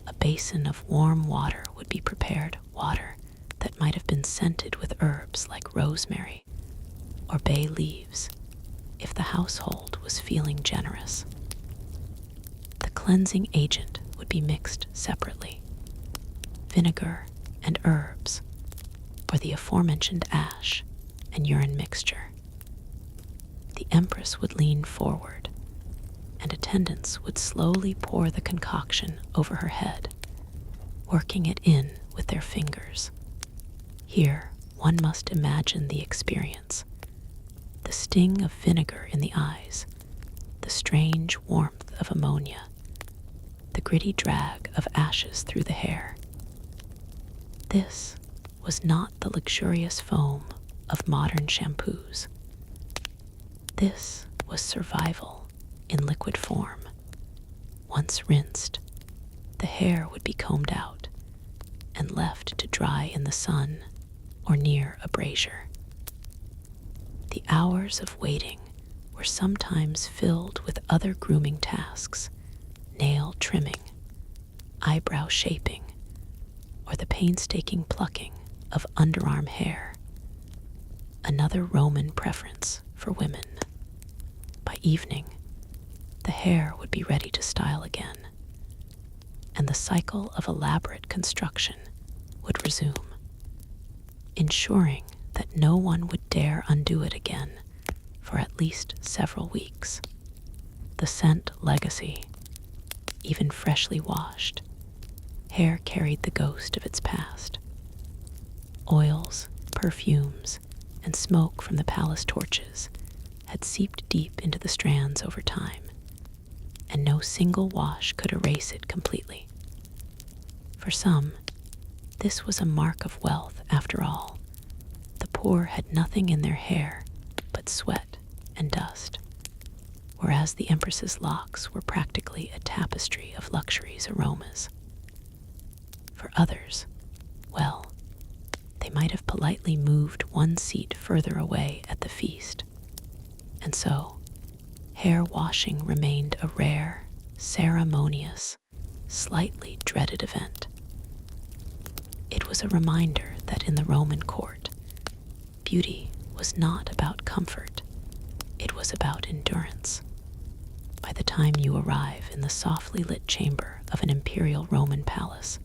A: A basin of warm water would be prepared, water that might have been scented with herbs like rosemary or bay leaves if the household was feeling generous. The cleansing agent would be mixed separately. Vinegar and herbs, or the aforementioned ash and urine mixture. The Empress would lean forward, and attendants would slowly pour the concoction over her head, working it in with their fingers. Here, one must imagine the experience. The sting of vinegar in the eyes, the strange warmth of ammonia, the gritty drag of ashes through the hair. This was not the luxurious foam of modern shampoos. This was survival in liquid form. Once rinsed, the hair would be combed out and left to dry in the sun or near a brazier. The hours of waiting were sometimes filled with other grooming tasks, nail trimming, eyebrow shaping, or the painstaking plucking of underarm hair, another Roman preference for women. By evening, the hair would be ready to style again, and the cycle of elaborate construction would resume, ensuring that no one would dare undo it again for at least several weeks. The scent legacy, even freshly washed, hair carried the ghost of its past. Oils, perfumes, and smoke from the palace torches had seeped deep into the strands over time, and no single wash could erase it completely. For some, this was a mark of wealth after all. The poor had nothing in their hair but sweat and dust. whereas the empress's locks were practically a tapestry of luxury's aromas. For others, well, they might have politely moved one seat further away at the feast, and so hair washing remained a rare, ceremonious, slightly dreaded event. It was a reminder that in the Roman court, beauty was not about comfort, it was about endurance. By the time you arrive in the softly lit chamber of an imperial Roman palace,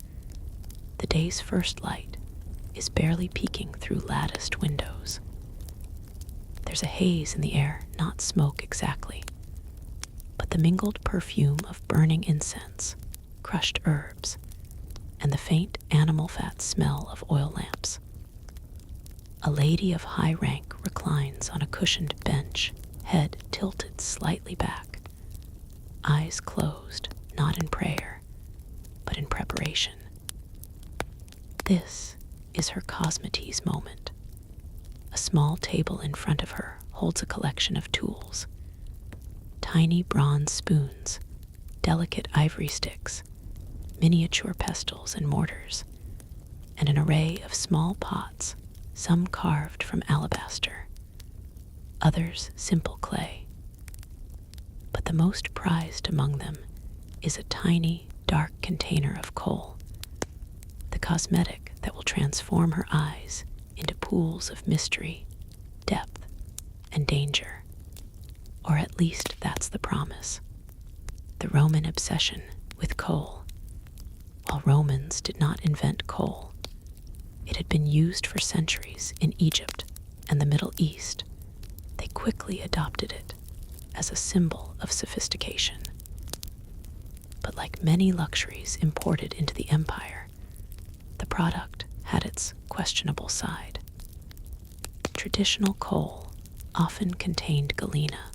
A: the day's first light is barely peeking through latticed windows. There's a haze in the air, not smoke exactly, but the mingled perfume of burning incense, crushed herbs, and the faint animal fat smell of oil lamps. A lady of high rank reclines on a cushioned bench, head tilted slightly back, eyes closed, not in prayer, but in preparation. This is her cosmetes moment. A small table in front of her holds a collection of tools. Tiny bronze spoons, delicate ivory sticks, miniature pestles and mortars, and an array of small pots, some carved from alabaster, others simple clay. But the most prized among them is a tiny, dark container of kohl, the cosmetic that will transform her eyes into pools of mystery, depth, and danger. Or at least that's the promise. The Roman obsession with kohl. While Romans did not invent kohl, it had been used for centuries in Egypt and the Middle East. They quickly adopted it as a symbol of sophistication. But like many luxuries imported into the empire, the product had its questionable side. Traditional kohl often contained galena,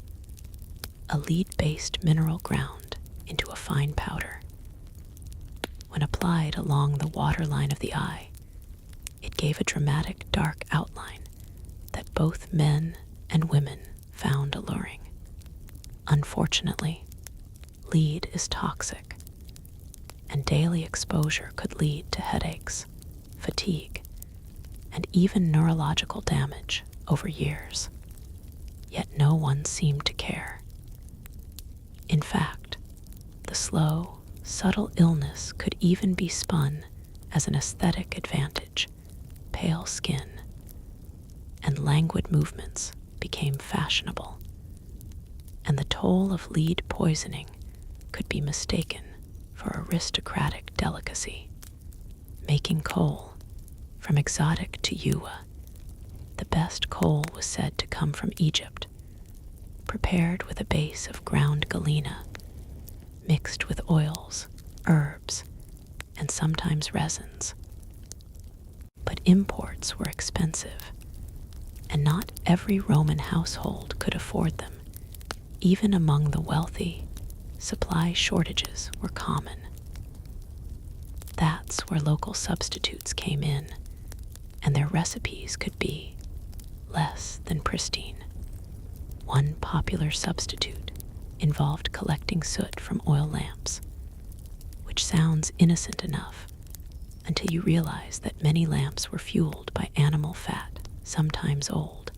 A: a lead-based mineral ground into a fine powder. When applied along the waterline of the eye, it gave a dramatic dark outline that both men and women found alluring. Unfortunately, lead is toxic, and daily exposure could lead to headaches, fatigue, and even neurological damage over years. Yet no one seemed to care. In fact, the slow, subtle illness could even be spun as an aesthetic advantage. Pale skin and languid movements became fashionable, and the toll of lead poisoning could be mistaken for aristocratic delicacy, making kohl, from exotic to Ewa. The best kohl was said to come from Egypt, prepared with a base of ground galena, mixed with oils, herbs, and sometimes resins. But imports were expensive, and not every Roman household could afford them. Even among the wealthy, supply shortages were common. That's where local substitutes came in, and their recipes could be less than pristine. One popular substitute involved collecting soot from oil lamps, which sounds innocent enough until you realize that many lamps were fueled by animal fat, sometimes old,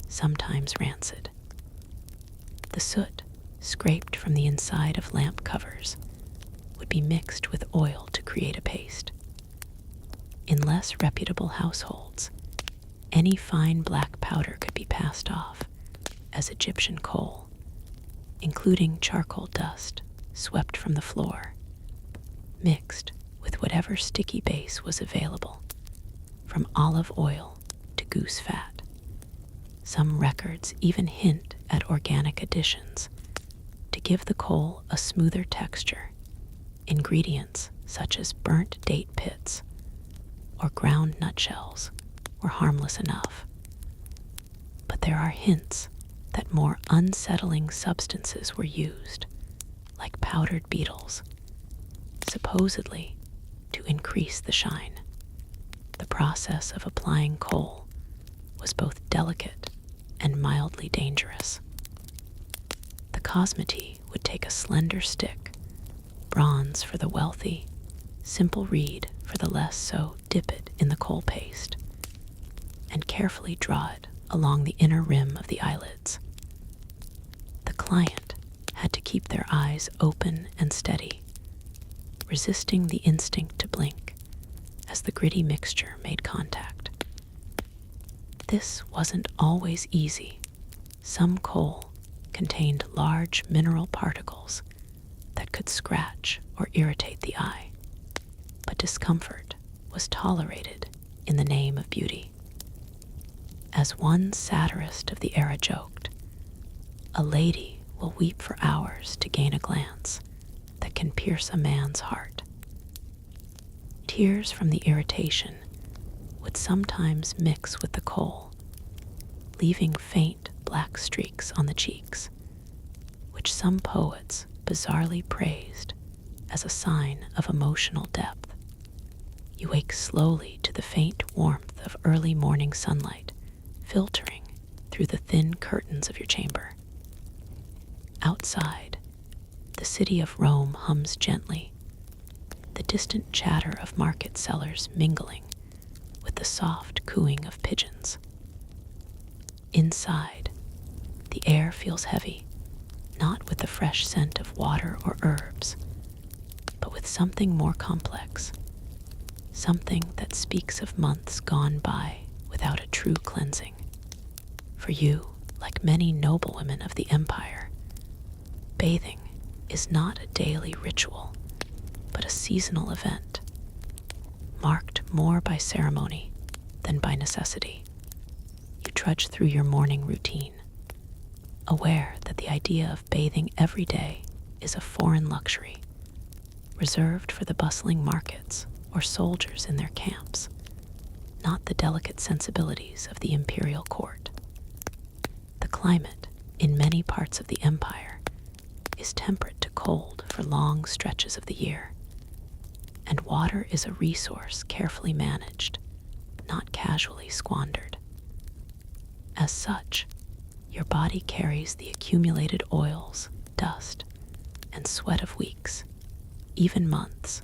A: sometimes rancid. The soot, scraped from the inside of lamp covers, would be mixed with oil to create a paste. In less reputable households, any fine black powder could be passed off as Egyptian kohl, including charcoal dust swept from the floor, mixed with whatever sticky base was available, from olive oil to goose fat. Some records even hint at organic additions to give the kohl a smoother texture. Ingredients such as burnt date pits or ground nutshells were harmless enough. But there are hints that more unsettling substances were used, like powdered beetles, supposedly to increase the shine. The process of applying kohl was both delicate and mildly dangerous. The cosmetee would take a slender stick, bronze for the wealthy, simple reed for the less so, dip it in the kohl paste, and carefully draw it along the inner rim of the eyelids. The client had to keep their eyes open and steady, resisting the instinct to blink as the gritty mixture made contact. This wasn't always easy. Some kohl contained large mineral particles that could scratch or irritate the eye, but discomfort was tolerated in the name of beauty. As one satirist of the era joked, a lady will weep for hours to gain a glance that can pierce a man's heart. Tears from the irritation would sometimes mix with the kohl, leaving faint black streaks on the cheeks, which some poets bizarrely praised as a sign of emotional depth. You wake slowly to the faint warmth of early morning sunlight filtering through the thin curtains of your chamber. Outside, the city of Rome hums gently, the distant chatter of market sellers mingling with the soft cooing of pigeons. Inside, the air feels heavy, not with the fresh scent of water or herbs, but with something more complex, something that speaks of months gone by without a true cleansing. For you, like many noblewomen of the empire, bathing is not a daily ritual, but a seasonal event, marked more by ceremony than by necessity. You trudge through your morning routine, aware that the idea of bathing every day is a foreign luxury, reserved for the bustling markets or soldiers in their camps, not the delicate sensibilities of the imperial court. The climate in many parts of the empire is temperate to cold for long stretches of the year, and water is a resource carefully managed, not casually squandered. As such, your body carries the accumulated oils, dust, and sweat of weeks, even months,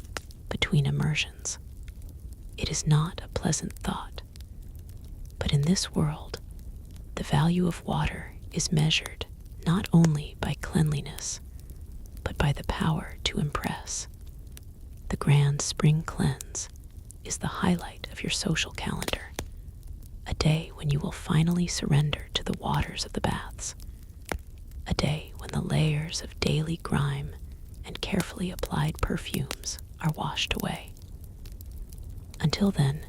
A: between immersions. It is not a pleasant thought, but in this world, the value of water is measured not only by cleanliness, but by the power to impress. The grand spring cleanse is the highlight of your social calendar, a day when you will finally surrender to the waters of the baths, a day when the layers of daily grime and carefully applied perfumes are washed away. Until then,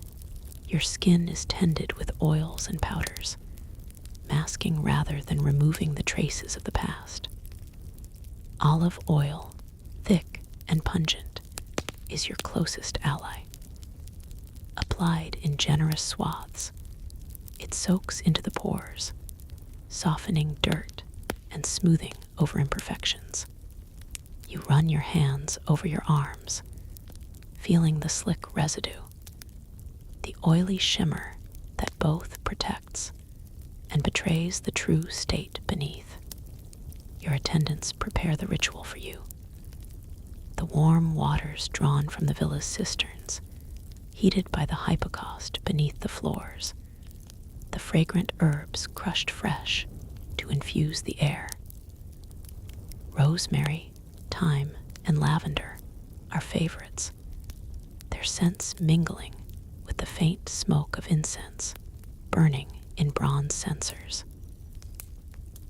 A: your skin is tended with oils and powders, masking rather than removing the traces of the past. Olive oil, thick and pungent, is your closest ally. Applied in generous swaths, it soaks into the pores, softening dirt and smoothing over imperfections. You run your hands over your arms, feeling the slick residue, the oily shimmer that both protects and betrays the true state beneath. Your attendants prepare the ritual for you. The warm waters drawn from the villa's cisterns, heated by the hypocaust beneath the floors, the fragrant herbs crushed fresh to infuse the air. Rosemary, thyme, and lavender are favorites, their scents mingling with the faint smoke of incense burning in bronze censers.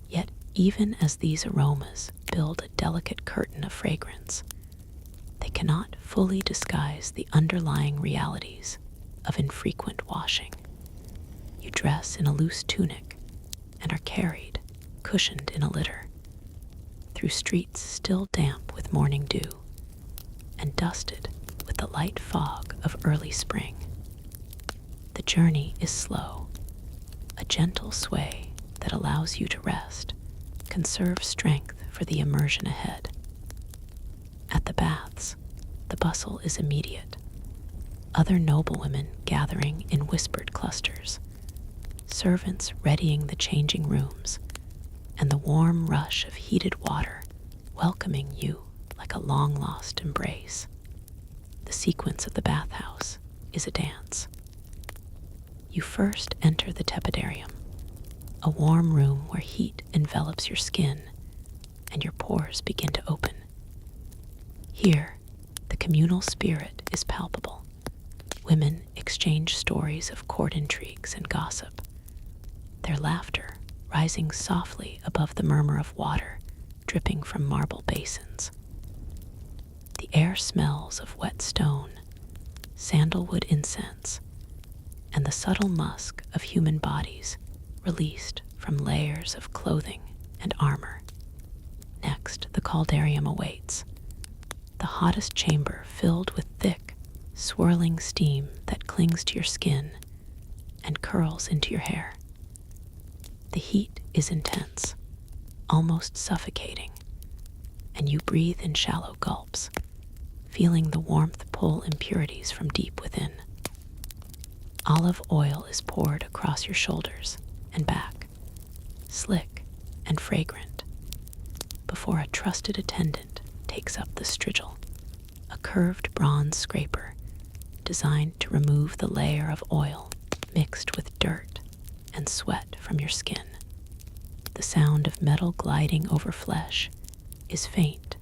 A: Yet even as these aromas build a delicate curtain of fragrance, they cannot fully disguise the underlying realities of infrequent washing. You dress in a loose tunic and are carried, cushioned in a litter, through streets still damp with morning dew and dusted with the light fog of early spring. The journey is slow, a gentle sway that allows you to rest, conserve strength for the immersion ahead. At the baths, the bustle is immediate, other noblewomen gathering in whispered clusters, servants readying the changing rooms, and the warm rush of heated water welcoming you like a long-lost embrace. The sequence of the bathhouse is a dance. You first enter the tepidarium, a warm room where heat envelops your skin and your pores begin to open. Here, the communal spirit is palpable. Women exchange stories of court intrigues and gossip, their laughter rising softly above the murmur of water dripping from marble basins. The air smells of wet stone, sandalwood incense, and the subtle musk of human bodies released from layers of clothing and armor. Next, the caldarium awaits, the hottest chamber filled with thick, swirling steam that clings to your skin and curls into your hair. The heat is intense, almost suffocating, and you breathe in shallow gulps, feeling the warmth pull impurities from deep within. Olive oil is poured across your shoulders and back, slick and fragrant, before a trusted attendant takes up the strigil, a curved bronze scraper designed to remove the layer of oil mixed with dirt and sweat from your skin. The sound of metal gliding over flesh is faint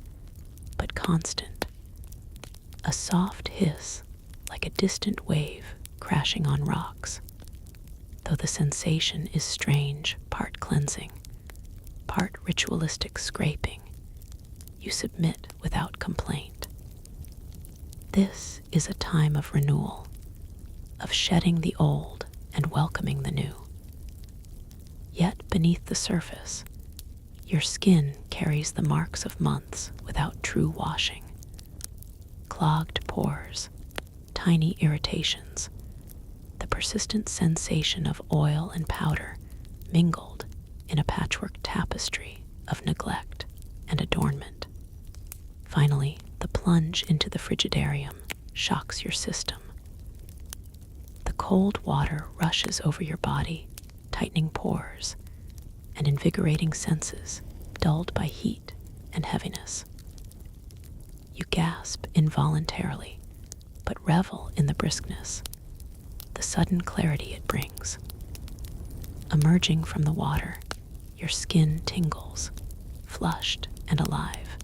A: but constant, a soft hiss like a distant wave crashing on rocks, though the sensation is strange, part cleansing, part ritualistic scraping. You submit without complaint. This is a time of renewal, of shedding the old and welcoming the new. Yet beneath the surface, your skin carries the marks of months without true washing. Clogged pores, tiny irritations, the persistent sensation of oil and powder mingled in a patchwork tapestry of neglect and adornment. Finally, the plunge into the frigidarium shocks your system. The cold water rushes over your body, tightening pores and invigorating senses dulled by heat and heaviness. You gasp involuntarily, but revel in the briskness, the sudden clarity it brings. Emerging from the water, your skin tingles, flushed and alive,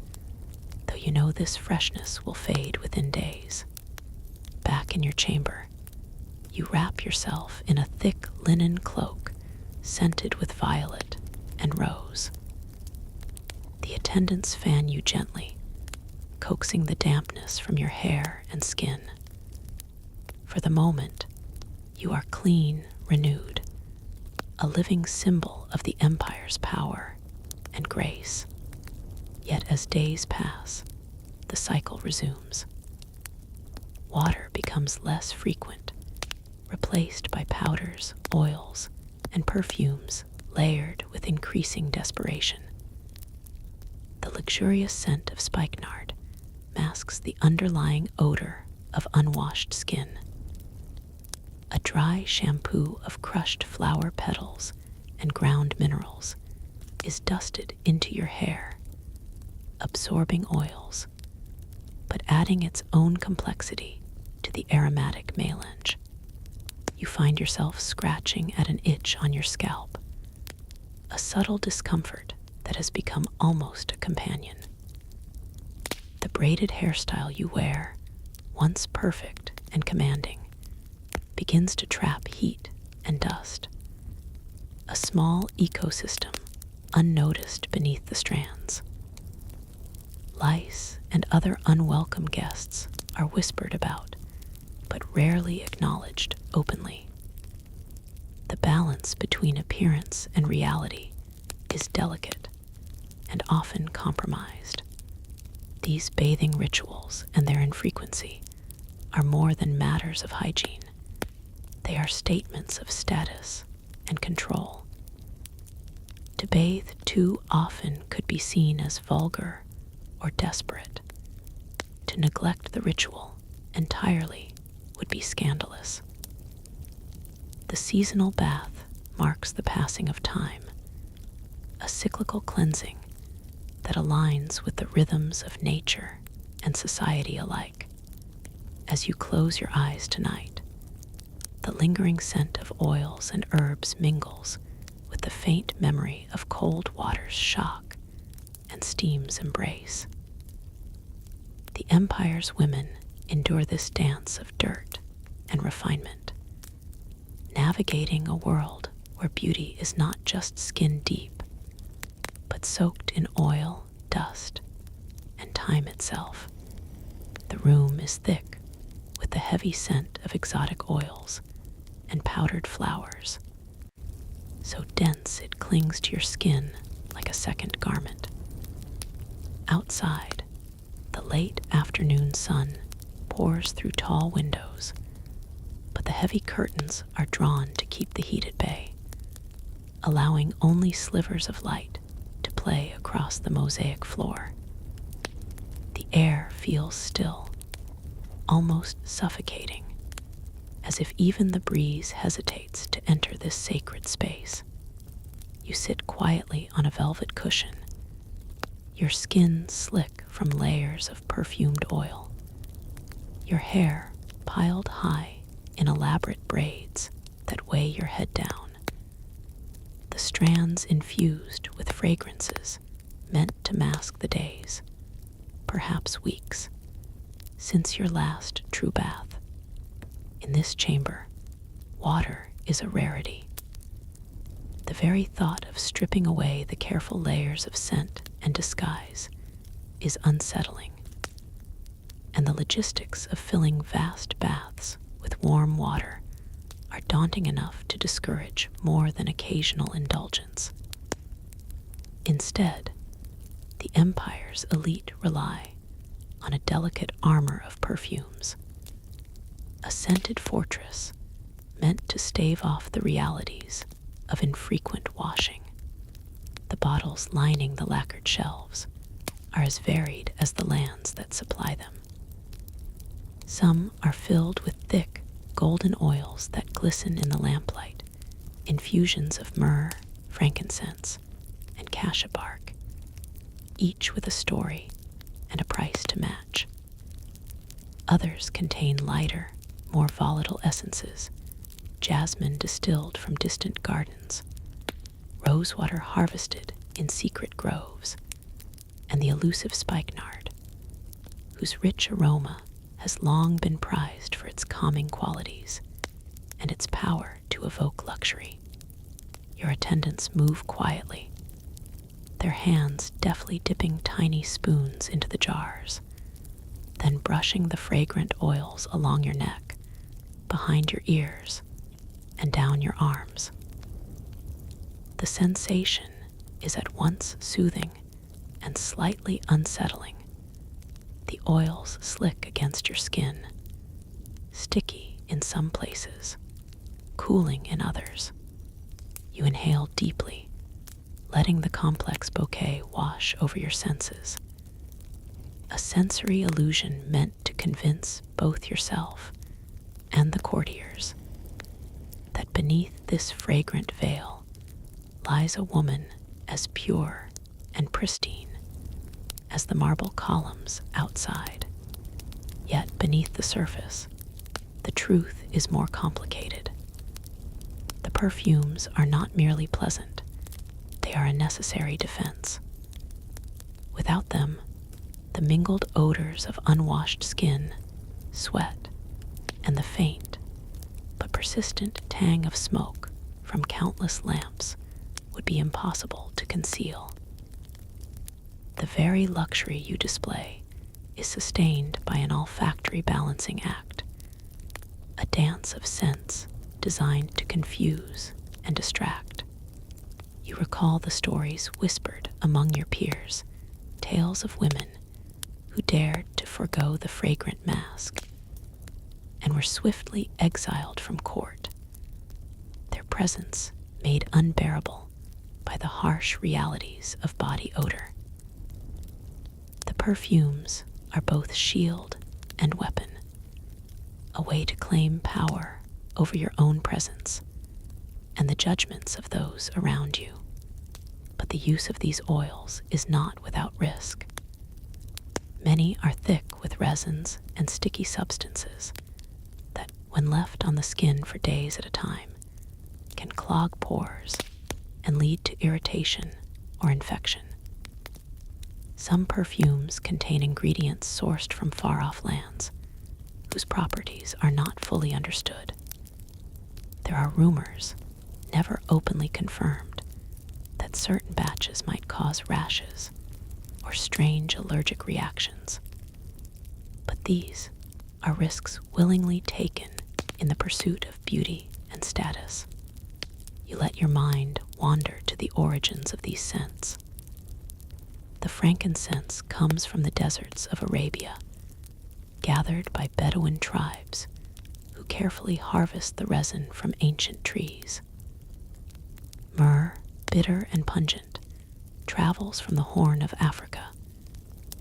A: though you know this freshness will fade within days. Back in your chamber, you wrap yourself in a thick linen cloak scented with violet and rose. The attendants fan you gently, coaxing the dampness from your hair and skin. For the moment, you are clean, renewed, a living symbol of the Empire's power and grace. Yet as days pass, the cycle resumes. Water becomes less frequent, replaced by powders, oils, and perfumes layered with increasing desperation. The luxurious scent of spikenard masks the underlying odor of unwashed skin. A dry shampoo of crushed flower petals and ground minerals is dusted into your hair, absorbing oils, but adding its own complexity to the aromatic melange. You find yourself scratching at an itch on your scalp, a subtle discomfort that has become almost a companion. The braided hairstyle you wear, once perfect and commanding, begins to trap heat and dust, a small ecosystem unnoticed beneath the strands. Lice and other unwelcome guests are whispered about, but rarely acknowledged openly. The balance between appearance and reality is delicate and often compromised. These bathing rituals and their infrequency are more than matters of hygiene. They are statements of status and control. To bathe too often could be seen as vulgar or desperate. To neglect the ritual entirely would be scandalous. The seasonal bath marks the passing of time, a cyclical cleansing that aligns with the rhythms of nature and society alike. As you close your eyes tonight, the lingering scent of oils and herbs mingles with the faint memory of cold water's shock and steam's embrace. The empire's women endure this dance of dirt and refinement, navigating a world where beauty is not just skin deep, but soaked in oil, dust, and time itself. The room is thick with the heavy scent of exotic oils and powdered flowers, so dense it clings to your skin like a second garment. Outside, the late afternoon sun pours through tall windows, but the heavy curtains are drawn to keep the heat at bay, allowing only slivers of light to play across the mosaic floor. The air feels still, almost suffocating, as if even the breeze hesitates to enter this sacred space. You sit quietly on a velvet cushion, your skin slick from layers of perfumed oil, your hair piled high in elaborate braids that weigh your head down, the strands infused with fragrances meant to mask the days, perhaps weeks, since your last true bath. In this chamber, water is a rarity. The very thought of stripping away the careful layers of scent and disguise is unsettling, and the logistics of filling vast baths with warm water are daunting enough to discourage more than occasional indulgence. Instead, the empire's elite rely on a delicate armor of perfumes, a scented fortress meant to stave off the realities of infrequent washing. The bottles lining the lacquered shelves are as varied as the lands that supply them. Some are filled with thick, golden oils that glisten in the lamplight, infusions of myrrh, frankincense, and cassia bark, each with a story and a price to match. Others contain lighter, more volatile essences, jasmine distilled from distant gardens, rosewater harvested in secret groves, and the elusive spikenard, whose rich aroma has long been prized for its calming qualities and its power to evoke luxury. Your attendants move quietly, their hands deftly dipping tiny spoons into the jars, then brushing the fragrant oils along your neck, behind your ears, and down your arms. The sensation is at once soothing and slightly unsettling. The oils slick against your skin, sticky in some places, cooling in others. You inhale deeply, letting the complex bouquet wash over your senses. A sensory illusion meant to convince both yourself and the courtiers that beneath this fragrant veil lies a woman as pure and pristine as the marble columns outside. Yet beneath the surface, the truth is more complicated. The perfumes are not merely pleasant, they are a necessary defense. Without them, the mingled odors of unwashed skin, sweat, and the faint but persistent tang of smoke from countless lamps would be impossible to conceal. The very luxury you display is sustained by an olfactory balancing act, a dance of scents designed to confuse and distract. You recall the stories whispered among your peers, tales of women who dared to forego the fragrant mask and were swiftly exiled from court, their presence made unbearable by the harsh realities of body odor. The perfumes are both shield and weapon, a way to claim power over your own presence and the judgments of those around you. But the use of these oils is not without risk. Many are thick with resins and sticky substances that, when left on the skin for days at a time, can clog pores and lead to irritation or infection. Some perfumes contain ingredients sourced from far-off lands, whose properties are not fully understood. There are rumors, never openly confirmed, that certain batches might cause rashes or strange allergic reactions. But these are risks willingly taken in the pursuit of beauty and status. You let your mind wander to the origins of these scents. The frankincense comes from the deserts of Arabia, gathered by Bedouin tribes who carefully harvest the resin from ancient trees. Myrrh, bitter and pungent, travels from the Horn of Africa,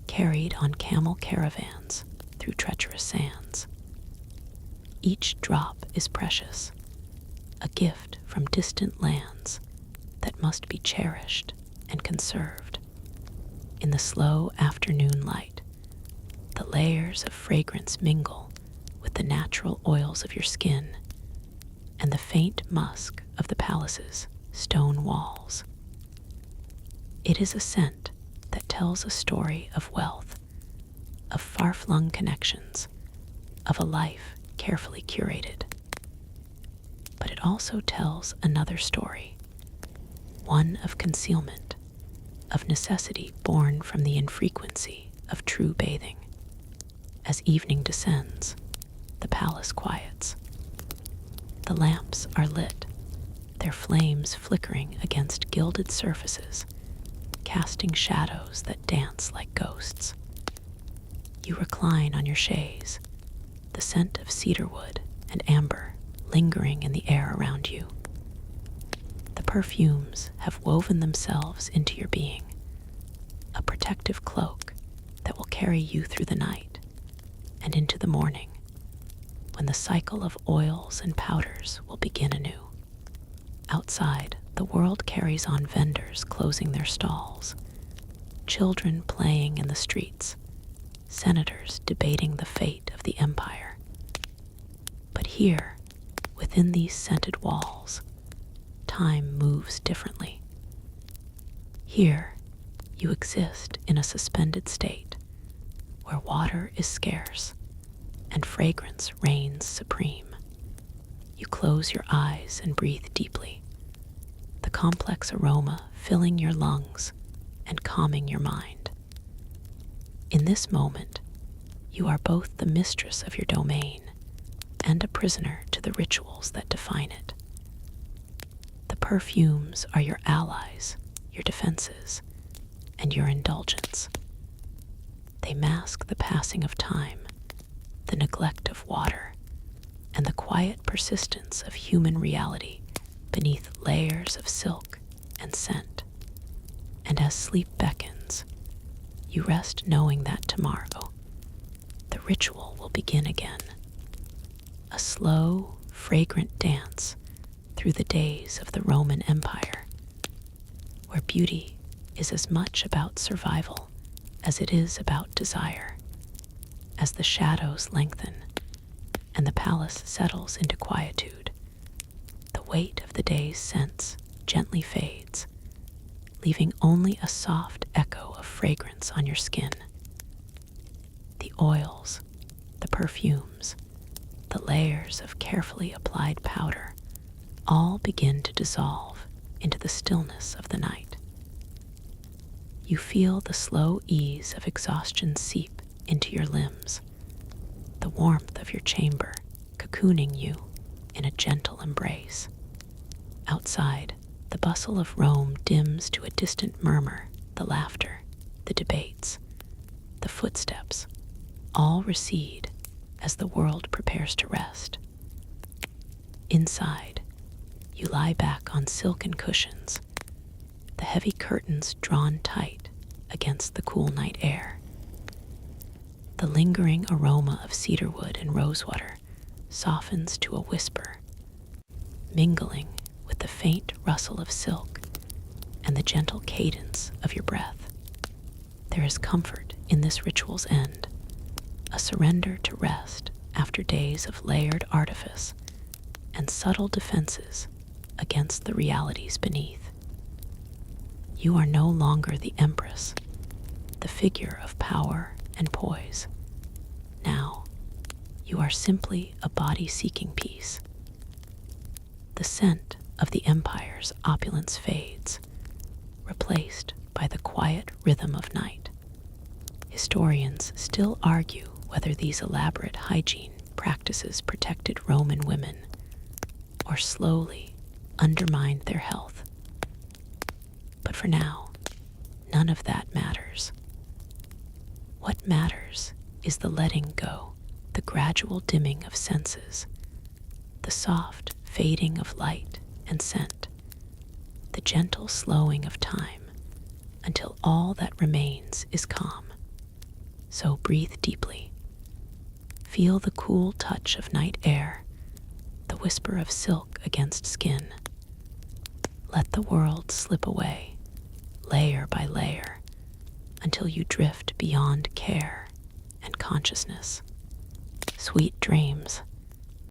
A: carried on camel caravans through treacherous sands. Each drop is precious, a gift from distant lands that must be cherished and conserved. In the slow afternoon light, the layers of fragrance mingle with the natural oils of your skin and the faint musk of the palace's stone walls. It is a scent that tells a story of wealth, of far-flung connections, of a life carefully curated. But it also tells another story, one of concealment, of necessity born from the infrequency of true bathing. As evening descends, the palace quiets. The lamps are lit, their flames flickering against gilded surfaces, casting shadows that dance like ghosts. You recline on your chaise, the scent of cedarwood and amber lingering in the air around you. The perfumes have woven themselves into your being, a protective cloak that will carry you through the night and into the morning, when the cycle of oils and powders will begin anew. Outside, the world carries on, vendors closing their stalls, children playing in the streets, senators debating the fate of the empire. But here, within these scented walls, time moves differently. Here, you exist in a suspended state where water is scarce and fragrance reigns supreme. You close your eyes and breathe deeply, the complex aroma filling your lungs and calming your mind. In this moment, you are both the mistress of your domain and a prisoner to the rituals that define it. The perfumes are your allies, your defenses, and your indulgence. They mask the passing of time, the neglect of water, and the quiet persistence of human reality beneath layers of silk and scent. And as sleep beckons, you rest knowing that tomorrow, the ritual will begin again. A slow, fragrant dance through the days of the Roman Empire, where beauty is as much about survival as it is about desire. As the shadows lengthen and the palace settles into quietude, the weight of the day's scents gently fades, leaving only a soft echo of fragrance on your skin. The oils, the perfumes, the layers of carefully applied powder all begin to dissolve into the stillness of the night. You feel the slow ease of exhaustion seep into your limbs, the warmth of your chamber cocooning you in a gentle embrace. Outside, the bustle of Rome dims to a distant murmur, the laughter, the debates, the footsteps, all recede as the world prepares to rest. Inside, you lie back on silken cushions, the heavy curtains drawn tight against the cool night air. The lingering aroma of cedarwood and rosewater softens to a whisper, mingling with the faint rustle of silk and the gentle cadence of your breath. There is comfort in this ritual's end, a surrender to rest after days of layered artifice and subtle defenses against the realities beneath. You are no longer the empress, the figure of power and poise. Now, you are simply a body seeking peace. The scent of the empire's opulence fades, replaced by the quiet rhythm of night. Historians still argue whether these elaborate hygiene practices protected Roman women or slowly undermined their health. But for now, none of that matters. What matters is the letting go, the gradual dimming of senses, the soft fading of light and scent, the gentle slowing of time until all that remains is calm. So breathe deeply. Feel the cool touch of night air, the whisper of silk against skin. Let the world slip away, layer by layer, until you drift beyond care and consciousness. Sweet dreams.